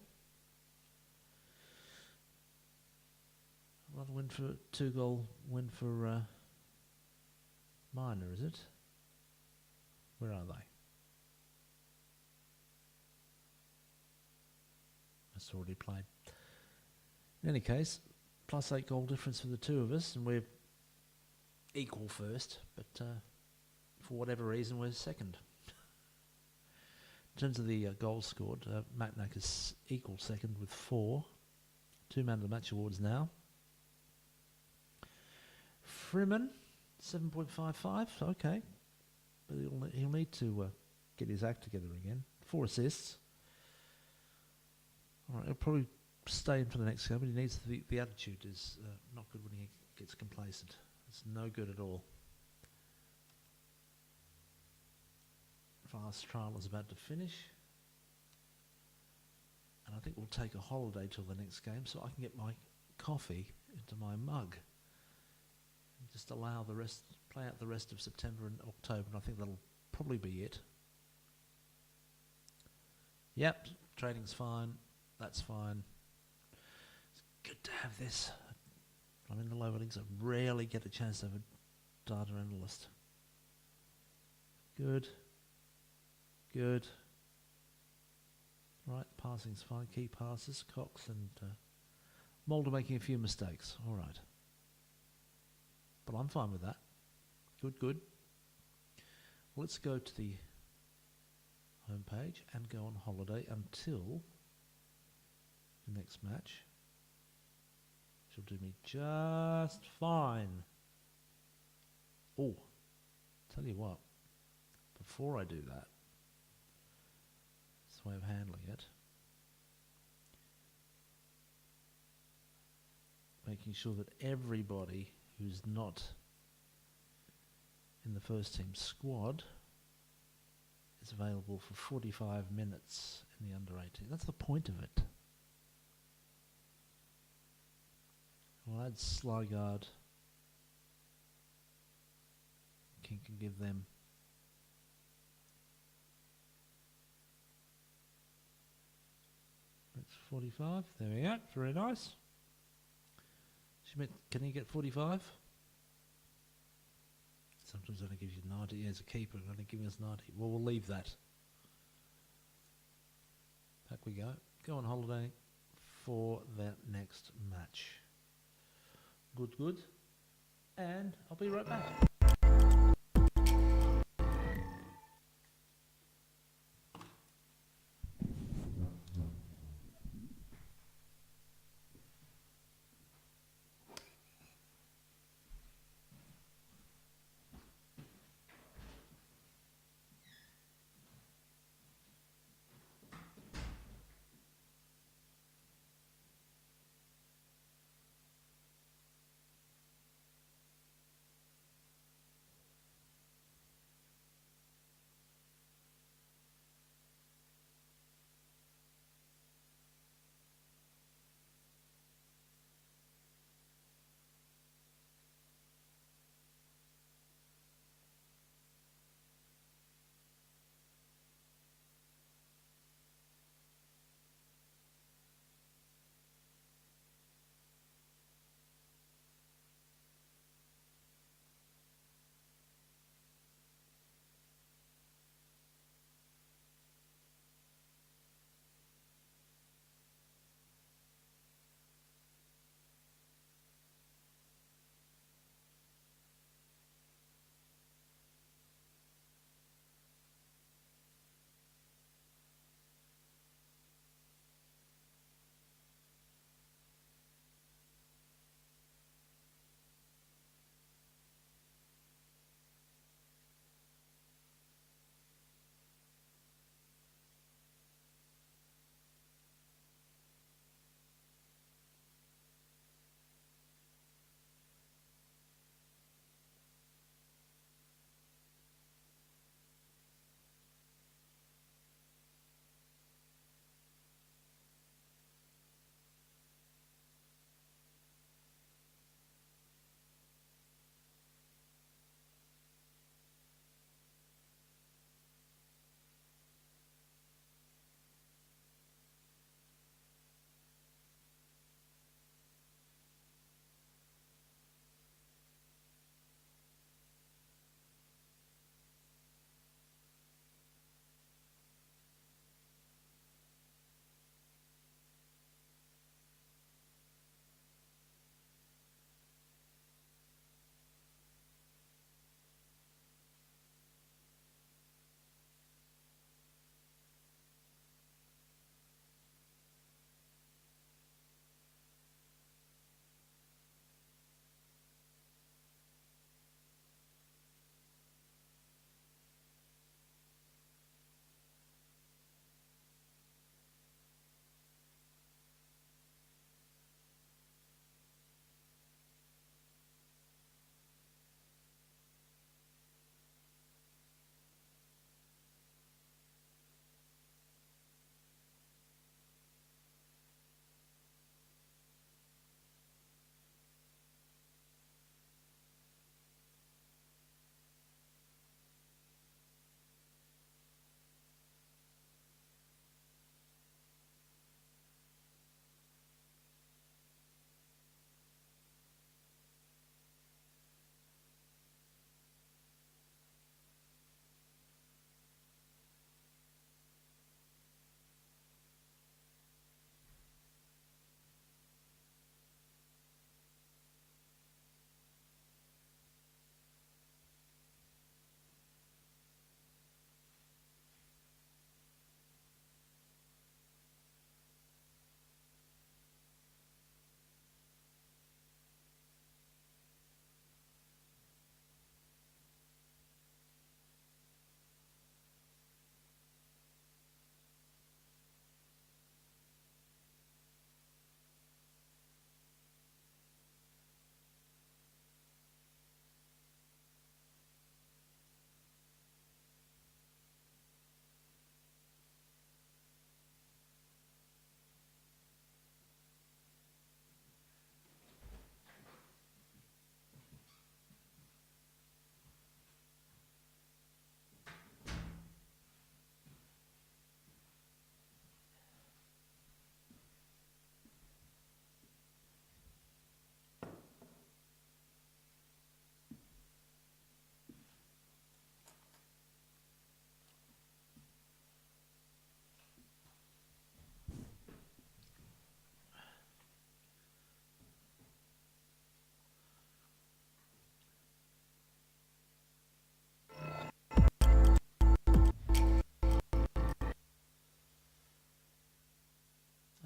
Another win for 2-goal win for Minor, is it? Where are they? That's already played. In any case, plus 8 goal difference for the two of us, and we're equal first, but for whatever reason we're second. In terms of the goals scored, Macnac is equal second with 4. 2 man of the match awards now. Freeman, 7.55, okay. But he'll need to get his act together again. 4 assists. All right, he'll probably stay in for the next game, but he needs the attitude is not good when he gets complacent. It's no good at all. Fast trial is about to finish. And I think we'll take a holiday till the next game so I can get my coffee into my mug. And just allow the rest, play out the rest of September and October, and I think that'll probably be it. Yep, training's fine. That's fine. It's good to have this. I'm in the lower leagues. I rarely get a chance to have a data analyst. Good. Right, passing's fine. Key passes, Cox and Mulder making a few mistakes. All right. But I'm fine with that. Good. Let's go to the home page and go on holiday until the next match. She'll do me just fine. Oh, tell you what, before I do that, it's the way of handling it. Making sure that everybody who's not in the first team squad is available for 45 minutes in the under 18. That's the point of it. We'll add Slygaard. King can give them that's 45. There we go. Very nice. Can he get 45? Sometimes only gives you 90. Yeah, as a keeper, only giving us 90. Well, we'll leave that. Back we go. Go on holiday for that next match. Good. And I'll be right back.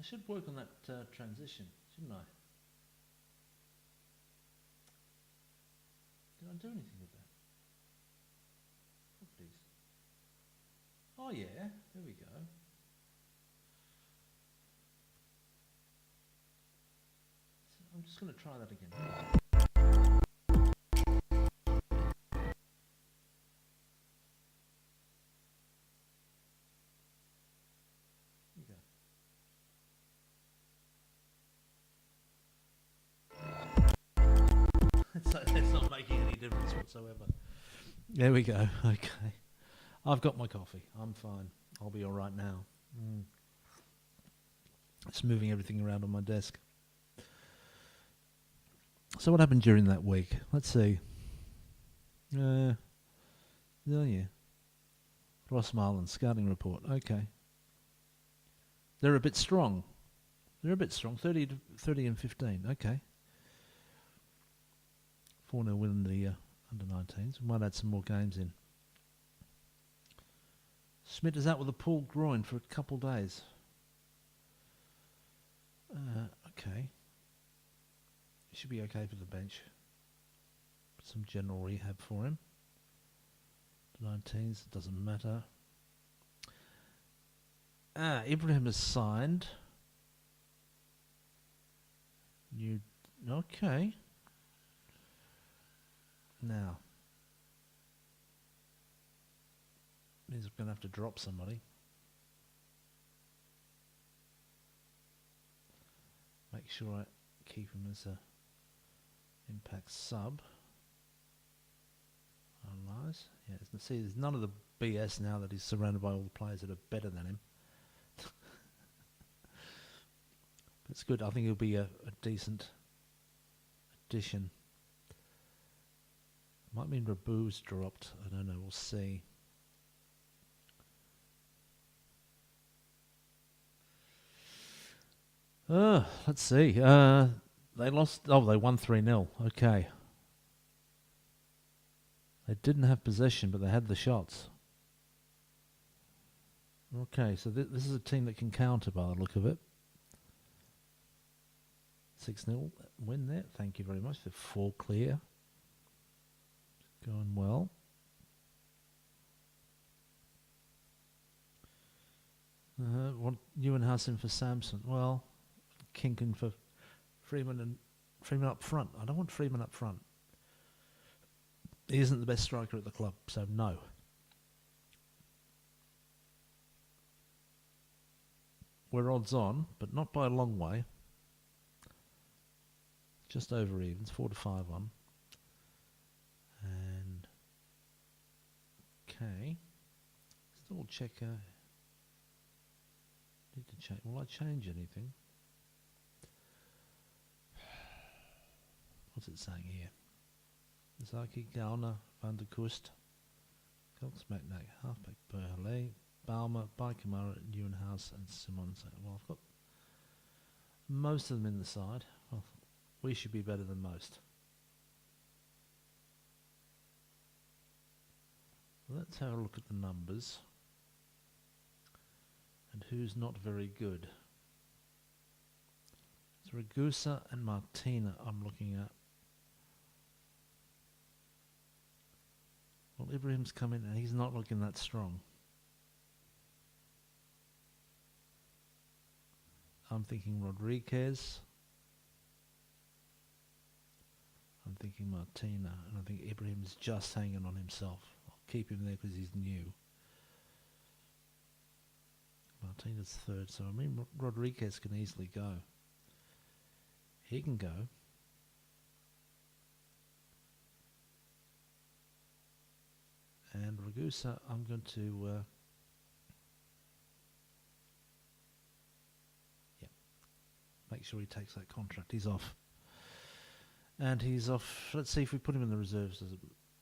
should work on that transition, shouldn't I? Did I do anything with that? Properties. Oh yeah, there we go. So I'm just going to try that again. There you go. It's not making any difference whatsoever. There we go. Okay. I've got my coffee. I'm fine. I'll be all right now. It's moving everything around on my desk. So what happened during that week? Let's see. Oh yeah. Rossmarland scouting report. Okay. They're a bit strong. 30 and 15. Okay. 4-0 win in the under-19s. We might add some more games in. Schmidt is out with a pulled groin for a couple days. Okay. He should be okay for the bench. Some general rehab for him. The 19s, it doesn't matter. Ibrahim is signed. Okay. Now, means I'm going to have to drop somebody. Make sure I keep him as a impact sub. Analyze. Yeah, see, there's none of the BS now that he's surrounded by all the players that are better than him. It's good. I think he'll be a decent addition. Might mean Rabu's dropped. I don't know. We'll see. Let's see. They lost. Oh, they won 3-0. Okay. They didn't have possession, but they had the shots. Okay, so this is a team that can counter by the look of it. 6-0 win there. Thank you very much. They're 4 clear. Going well. Want Neuenhuizen for Samson. Well, Kinkin for Freeman up front. I don't want Freeman up front. He isn't the best striker at the club, so no. We're odds on, but not by a long way. Just over evens, 4-5 on. And okay. Still check. Need to change. Will I change anything? What's it saying here? Zaki, Gauner, Van der Kust, Cox, Macnac, Halfback, Burley, Balmer, Baikamara, Neuenhuis, and Simons. Well, I've got most of them in the side. Well, we should be better than most. Let's have a look at the numbers and who's not very good. It's Ragusa and Martina I'm looking at. Well, Ibrahim's come in and he's not looking that strong. I'm thinking Rodriguez. I'm thinking Martina. And I think Ibrahim's just hanging on himself. I'll keep him there because he's new. Martina's third, so I mean Rodriguez can easily go. He can go. And Ragusa, I'm going to make sure he takes that contract. He's off. And he's off. Let's see if we put him in the reserves as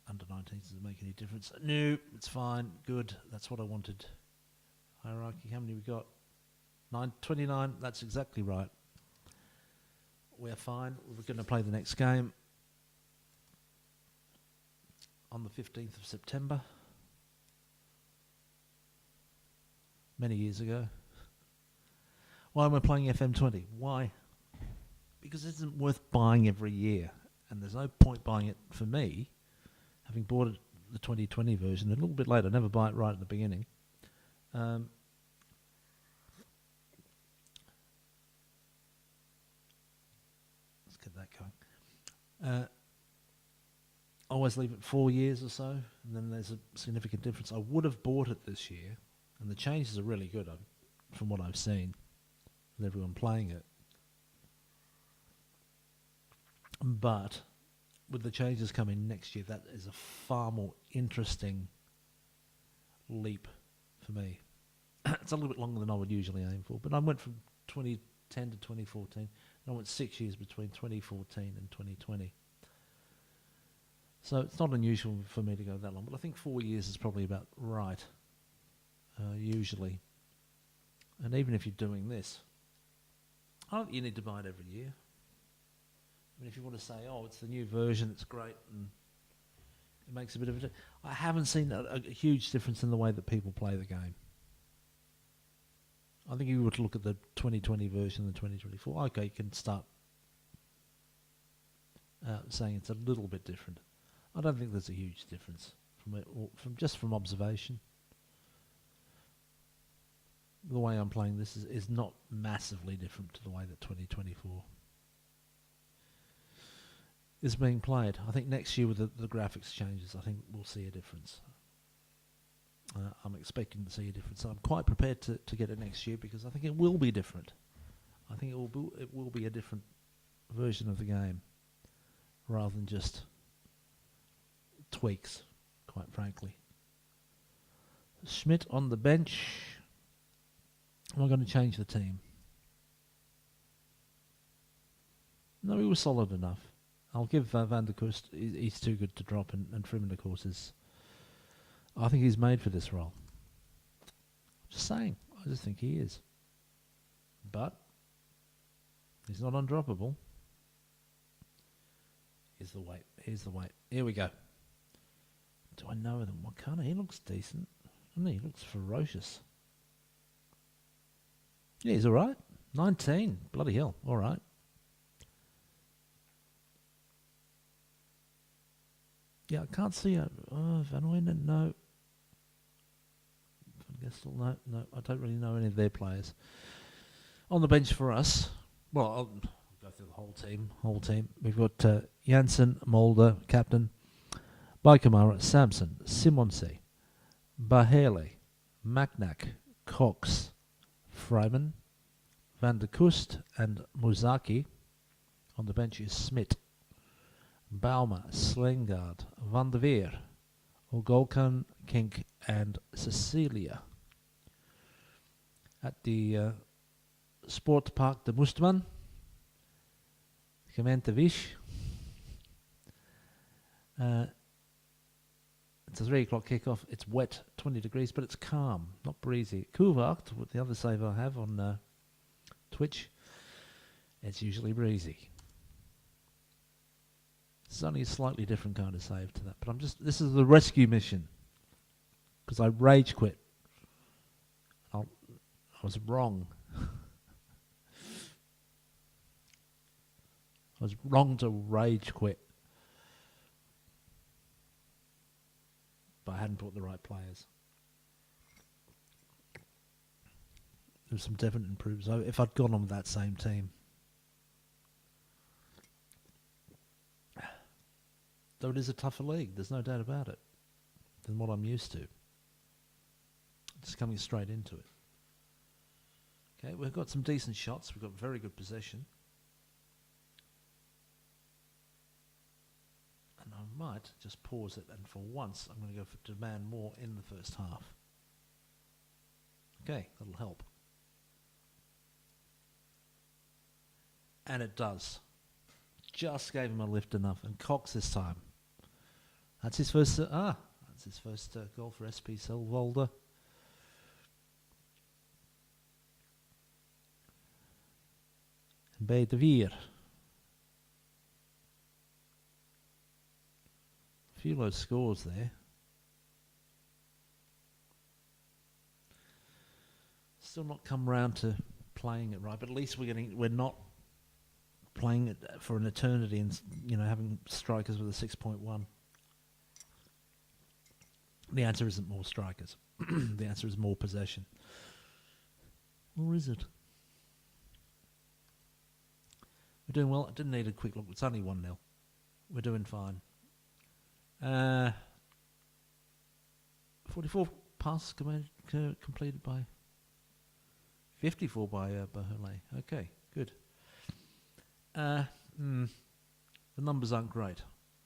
under 19s. Does it make any difference? No, it's fine. Good. That's what I wanted. Hierarchy. How many we got? 29. That's exactly right. We're fine. We're going to play the next game on the 15th of September. Many years ago. Why am I playing FM20? Why? Because it isn't worth buying every year, and there's no point buying it for me, having bought it, the 2020 version a little bit later. I never buy it right at the beginning. Let's get that going. I always leave it 4 years or so, and then there's a significant difference. I would have bought it this year, and the changes are really good from what I've seen with everyone playing it. But with the changes coming next year, that is a far more interesting leap for me. It's a little bit longer than I would usually aim for, but I went from 2010 to 2014, and I went 6 years between 2014 and 2020. So it's not unusual for me to go that long, but I think 4 years is probably about right, usually. And even if you're doing this, I don't think you need to buy it every year. I mean, if you want to say, oh, it's the new version, it's great, and it makes a bit of a difference. I haven't seen a huge difference in the way that people play the game. I think if you were to look at the 2020 version and the 2024, okay, you can start saying it's a little bit different. I don't think there's a huge difference from observation. The way I'm playing this is not massively different to the way that 2024 is being played. I think next year with the graphics changes, I think we'll see a difference. I'm expecting to see a difference. I'm quite prepared to get it next year because I think it will be different. I think it will be a different version of the game rather than just tweaks, quite frankly. Schmidt on the bench. Am I going to change the team? No, he was solid enough. I'll give Van der Kust, he's too good to drop, and Freeman, of course, I think he's made for this role. Just saying, I just think he is. But he's not undroppable. Here's the weight, Here we go. Do I know them? What kind of? He looks decent, doesn't he? He looks ferocious. Yeah, he's alright. 19, bloody hell, alright. Yeah, I can't see it. Van Oynen, no. Van Gestel, no. I don't really know any of their players. On the bench for us, well, I'll go through the whole team. We've got Janssen, Mulder, captain, Baikamara, Samson, Simonse, Bahele, Maknak, Cox, Freiman, Van der Kust, and Muzaki. On the bench is Smit, Baumer, Slengard, Van der Veer, Ogolkan, Kink, and Cecilia. At the Sportpark de Moestman, Gemeente Wisch. It's a 3 o'clock kickoff. It's wet, 20 degrees, but it's calm, not breezy. Koevaert, with the other save I have on Twitch, it's usually breezy. It's only a slightly different kind of save to that, but this is the rescue mission, because I rage quit. I was wrong. I was wrong to rage quit. But I hadn't bought the right players. There's some definite improvements. If I'd gone on with that same team. Though it is a tougher league, there's no doubt about it, than what I'm used to. Just coming straight into it. Okay, we've got some decent shots. We've got very good possession. And I might just pause it, and for once I'm going to go for demand more in the first half. Okay, that'll help. And it does. Just gave him a lift enough, and Cox this time. That's his first. That's his first goal for SP Silvolde. Bij de Veer. A few low scores there. Still not come round to playing it right, but at least we're not playing it for an eternity and, having strikers with a 6.1. The answer isn't more strikers. The answer is more possession. Or is it? We're doing well. I didn't need a quick look. It's only 1-0. We're doing fine. 44 passes completed by 54 by Berhole. Okay, good. The numbers aren't great.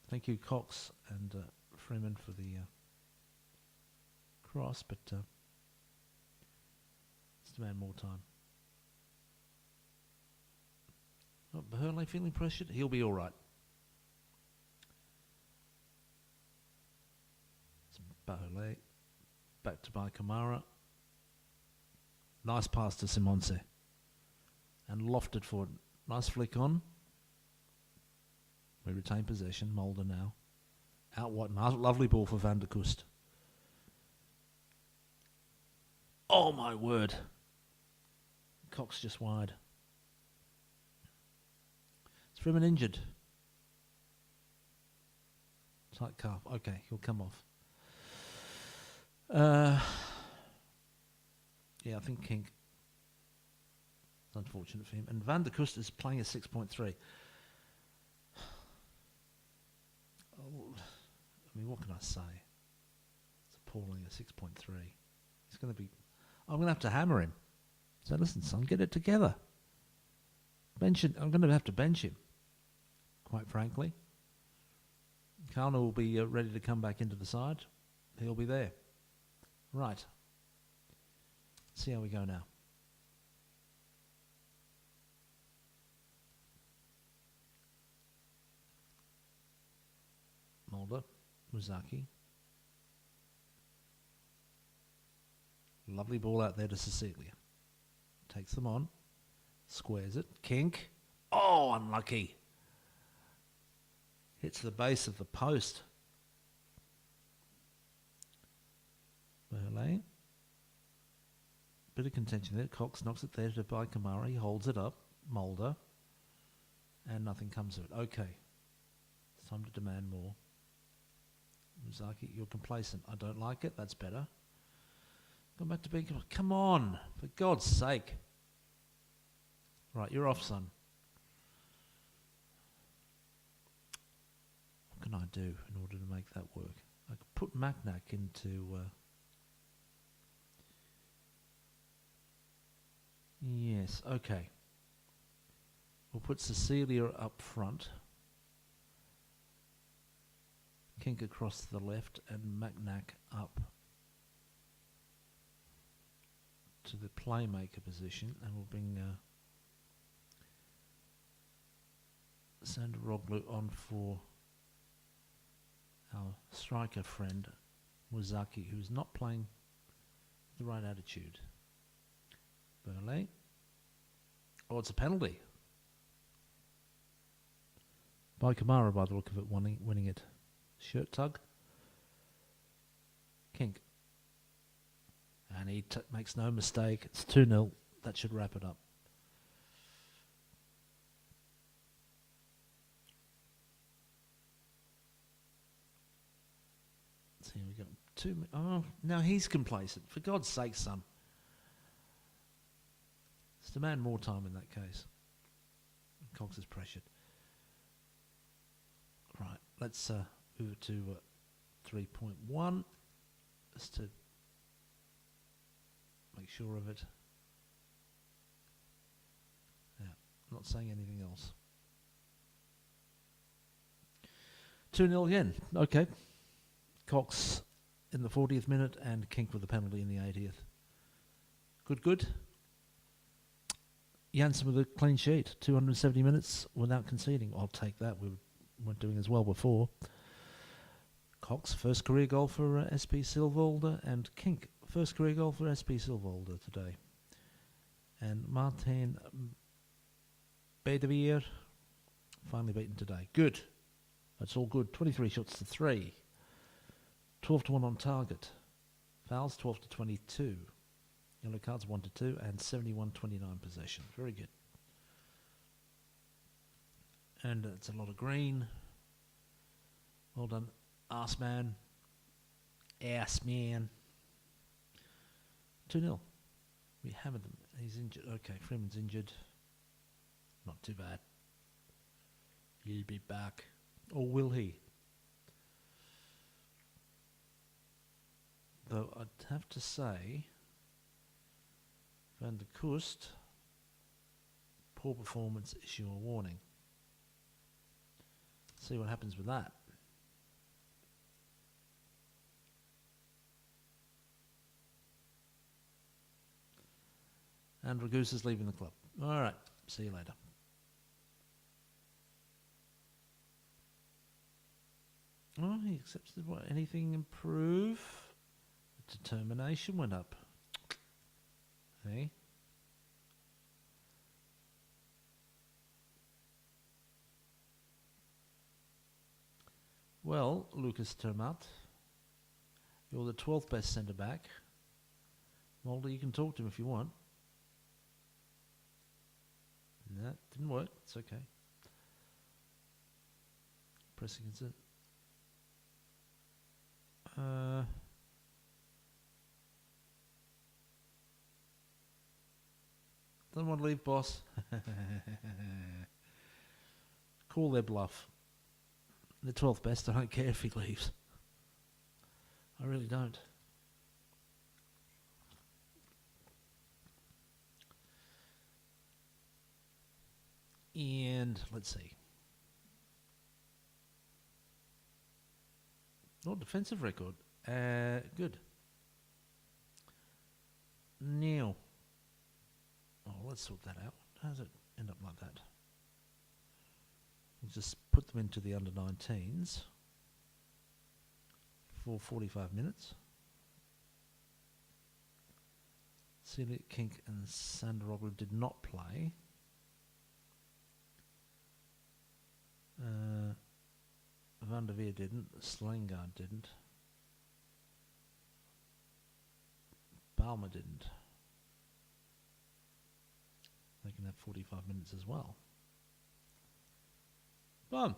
Thank you, Cox and Freeman, for the cross, but let's demand more time. Oh, Berhole feeling pressured? He'll be all right. Berhole back to Kamara. Nice pass to Simonse. And lofted forward. Nice flick on. We retain possession. Mulder now. Out wide. Nice, lovely ball for Van der Kust. Oh my word. Cox just wide. Is Freeman injured? Tight calf. Okay, he'll come off. Yeah, I think King. It's unfortunate for him. And Van der Kust is playing a 6.3. I mean, what can I say? It's appalling, a 6.3. He's going to be... I'm going to have to hammer him. So listen, son, get it together. Bench it. I'm going to have to bench him, quite frankly. Karna will be ready to come back into the side. He'll be there. Right. See how we go now. Mulder, Muzaki. Lovely ball out there to Cecilia. Takes them on. Squares it. Kink. Oh, unlucky. Hits the base of the post. Berle. Bit of contention there. Cox knocks it there to by Kamara. He holds it up. Mulder. And nothing comes of it. Okay. It's time to demand more. Muzaki, you're complacent. I don't like it. That's better. Come back to being... Come on. For God's sake. Right, you're off, son. What can I do in order to make that work? I could put Macnac into... Yes, okay. We'll put Cecilia up front. Kink across to the left and Macnac up to the playmaker position, and we'll bring Sandaroglu on for our striker friend Muzaki, who's not playing the right attitude. Berle. Oh, it's a penalty. By Kamara, by the look of it, winning it. Shirt tug. Kink. And he makes no mistake. It's 2-0. That should wrap it up. So here we go. Oh, now he's complacent. For God's sake, son. Let's demand more time in that case. Cox is pressured. Right, let's move it to 3.1 just to make sure of it. Yeah, I'm not saying anything else. 2-0 again. Okay. Cox in the 40th minute and Kink with the penalty in the 80th. Good. Janssen with a clean sheet. 270 minutes without conceding. I'll take that. We weren't doing as well before. Cox, first career goal for SP Silvolde, and Kink, first career goal for SP Silvolde today. And Martin Bedevier, finally beaten today. Good. That's all good. 23 shots to 3. 12 to 1 on target. Fouls 12 to 22. Yellow cards 1 to 2 and 71-29 possession. Very good. And it's a lot of green. Well done, Ass Man. 2-0. We hammered them. He's injured. Okay, Freeman's injured. Not too bad. He'll be back. Or will he? Though I'd have to say, Van der Kust, poor performance, issue a warning. See what happens with that. And Ragus is leaving the club. All right, see you later. Oh, he accepted what? Anything improve? Determination went up. Hey? Well, Lucas Termat, you're the 12th best centre back. Mulder, you can talk to him if you want. That didn't work. It's okay. Pressing it. Don't want to leave, boss. Call their bluff. The 12th best, I don't care if he leaves. I really don't. And let's see. Oh, defensive record. Good. Now. Oh, let's sort that out. How does it end up like that? We'll just put them into the under-19s for 45 minutes. Celia Kink and Sandaroglu did not play. Van der Veer didn't. Slangard didn't. Balmer didn't. They can have 45 minutes as well. Boom.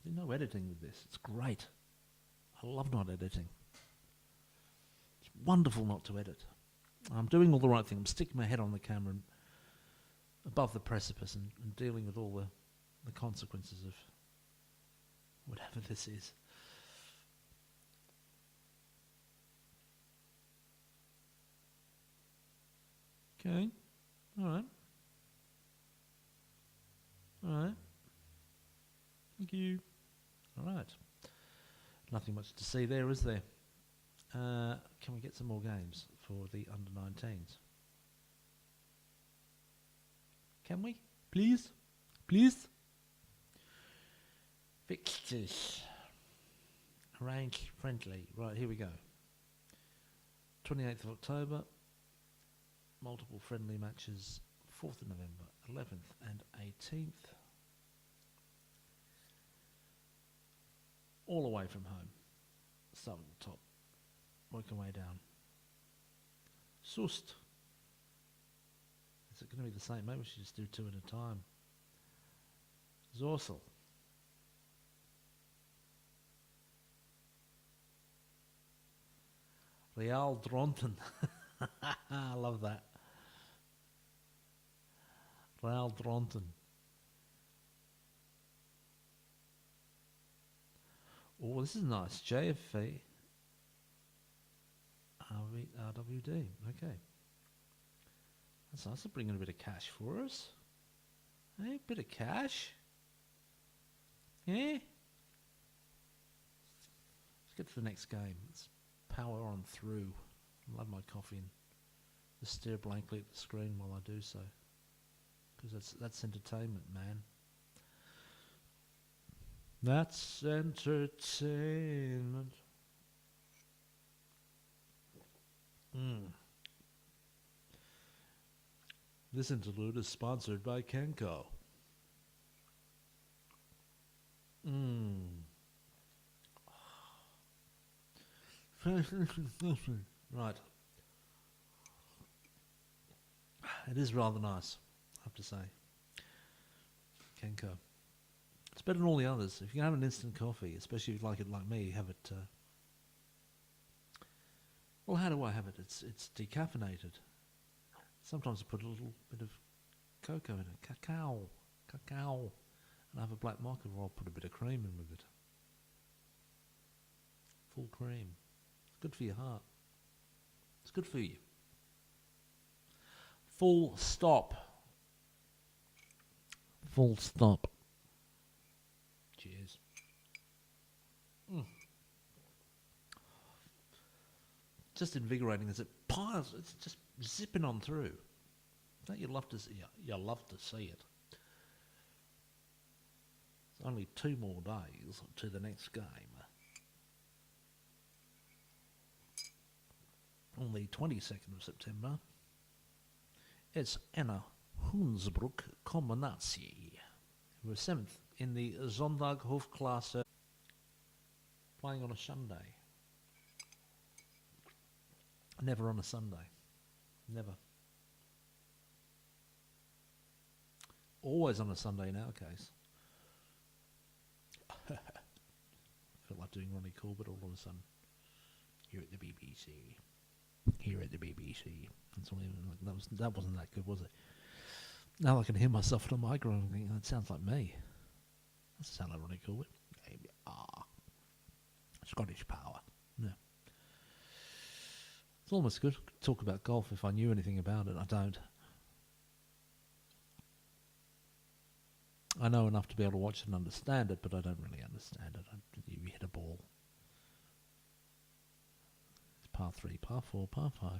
There's no editing with this. It's great. I love not editing. It's wonderful not to edit. I'm doing all the right thing. I'm sticking my head on the camera and above the precipice and dealing with all the consequences of whatever this is. Okay. All right. All right. Thank you. All right. Nothing much to see there, is there? Can we get some more games for the under-19s? Can we? Please? Please? Fixtures. Arrange friendly. Right, here we go. 28th of October. Multiple friendly matches. 4th of November. 11th and 18th. All away from home. Start at the top. Work our way down. Soest. Is it going to be the same? Maybe we should just do 2 at a time. Zorsel. Real Dronten. I love that. Real Dronten. Oh, this is nice. JFV. RWD. Okay. That's nice. They're bringing a bit of cash for us. Hey, a bit of cash. Yeah. Let's get to the next game. Let's power on through. Love my coffee and just stare blankly at the screen while I do so. Because that's entertainment, man. That's entertainment. This interlude is sponsored by Kenko. Right. It is rather nice, I have to say. Kenko. It's better than all the others. If you have an instant coffee, especially if you like it like me, you have it... well, how do I have it? It's decaffeinated. Sometimes I put a little bit of cocoa in it. Cacao. And I have a black mocha, or I'll put a bit of cream in with it. Full cream. It's good for your heart. It's good for you. Full stop. Full stop. Cheers. Just invigorating as it piles. It's just zipping on through. Don't you love to see? You love to see it. It's only 2 more days to the next game. On the 22nd of September, it's Anna Hunsbrook Combinatie. We're 7th in the Zondag Hoofdklasse, playing on a Sunday. Never on a Sunday. Never. Always on a Sunday in our case. Felt like doing Ronnie Corbett all of a sudden. Here at the BBC. Here at the BBC. That's all even, that wasn't that good, was it? Now I can hear myself on a microphone and think, that sounds like me. That sounds like Ronnie Corbett. Scottish power. Yeah. It's almost good to talk about golf if I knew anything about it. I don't. I know enough to be able to watch it and understand it, but I don't really understand it. You hit a ball. It's par 3, par 4, par 5.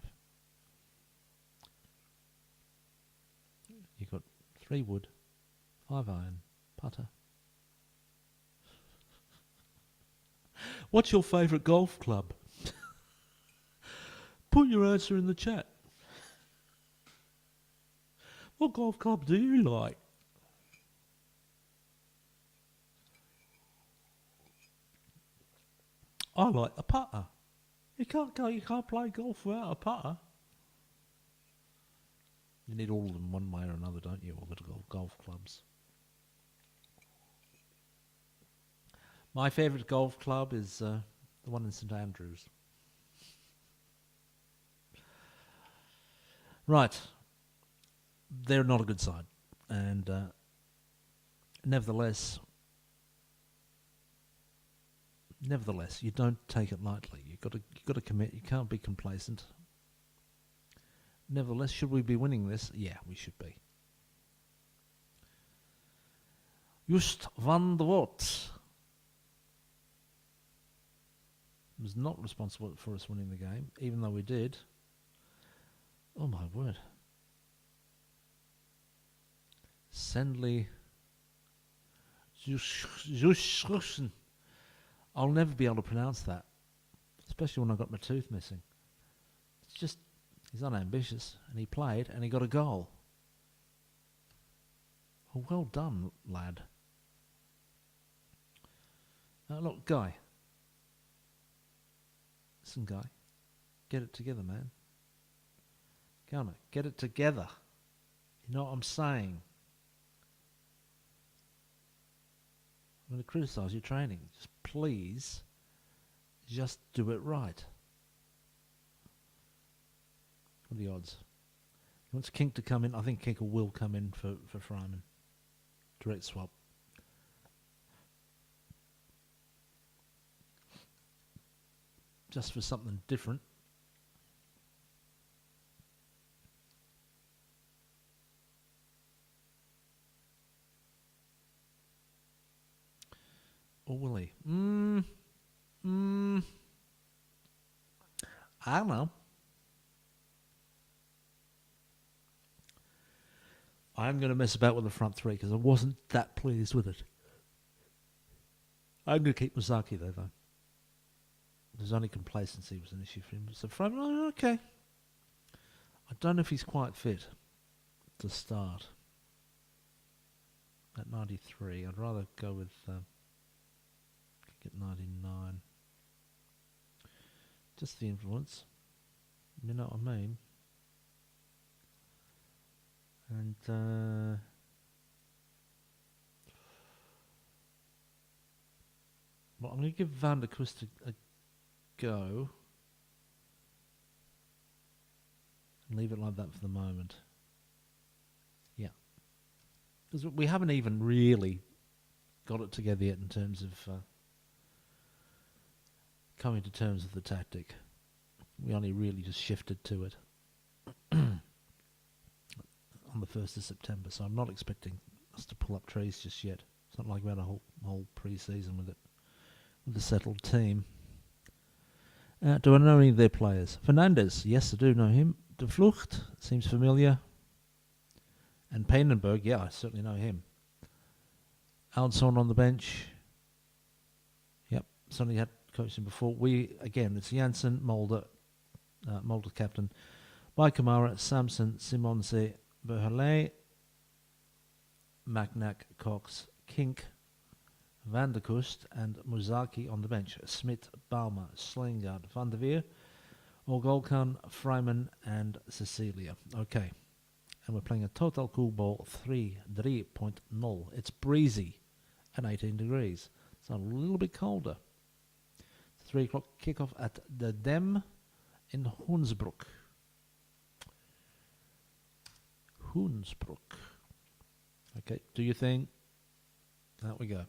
You've got 3 wood, 5 iron, putter. What's your favourite golf club? Put your answer in the chat. What golf club do you like? I like a putter. You can't play golf without a putter. You need all of them one way or another, don't you? All the golf clubs. My favourite golf club is the one in St Andrews. Right. They're not a good side. And nevertheless, you don't take it lightly. You've got to commit. You can't be complacent. Nevertheless, should we be winning this? Yeah, we should be. Just van de Voort was not responsible for us winning the game, even though we did. Oh my word. Sendley Juschussen. I'll never be able to pronounce that, especially when I've got my tooth missing. It's just, he's unambitious, and he played, and he got a goal. Oh, well done, lad. Look, Guy. Listen, Guy. Get it together, man. Go on, get it together. You know what I'm saying? I'm going to criticise your training. Just please, just do it right. What are the odds? He wants Kink to come in. I think Kink will come in for Fryman. Direct swap. Just for something different. Or will he? I don't know. I'm going to mess about with the front 3 because I wasn't that pleased with it. I'm going to keep Masaki though. There's only complacency was an issue for him. So Fryman, okay. I don't know if he's quite fit to start at 93. I'd rather go with get 99. Just the influence. You know what I mean? And well, I'm going to give Van der Kust a go. And leave it like that for the moment. Yeah. Because we haven't even really got it together yet in terms of coming to terms with the tactic. We only really just shifted to it on the 1st of September, so I'm not expecting us to pull up trees just yet. It's not like we had a whole pre-season with it, with a settled team. Do I know any of their players? Fernandez, yes, I do know him. De Vlucht seems familiar. And Pannenberg, yeah, I certainly know him. Alson on the bench. Yep, certainly had coached him before. It's Janssen, Mulder, Mulder captain. By Kamara, Samson, Simonse, Berhele, Macnac, Cox, Kink, Van der Kust, and Muzaki on the bench. Smit, Balmer, Slingard, Van der Veer, Orgolkan, Freiman, and Cecilia. Okay. And we're playing a Total Cool Ball 3.0. It's breezy at 18 degrees. It's a little bit colder. It's 3 o'clock kickoff at the Dem in Hoensbroek. Okay, do your thing. Out we go.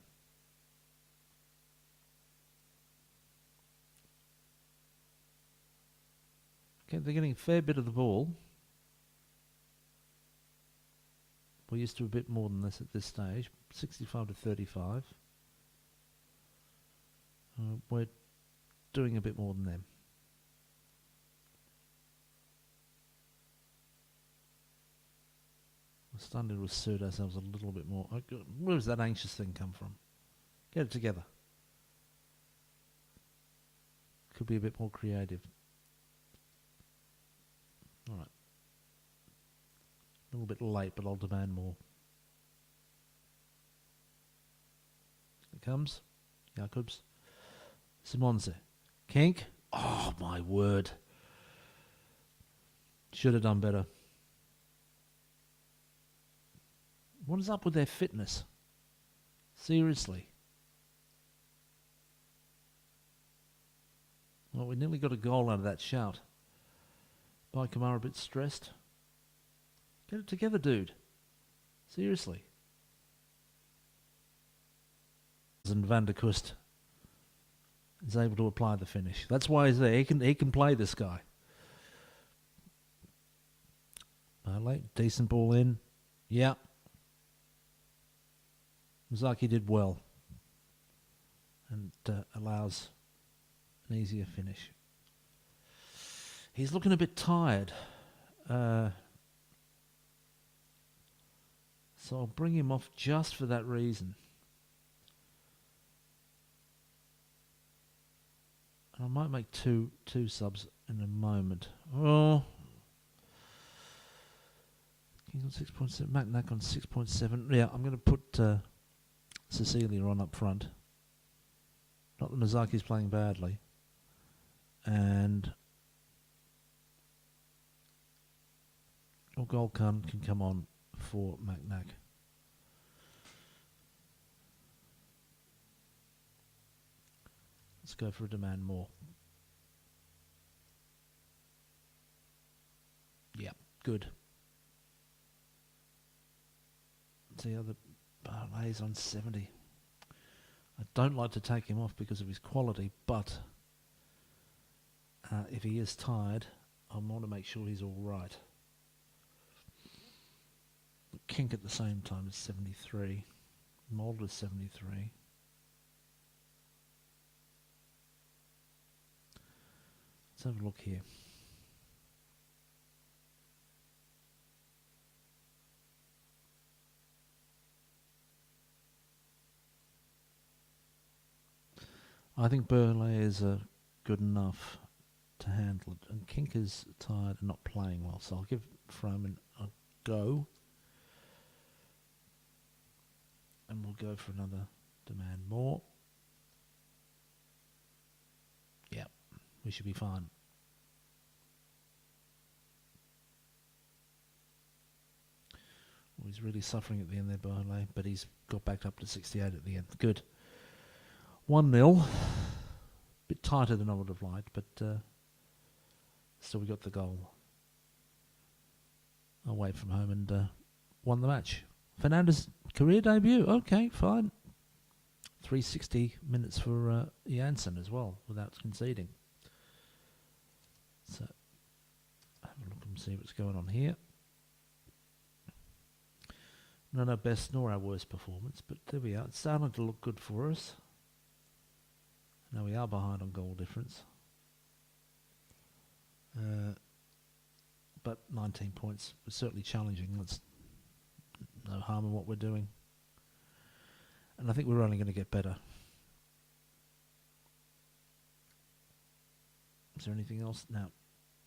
Okay, they're getting a fair bit of the ball. We're used to a bit more than this at this stage. 65 to 35. We're doing a bit more than them. We're starting to assert ourselves a little bit more. Where does that anxious thing come from? Get it together. Could be a bit more creative. All right. A little bit late, but I'll demand more. It comes. Jacobs. Simonse. Kink. Oh, my word. Should have done better. What is up with their fitness? Seriously. Well, we nearly got a goal out of that shout. By Kamara a bit stressed. Get it together, dude. Seriously. And Van der Kust is able to apply the finish. That's why he's there. He can play this guy. Late, decent ball in. Yeah. Muzaki did well. And allows an easier finish. He's looking a bit tired. So I'll bring him off just for that reason. And I might make two subs in a moment. Oh. King on 6.7, Macnac on 6.7. Yeah, I'm going to put Cecilia on up front. Not that Mizaki's playing badly. And Golkan can come on for Macnac. Let's go for a demand more. Yeah, good. The other Barlay's on 70. I don't like to take him off because of his quality, but if he is tired, I want to make sure he's all right. Kink at the same time is 73. Mulder's 73. Let's have a look here. I think Burley is good enough to handle it. And Kink is tired and not playing well, so I'll give Froman a go. And we'll go for another demand more. Yeah, we should be fine. Well, he's really suffering at the end there, Burnley, but he's got back up to 68 at the end. Good. 1-0. Bit tighter than I would have liked, but still we got the goal away from home and won the match. Fernandes' career debut. Okay, fine. 360 minutes for Janssen as well, without conceding. So, have a look and see what's going on here. Not our best nor our worst performance, but there we are. It's starting to look good for us. Now we are behind on goal difference. But 19 points was certainly challenging. That's no harm in what we're doing. And I think we're only going to get better. Is there anything else? Now,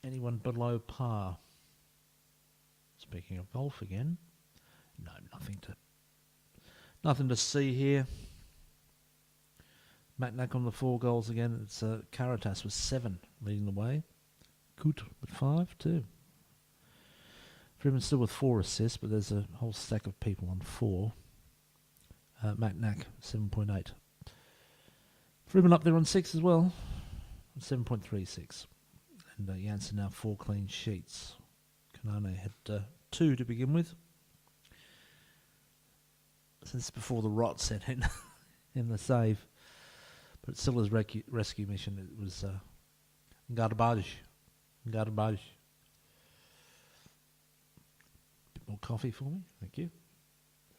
anyone below par? Speaking of golf again. No, nothing to see here. Matnak on the 4 goals again. It's Caritas with 7 leading the way. Good with 5 too. Freeman still with 4 assists, but there's a whole stack of people on 4. Matnak 7.8. Freeman up there on 6 as well. 7.36. And Janssen now 4 clean sheets. Kanane had 2 to begin with. Since before the rot set in in the save. But still his rescue mission, it was garbage. Bit more coffee for me, thank you.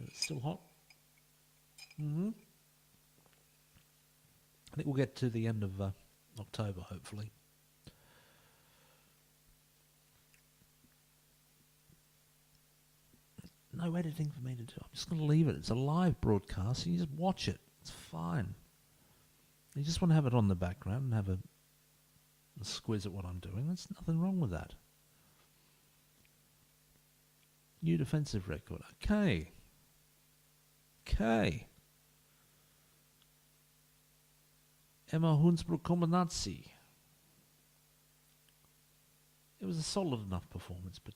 It's still hot. I think we'll get to the end of October, hopefully. No editing for me to do. I'm just going to leave it. It's a live broadcast. You just watch it. It's fine. You just want to have it on the background and have a squiz at what I'm doing. There's nothing wrong with that. New defensive record. Okay. Emma Hunsbrook Kombinatsi. It was a solid enough performance, but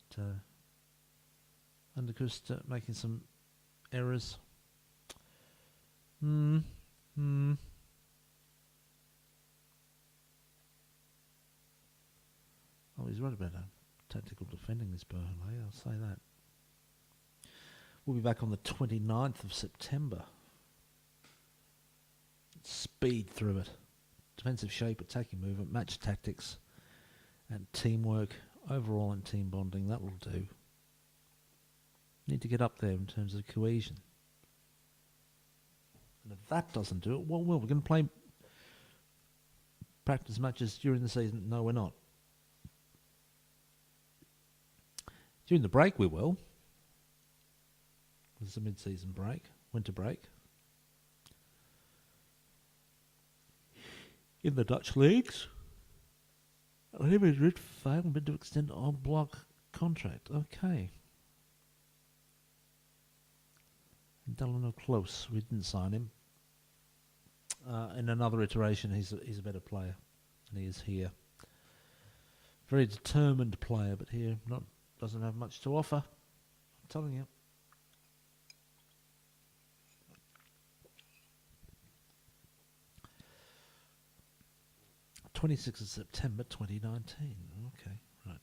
Undercust making some errors. Oh, he's right about tactical defending this Burnley, I'll say that. We'll be back on the 29th of September. Speed through it. Defensive shape, attacking movement, match tactics, and teamwork. Overall and team bonding, that will do. Need to get up there in terms of cohesion. And if that doesn't do it, well, we're going to play practice matches during the season. No, we're not. During the break, we will. There's a mid-season break, winter break. In the Dutch leagues, Real Madrid failed to extend on block contract. Okay. Delano Close, we didn't sign him. In another iteration, he's a better player than he is here. Very determined player, but here doesn't have much to offer. I'm telling you. The 26th of September 2019. Okay, right.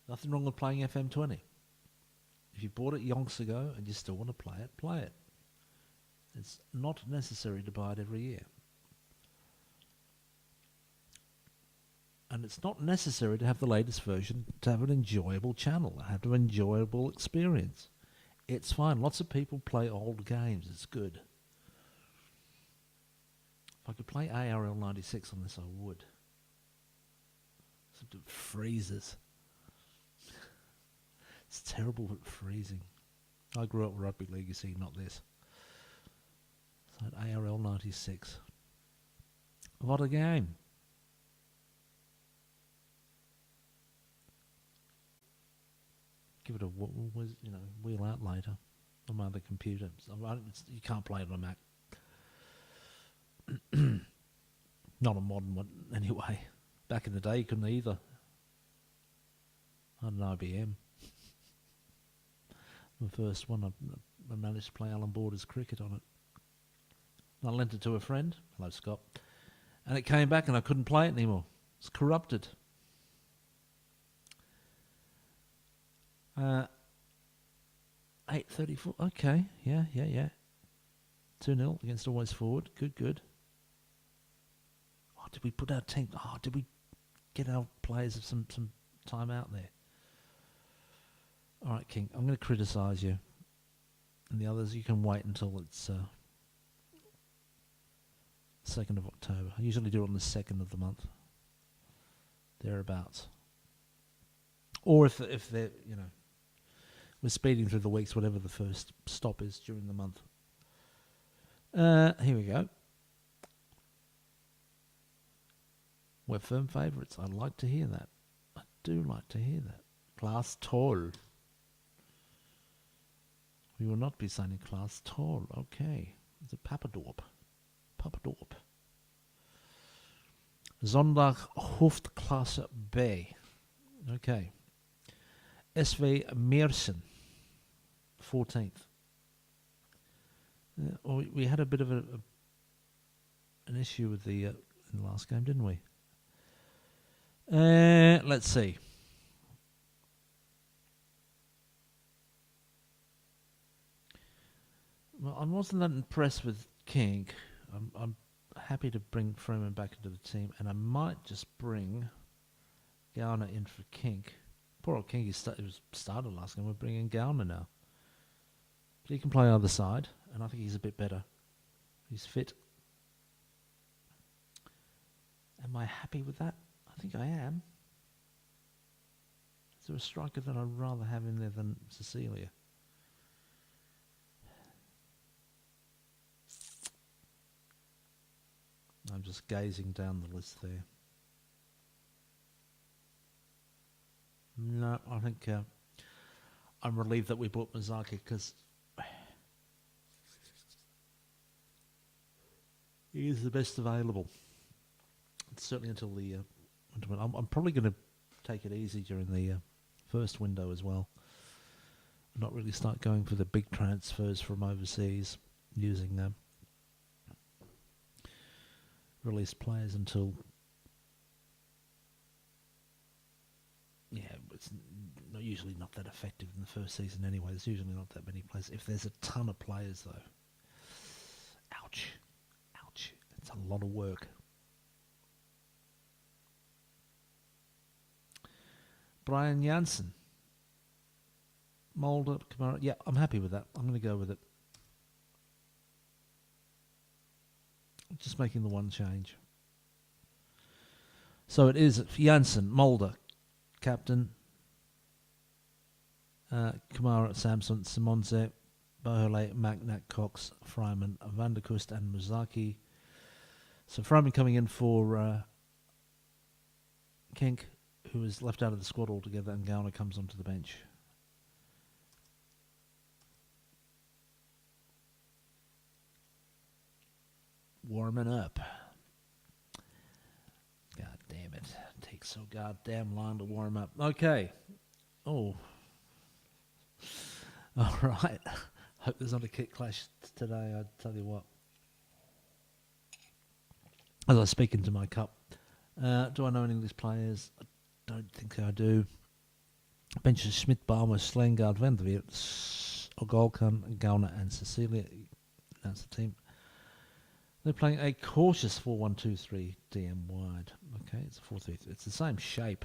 Nothing wrong with playing FM20. If you bought it yonks ago and you still want to play it, play it. It's not necessary to buy it every year. And it's not necessary to have the latest version to have an enjoyable channel, have an enjoyable experience. It's fine. Lots of people play old games. It's good. If I could play ARL 96 on this, I would. It freezes. It's terrible at freezing. I grew up with rugby league, you see, not this. So ARL 96. What a game. Give it a wheel out later on my other computer. You can't play it on a Mac. Not a modern one, anyway. Back in the day, you couldn't either. On an IBM. The first one, I managed to play Alan Border's cricket on it. I lent it to a friend. Hello, Scott. And it came back and I couldn't play it anymore. It's corrupted. 8:34. Okay. Yeah. 2-0 against Always Forward. Good. Oh, did we put our team? Oh, did we get our players some time out there? All right, King. I'm going to criticise you. And the others, you can wait until it's 2nd of October. I usually do it on the 2nd of the month. Thereabouts. Or if they're, we're speeding through the weeks, whatever the first stop is during the month. Here we go. We're firm favourites. I like to hear that. I do like to hear that. Class tall. We will not be signing class tall. Okay. It's a Papadorp. Sonntag Hoofdklasse B. Okay. SV Meersen. 14th. We had a bit of an issue with the in the last game, didn't we? Let's see. Well, I wasn't that impressed with King. I'm happy to bring Freeman back into the team, and I might just bring Gowner in for King. Poor old King, he started last game. We're bringing Gowner now. But he can play either side, and I think he's a bit better. He's fit. Am I happy with that? I think I am. Is there a striker that I'd rather have in there than Cecilia? I'm just gazing down the list there. No, I think I'm relieved that we bought Mizaki because he is the best available. Certainly until the I'm probably going to take it easy during the first window as well. Not really start going for the big transfers from overseas using released players until it's usually not that effective in the first season anyway. There's usually not that many players. If there's a ton of players though, ouch, it's a lot of work. Brian Janssen, Mulder, Kamara. Yeah, I'm happy with that. I'm going to go with it. Just making the one change. So it is Janssen, Mulder, captain, Kamara, Samson, Simonze, Bohole, Magnac, Cox, Fryman, Van der Kust, and Muzaki. So Fryman coming in for Kink, who is left out of the squad altogether, and Gowner comes onto the bench. Warming up. God damn it. It takes so goddamn long to warm up. Okay. Oh. All right. Hope there's not a kick clash today, I tell you what. As I speak into my cup. Do I know any of these players? I don't think I do. Benches Schmidt, Balmer, Slengard, Van der Weert, Ogolkan, Gowner, and Cecilia. That's the team. They're playing a cautious 4-1-2-3 DM wide. Okay, it's a 4-3. It's the same shape.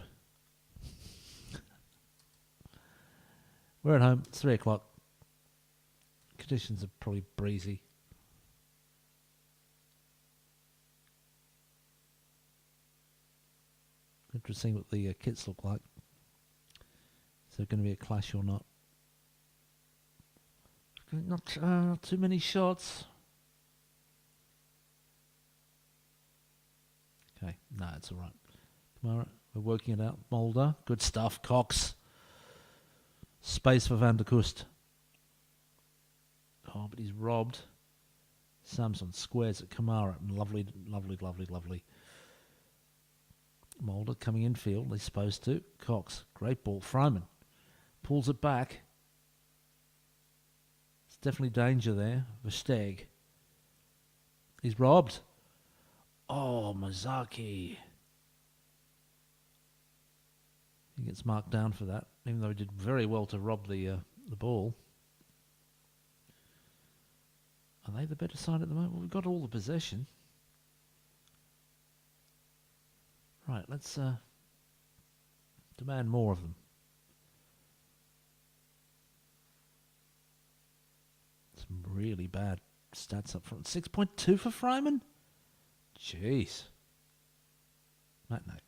We're at home. It's 3 o'clock. Conditions are probably breezy. Interesting what the kits look like. Is there going to be a clash or not? Not too many shots. Okay, no, it's all right. Kamara, we're working it out. Mulder, good stuff. Cox. Space for Van der Kust. Oh, but he's robbed. Samson squares at Kamara. Lovely. Mulder coming in field. He's supposed to. Cox, great ball. Fryman pulls it back. definitely danger there. Versteg. He's robbed. Oh, Mazaki. He gets marked down for that, even though he did very well to rob the ball. Are they the better side at the moment? Well, we've got all the possession. Right, let's demand more of them. Some really bad stats up front. 6.2 for Freiman? Jeez. Matnat.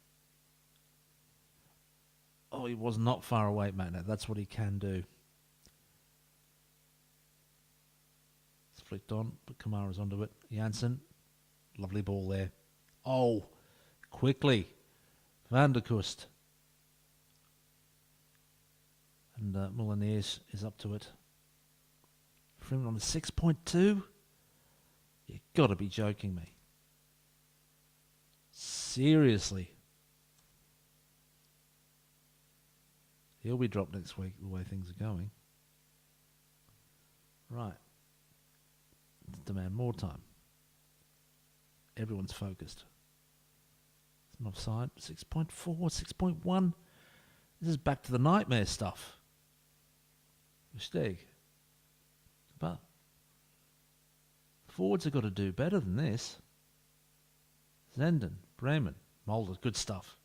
Oh, he was not far away, Matnat. That's what he can do. It's flicked on, but Kamara's onto it. Janssen. Lovely ball there. Oh, quickly. Van der Kust. And Mouliniers is up to it. Freeman on a 6.2? You got to be joking me. Seriously. He'll be dropped next week the way things are going. Right. Let's demand more time. Everyone's focused. It's an offside. 6.4, 6.1. This is back to the nightmare stuff. Mistake. But forwards have got to do better than this. Zenden, Bremen, Mulder, good stuff.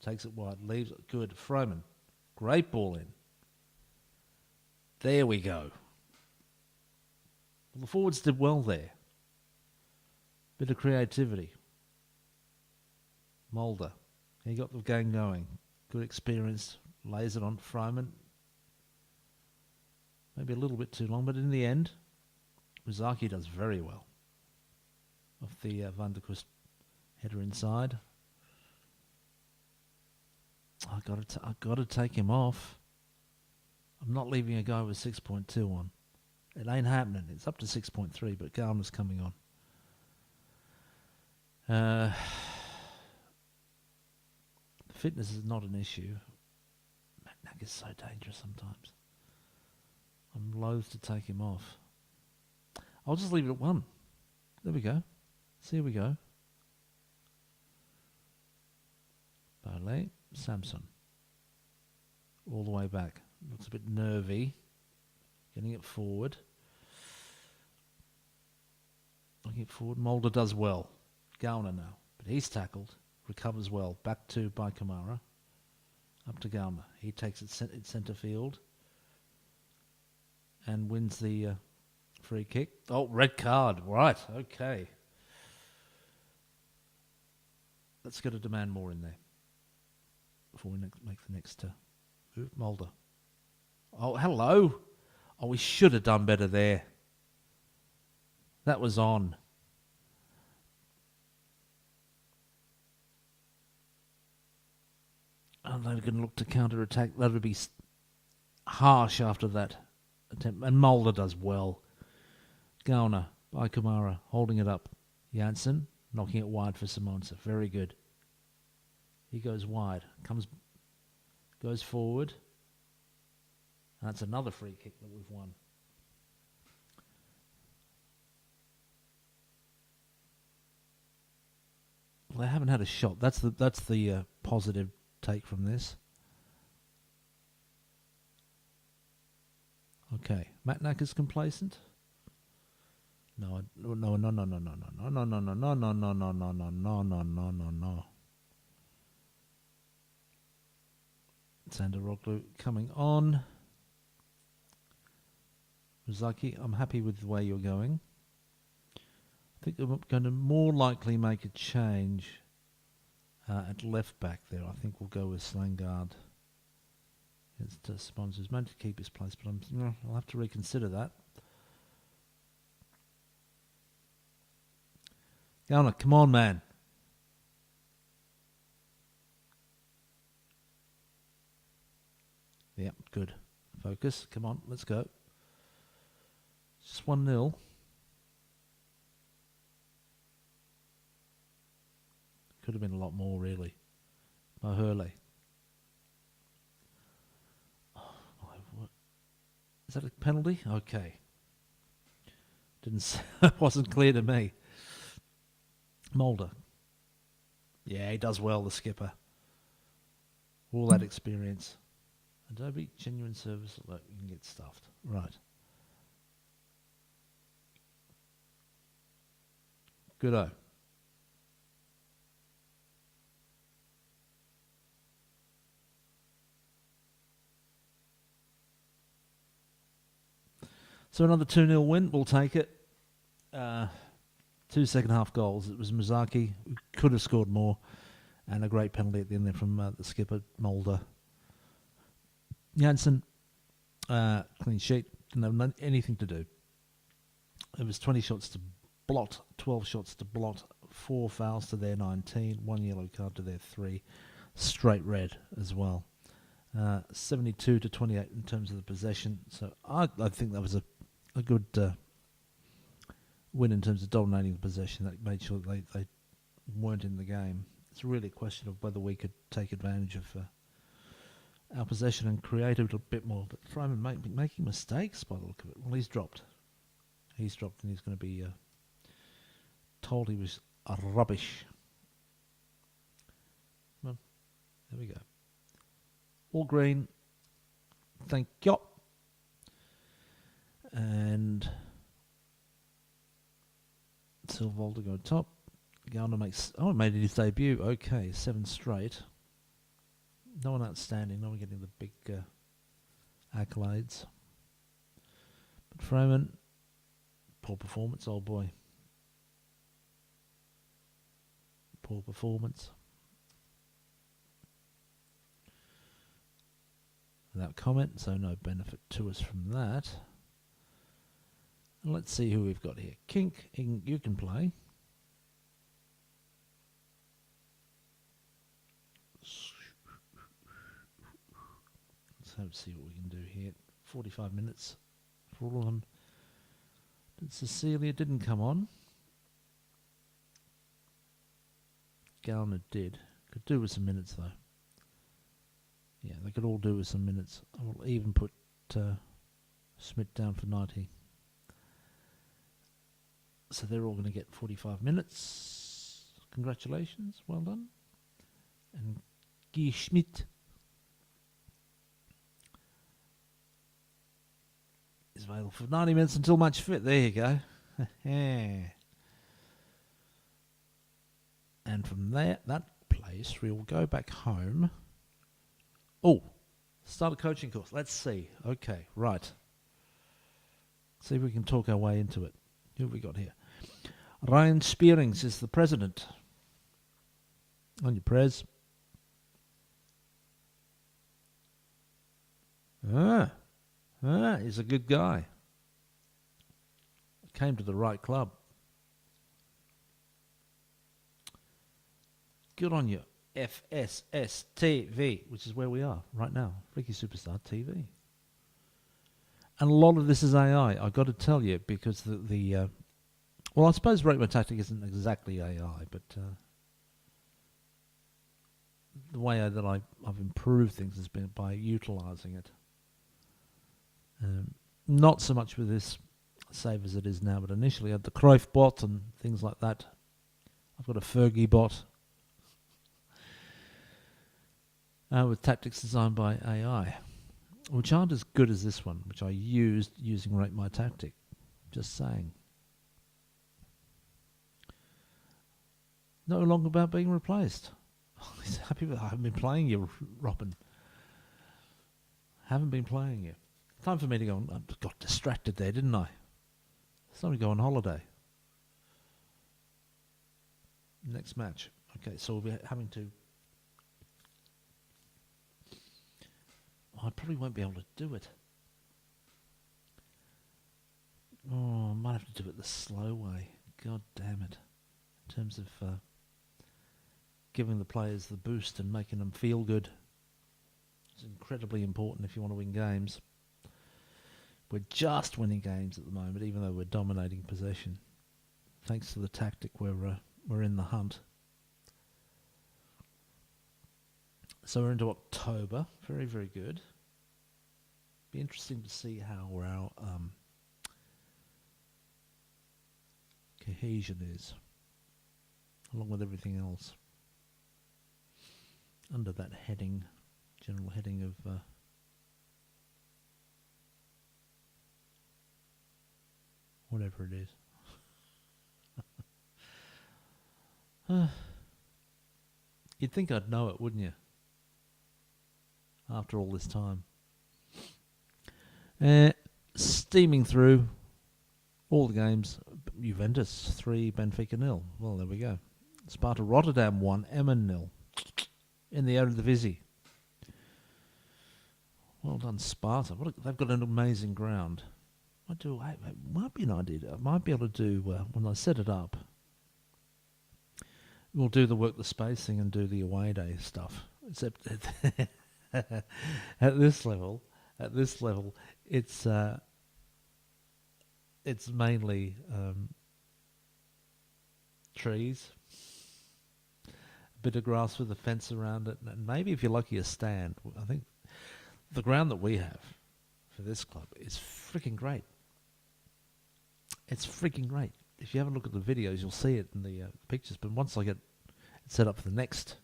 Takes it wide, leaves it good. Froman, great ball in. There we go. Well, the forwards did well there. Bit of creativity. Mulder, he got the game going. Good experience, lays it on Froman. Maybe a little bit too long, but in the end, Rizaki does very well. Off the Van der Kust header inside. I got to take him off. I'm not leaving a guy with 6.2 on. It ain't happening. It's up to 6.3, but Garner's coming on. Fitness is not an issue. Magnac is so dangerous sometimes. I'm loath to take him off. I'll just leave it at 1. There we go. See, here we go. Ballet, Samson. All the way back. Looks a bit nervy. Getting it forward. Looking it forward. Mulder does well. Gauner now. But he's tackled. Recovers well. Back to by Kamara. Up to Gauner. He takes it centre field. And wins the free kick. Oh, red card. Right. Okay. Let's get a demand more in there before we make the next move. Mulder. Oh, hello. Oh, we should have done better there. That was on. And they're going to look to counter-attack. That would be harsh after that attempt. And Mulder does well. Gauner by Kamara holding it up. Janssen knocking it wide for Simonsa. Very good. He goes wide. Goes forward. And that's another free kick that we've won. Well, they haven't had a shot. That's the positive take from this. Okay, Matnak is complacent. No. Sander Roglu coming on. Rizaki, I'm happy with the way you're going. I think I'm going to more likely make a change at left back there. I think we'll go with Slangard. It's sponsors meant to keep his place, but I'll have to reconsider that. Gauner, come on, man. Yep, good. Focus. Come on, let's go. Just 1-0. Could have been a lot more, really. By Hurley. Oh, my word. that a penalty? Okay. Wasn't clear to me. Mulder. Yeah, he does well, the skipper. All that experience. Adobe genuine service. Look, you can get stuffed. Right. Good-o. So another 2-0 win. We'll take it. 2 second-half goals. It was Mizaki, who could have scored more, and a great penalty at the end there from the skipper, Mulder. Janssen, clean sheet, didn't have anything to do. It was 20 shots to blot, 12 shots to blot, 4 fouls to their 19, 1 yellow card to their 3, straight red as well. 72 to 28 in terms of the possession. So I think that was a good win in terms of dominating the possession. That made sure that they weren't in the game. It's really a question of whether we could take advantage of our possession and create a little bit more. But Fryman making mistakes by the look of it. Well, he's dropped. He's dropped, and he's going to be told he was rubbish. Well, there we go. All green. Thank you. And Silvolde go top. Garner makes... Oh, it made his debut. Okay, 7 straight. No one outstanding. No one getting the big accolades. But Froman, poor performance, old boy. Poor performance. Without comment, so no benefit to us from that. And let's see who we've got here. Kink, you can play. Let's see what we can do here. 45 minutes for all of them. Cecilia didn't come on. Garner did. Could do with some minutes though. Yeah, they could all do with some minutes. I will even put Smith down for 90. So they're all going to get 45 minutes. Congratulations, well done. And Guy Schmidt is available for 90 minutes until match fit. There you go. And from there, that place, we will go back home. Oh, start a coaching course. Let's see. Okay, right. See if we can talk our way into it. Who have we got here? Ryan Spearings is the president. On your prez. He's a good guy. Came to the right club. Good on you. FSS TV, which is where we are right now. Freaky Superstar TV. And a lot of this is AI, I've got to tell you, because well, I suppose Rate My Tactic isn't exactly AI, but the way that I've improved things has been by utilising it. Not so much with this save as it is now, but initially I had the Cruyff bot and things like that. I've got a Fergie bot with tactics designed by AI, which aren't as good as this one, which I used using Rate My Tactic. Just saying. No longer about being replaced. He's happy with I haven't been playing you, Robin. Haven't been playing you. Time for me to go on. I got distracted there, didn't I? It's time to go on holiday. Next match. Okay, so we'll be having to... I probably won't be able to do it. Oh, I might have to do it the slow way. God damn it. In terms of giving the players the boost and making them feel good. It's incredibly important if you want to win games. We're just winning games at the moment, even though we're dominating possession. Thanks to the tactic, we're in the hunt. So we're into October. Very, very good. be interesting to see how our cohesion is, along with everything else, under that heading, general heading of whatever it is. You'd think I'd know it, wouldn't you? After all this time. Steaming through all the games. Juventus 3, Benfica 0. Well, there we go. Sparta Rotterdam 1, Emmen 0. In the Eredivisie. Well done, Sparta. They've got an amazing ground. It might be an idea. I might be able to do, when I set it up, we'll do the work the space thing and do the away day stuff. Except at this level, it's mainly trees, a bit of grass with a fence around it, and maybe if you're lucky a stand. I think the ground that we have for this club is freaking great. It's freaking great. If you have a look at the videos, you'll see it in the pictures. But once I get it set up for the next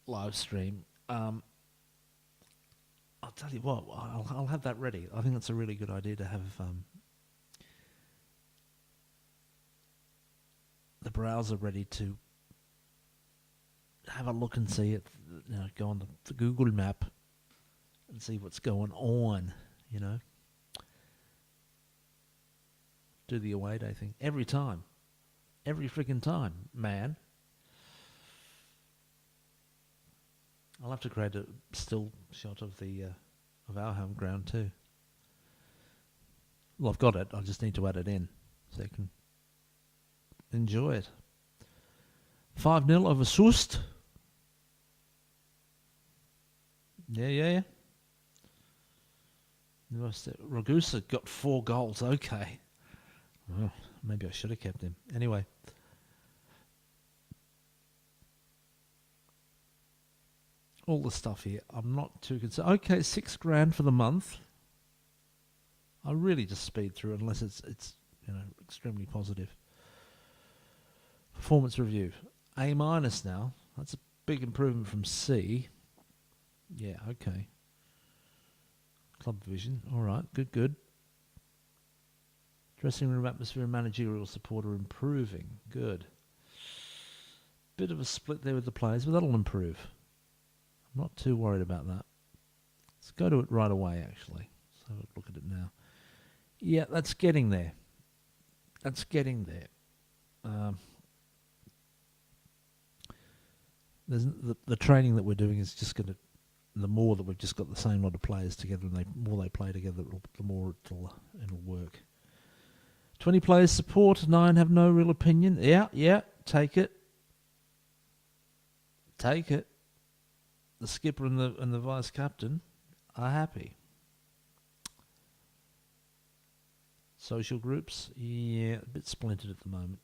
live stream, I'll tell you what, I'll have that ready. I think that's a really good idea to have the browser ready to have a look and see it. You know, go on the Google map and see what's going on. You know, do the away day thing every time, every freaking time, man. I'll have to create a still shot of the of our home ground too. Well, I've got it. I just need to add it in so you can enjoy it. 5-0 over Soest. Yeah. Ragusa got 4 goals. Okay. Well, maybe I should have kept him. Anyway. All the stuff here, I'm not too concerned. Okay, $6,000 for the month. I really just speed through unless it's extremely positive. Performance review, A- now. That's a big improvement from C. Yeah, okay. Club vision, all right, good. Dressing room atmosphere and managerial support are improving. Good. Bit of a split there with the players, but that'll improve. I'm not too worried about that. Let's go to it right away, actually. Let's have a look at it now. Yeah, that's getting there. There's the training that we're doing is just going to, the more that we've just got the same lot of players together, and the more they play together, the more it'll work. 20 players support, 9 have no real opinion. Yeah, take it. The skipper and the vice captain are happy. Social groups, yeah, a bit splintered at the moment.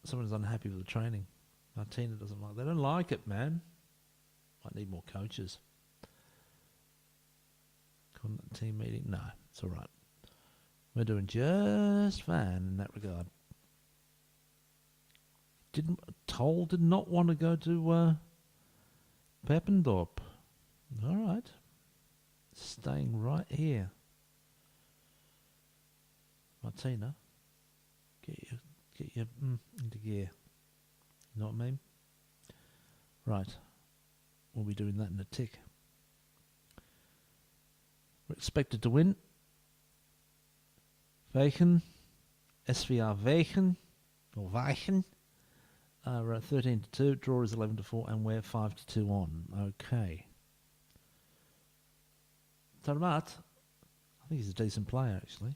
Someone's unhappy with the training. Martina doesn't like it. They don't like it, man. Might need more coaches. Team meeting? No, it's all right. We're doing just fine in that regard. Did not want to go to Peppendorp. All right. Staying right here. Martina, get your into gear. You know what I mean? Right. We'll be doing that in a tick. We're expected to win. Weichen, SVR Weichen, or Weichen, are 13-2. Draw is 11-4, and we're 5-2 on. Okay. Tarmat, I think he's a decent player, actually.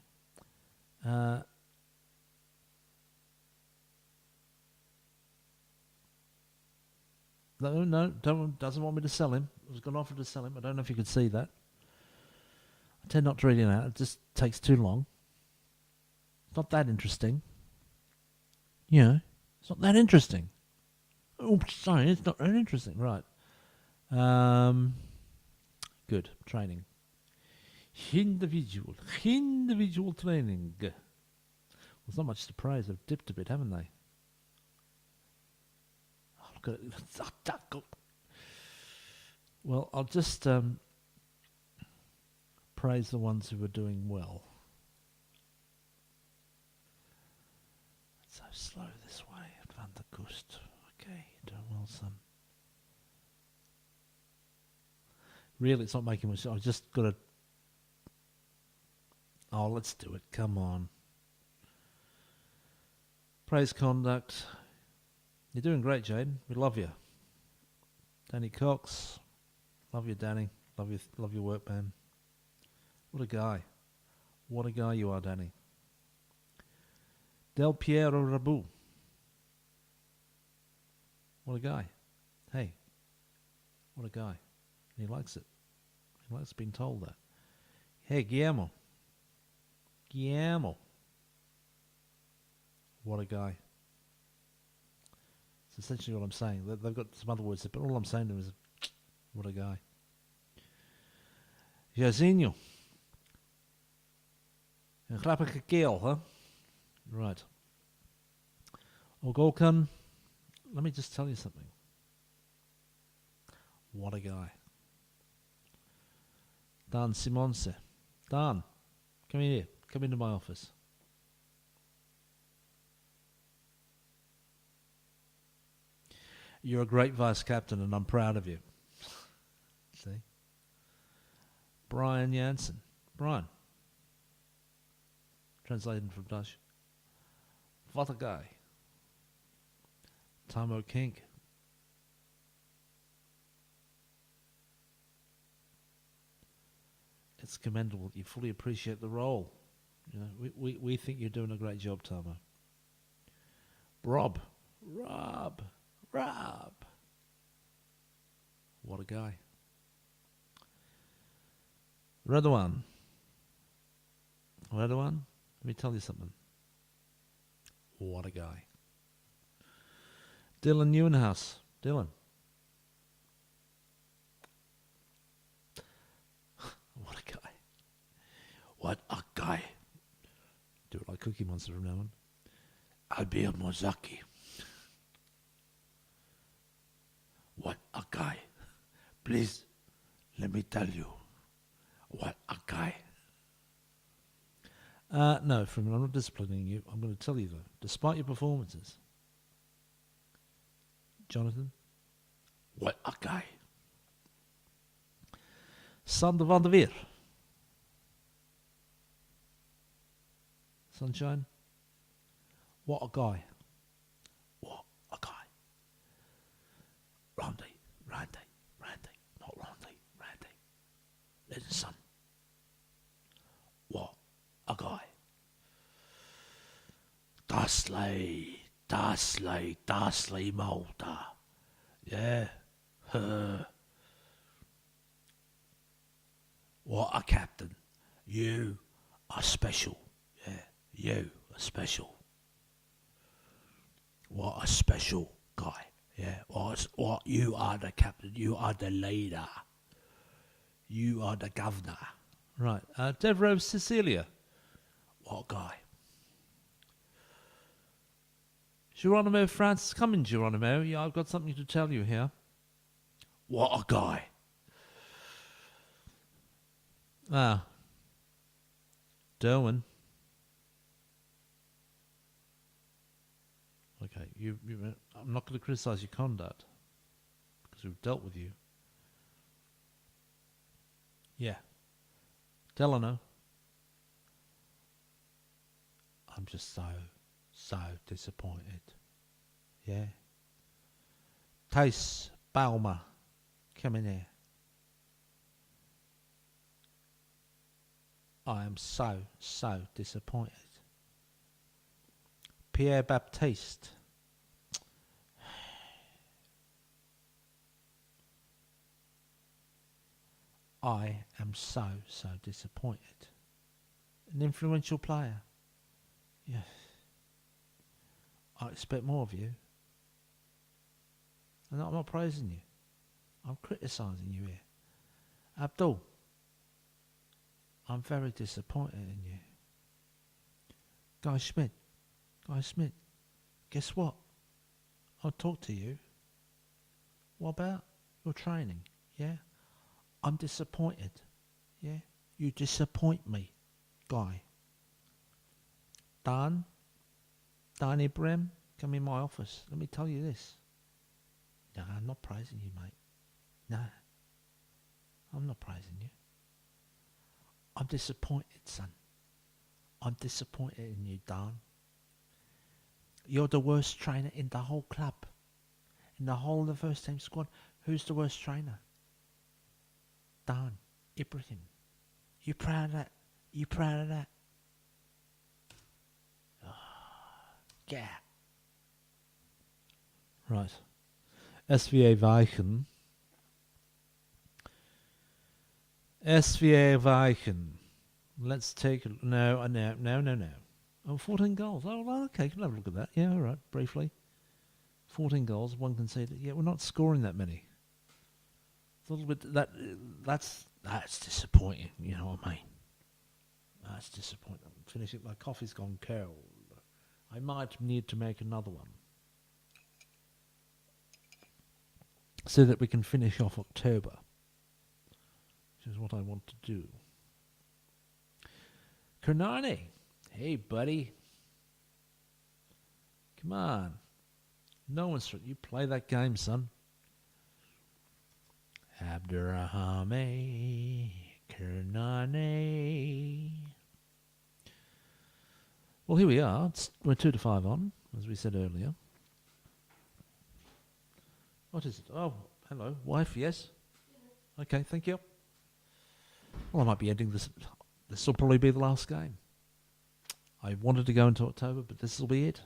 No, doesn't want me to sell him. I was going to offer to sell him. I don't know if you could see that. I tend not to read it out. It just takes too long. It's not that interesting. It's not that interesting. Oh, sorry, it's not that interesting. Right. Good. Training. Individual training. Well, there's not much to praise. They've dipped a bit, haven't they? Oh, look at it. Well, I'll just praise the ones who are doing well. It's so slow this way. Van der Kust. Okay, you're doing well, son. Really, it's not making much. I've just got to... Oh, let's do it. Come on. Praise conduct. You're doing great, Jaden. We love you. Danny Cox. Love you, Danny. Love your work, man. What a guy. What a guy you are, Danny. Del Piero Rabu. What a guy. Hey. What a guy. He likes it. He likes being told that. Hey, Guillermo. What a guy. It's essentially what I'm saying. They've got some other words, but all I'm saying to them is, what a guy. Jazinho. Een grappige keel, huh? Right. Ogolkan, let me just tell you something. What a guy. Dan Simonse. Dan, come here. Come into my office. You're a great vice captain and I'm proud of you. See? Brian Jansen. Brian. Translated from Dutch. What a guy. Tamo Kink. It's commendable that you fully appreciate the role. You know, we think you're doing a great job, Tamo. Rob. What a guy. Redouane. Let me tell you something. What a guy. Dylan Newenhouse. Dylan. What a guy. What a guy. Do it like Cookie Monster from now on. Albert Mozaki. What a guy. Please, let me tell you. What a guy. No, I'm not disciplining you. I'm going to tell you though, despite your performances, Jonathan, what a guy. Sander van der Weer. Sunshine, what a guy. What a guy. Randy, not Randy. Listen, son. What a guy. Dasley Mulder. Yeah. What a captain. You are special. Yeah, you are special. What a special guy. Yeah, what you are the captain. You are the leader. You are the governor. Right. Devrov Cecilia. What a guy. Geronimo Francis. Come in, Geronimo. Yeah, I've got something to tell you here. What a guy. Derwin. Okay, I'm not going to criticise your conduct because we've dealt with you. Yeah. Delano. I'm just so disappointed. Yeah. Tace Balmer. Come in here. I am so disappointed. Pierre Baptiste. I am so disappointed. An influential player. Yes. I expect more of you. And I'm not praising you. I'm criticising you here. Abdul, I'm very disappointed in you. Guy Schmidt, guess what? I'll talk to you. What about your training? Yeah? I'm disappointed. Yeah? You disappoint me, Guy. Dan Ibrahim, come in my office. Let me tell you this. No, I'm not praising you, mate. No, I'm not praising you. I'm disappointed, son. I'm disappointed in you, Dan. You're the worst trainer in the whole club. In the whole of the first team squad. Who's the worst trainer? Dan Ibrahim. You proud of that? You proud of that? Yeah. Right. SVA Weichen. SVA Weichen. Let's take a... No. Oh, 14 goals. Oh, well, okay. Can have a look at that. Yeah, all right. Briefly. 14 goals. One conceded. Yeah, we're not scoring that many. It's a little bit... That's disappointing. You know what I mean? That's disappointing. I'm finishing. My coffee's gone cold. I might need to make another one. So that we can finish off October. Which is what I want to do. Kernani. Hey, buddy. Come on. No one's... You play that game, son. Abdurrahman Kernani. Well, here we are. We're 2-5 on, as we said earlier. What is it? Oh, hello. Wife, yes? Yeah. Okay, thank you. Well, I might be ending this. This will probably be the last game. I wanted to go into October, but this will be it.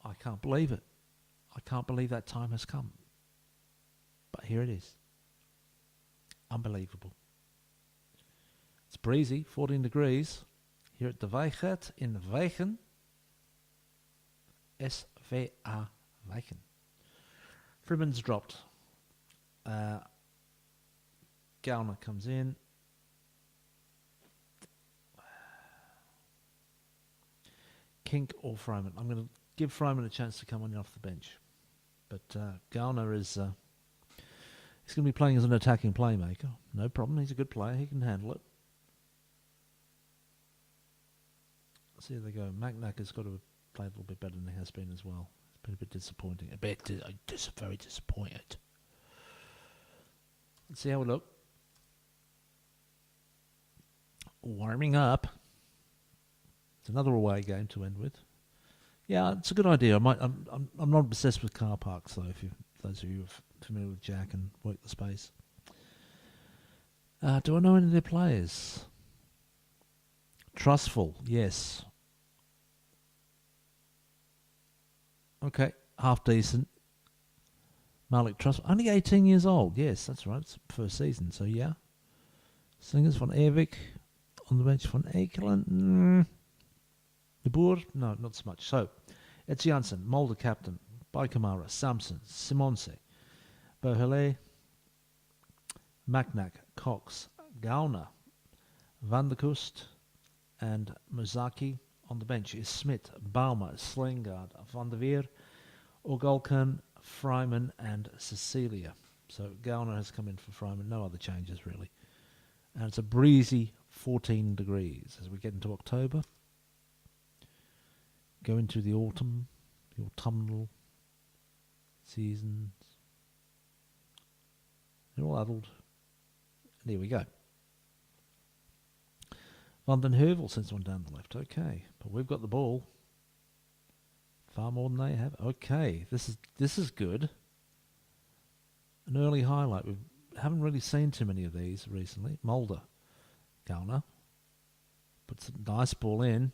I can't believe it. I can't believe that time has come. But here it is. Unbelievable. It's breezy, 14 degrees. Here at de Weigert in Weichen. SVA Weichen. Freeman's dropped. Gallner comes in. Kink or Fryman. I'm going to give Fryman a chance to come on off the bench. But Gallner is... he's going to be playing as an attacking playmaker. No problem. He's a good player. He can handle it. See how they go. Macnack has got to play a little bit better than he has been as well. It's been a bit disappointing. Very disappointed. Let's see how we look. Warming up. It's another away game to end with. Yeah, it's a good idea. I'm not obsessed with car parks though. Those of you are familiar with Jack and work the space. Do I know any of their players? Trustful, yes. Okay, half decent. Malik Trustful, only 18 years old. Yes, that's right. It's first season, so yeah. Singers van Eervik on the bench. Van Ekelen. De Boer, no, not so much. So, it's Janssen, Mulder captain, Baikamara, Samson, Simonse, Bohele, Macnack, Cox, Gauner, Van der Kust, and Mozaki. On the bench is Smit, Baumer, Slingard, Van der Veer, Ogulkan, Fryman, and Cecilia. So Gauner has come in for Fryman. No other changes really. And it's a breezy 14 degrees as we get into October. Go into the autumn, the autumnal seasons. They're all addled. And here we go. Van den Heuvel sends one down the left. Okay, but we've got the ball. Far more than they have. Okay, this is good. An early highlight. We haven't really seen too many of these recently. Mulder. Gauner. Puts a nice ball in.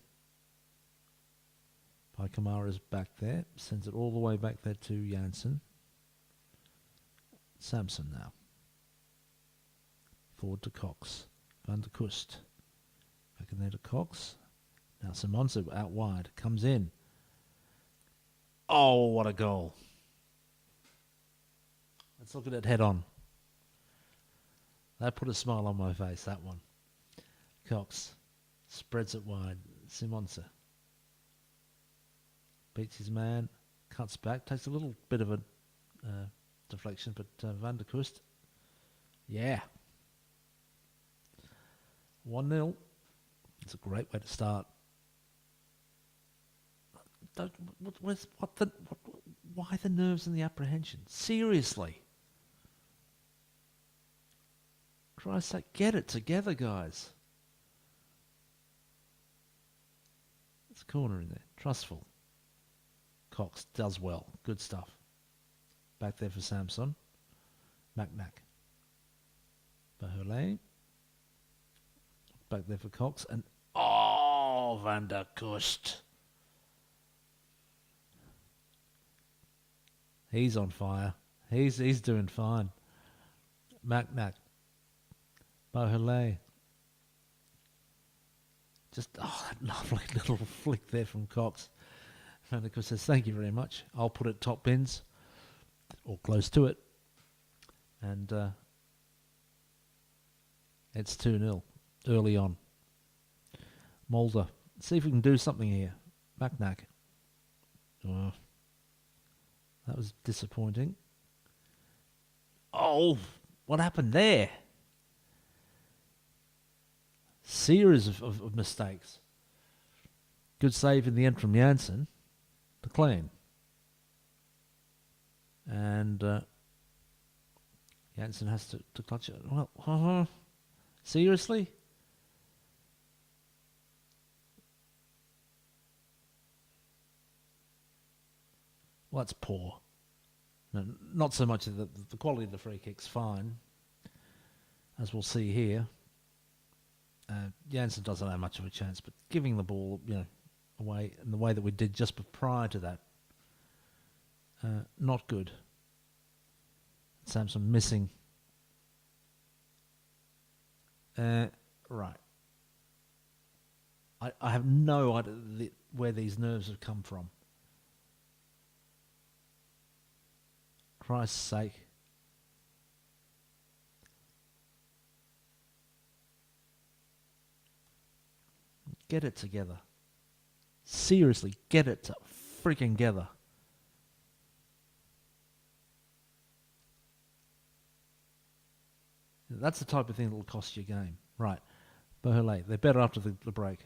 Paikamara's back there. Sends it all the way back there to Janssen. Samson now. Forward to Cox. Van der Kust. Back in there to Cox. Now Simonse out wide. Comes in. Oh, what a goal. Let's look at it head on. That put a smile on my face, that one. Cox spreads it wide. Simonsa beats his man, cuts back, takes a little bit of a deflection, but Van der Kust, yeah. 1-0. It's a great way to start. Why the nerves and the apprehension? Seriously. Christ's sake, get it together, guys. It's a corner in there. Trustful. Cox does well. Good stuff. Back there for Samson. Macnac. Bahule. Back there for Cox. And oh, Van der Kust. He's on fire. He's doing fine. Macnac. Bahule. Just, that lovely little flick there from Cox. Van der Kust says, thank you very much. I'll put it top bins, or close to it. And it's 2-0 early on. Mulder, see if we can do something here. Macnac. Oh, that was disappointing. Oh, what happened there? Series of mistakes. Good save in the end from Janssen. The clean. And Janssen has to clutch it. Well, seriously? Well, that's poor. No, not so much the quality of the free kick's fine, as we'll see here. Janssen doesn't have much of a chance, but giving the ball, away in the way that we did just prior to that, not good. Samson missing. Right. I have no idea where these nerves have come from. Christ's sake. Get it together. Seriously, get it freaking together. That's the type of thing that will cost you a game. Right. Bahule, they're better after the break.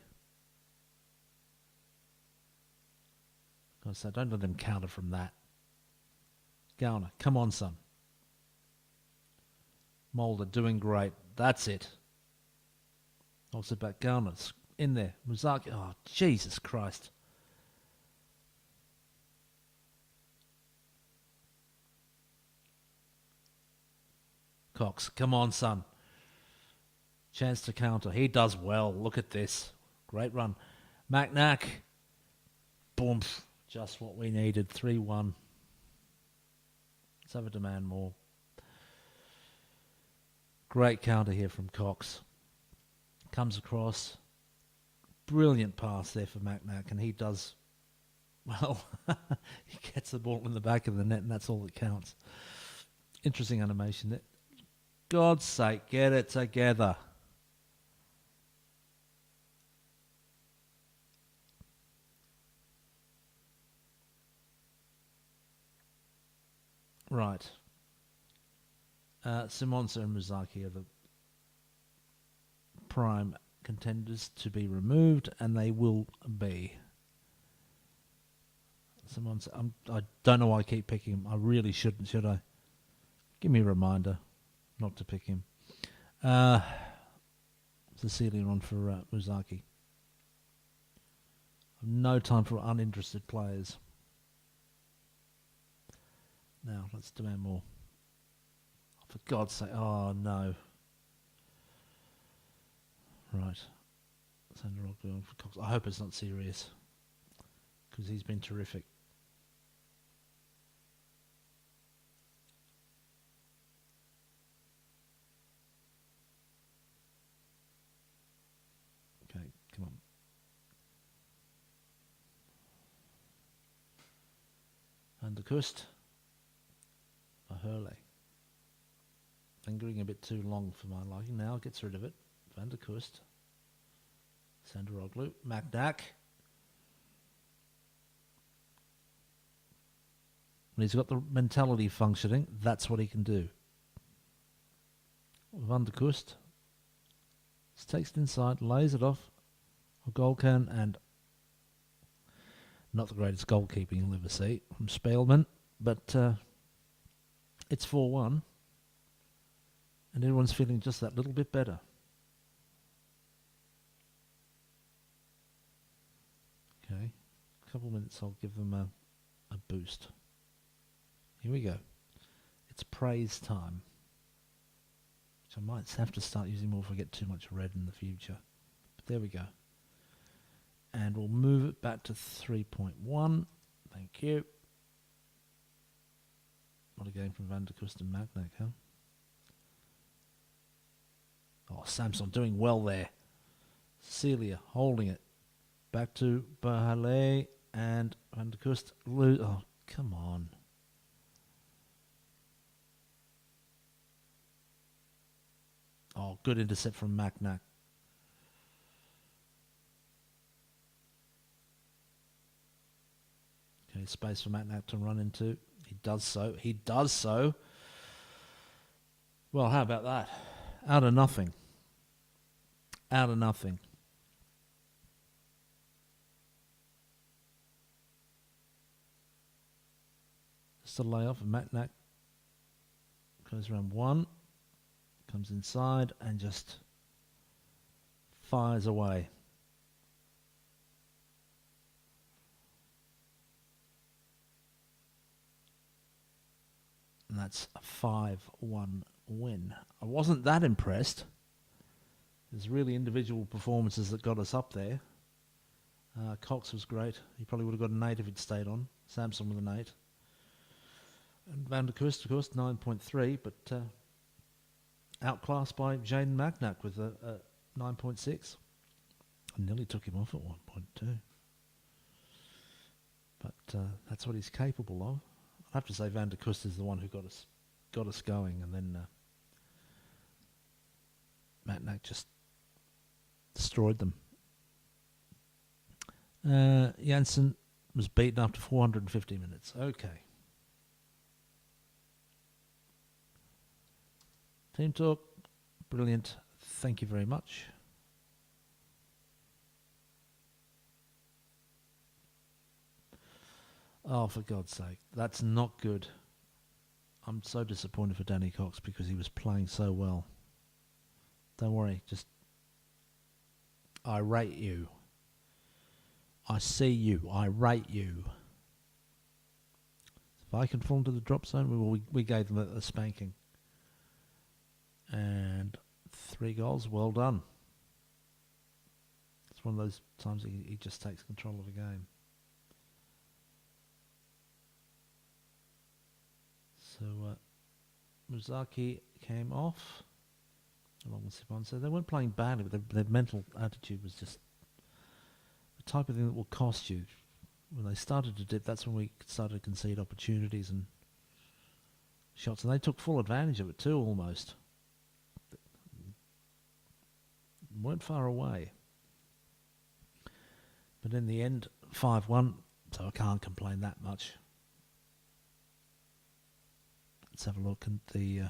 So don't let them counter from that. Gowner, come on, son. Mulder doing great. That's it. Also back. Gowner's in there. Muzaki. Oh, Jesus Christ. Cox, come on, son. Chance to counter. He does well. Look at this. Great run. Macnac. Boom. Just what we needed. 3-1. Let's have a demand more. Great counter here from Cox. Comes across. Brilliant pass there for Macnac, and he does well. He gets the ball in the back of the net, and that's all that counts. Interesting animation there. God's sake, get it together. Right. Simonsa and Muzaki are the prime contenders to be removed, and they will be. Simonsa, I don't know why I keep picking him. I really shouldn't, should I? Give me a reminder not to pick him. Cecilia on for Muzaki. No time for uninterested players. Now, let's demand more. For God's sake. Oh, no. Right. Sandra going for Cox. I hope it's not serious, because he's been terrific. Okay, come on. Van der Kust. Hurley. lingering a bit too long for my liking. Now gets rid of it. Van der Kust. Sandaroglu. Macnak. When he's got the mentality functioning, that's what he can do. Van der Kust takes it inside, lays it off a goal can, and not the greatest goalkeeping you'll ever see from Spielman, but it's 4-1, and everyone's feeling just that little bit better. Okay, a couple of minutes, I'll give them a boost. Here we go. It's praise time, which I might have to start using more if I get too much red in the future. But there we go. And we'll move it back to 3.1. Thank you. What a game from Van der Kust and Macnak, huh? Oh, Samson doing well there. Celia holding it. Back to Bahale and Van der Kust. Oh, come on. Oh, good intercept from Macnak. Okay, space for Macnak to run into. He does so. He does so. Well, how about that? Out of nothing. Out of nothing. Just a layoff, and Macnak goes around one. Comes inside and just fires away. And that's a 5-1 win. I wasn't that impressed. There's really individual performances that got us up there. Cox was great. He probably would have got an 8 if he'd stayed on. Samson with an 8. And Van der Kust, of course, 9.3, but outclassed by Jaden Macnak with a 9.6. I nearly took him off at 1.2. But that's what he's capable of. I have to say Van der Kust is the one who got us going, and then Macnak just destroyed them. Janssen was beaten after 450 minutes. Okay. Team talk, brilliant. Thank you very much. Oh, for God's sake, that's not good. I'm so disappointed for Danny Cox because he was playing so well. Don't worry, just I rate you. I see you. I rate you. If I can fall into the drop zone, we gave them a spanking. And 3 goals, well done. It's one of those times he just takes control of the game. So Muzaki came off along with Sibon. So they weren't playing badly, but their mental attitude was just the type of thing that will cost you. When they started to dip, that's when we started to concede opportunities and shots, and they took full advantage of it too, almost. Weren't far away. But in the end, 5-1, so I can't complain that much. Let's have a look at the...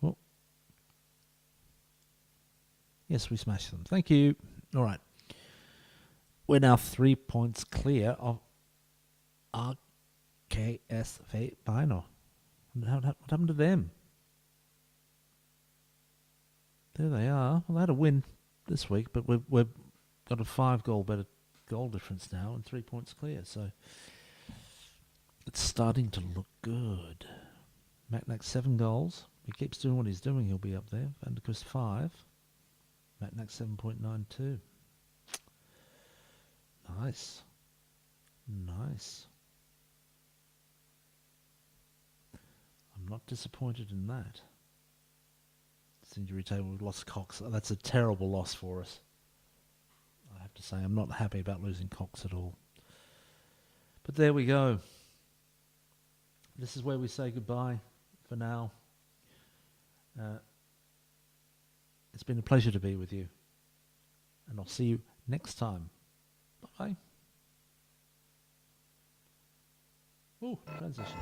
oh. Yes, we smashed them. Thank you. All right. We're now 3 points clear of RKSV Bino. What happened to them? There they are. Well, they had a win this week, but we've got a 5-goal better goal difference now and 3 points clear. So it's starting to look good. Macnak 7 goals. If he keeps doing what he's doing, he'll be up there. Van der Kust 5. Macnak 7.92. Nice. Nice. I'm not disappointed in that. Injury table, we've lost Cox. That's a terrible loss for us. I have to say, I'm not happy about losing Cox at all. But there we go. This is where we say goodbye for now. It's been a pleasure to be with you, and I'll see you next time. Bye. Ooh, transition.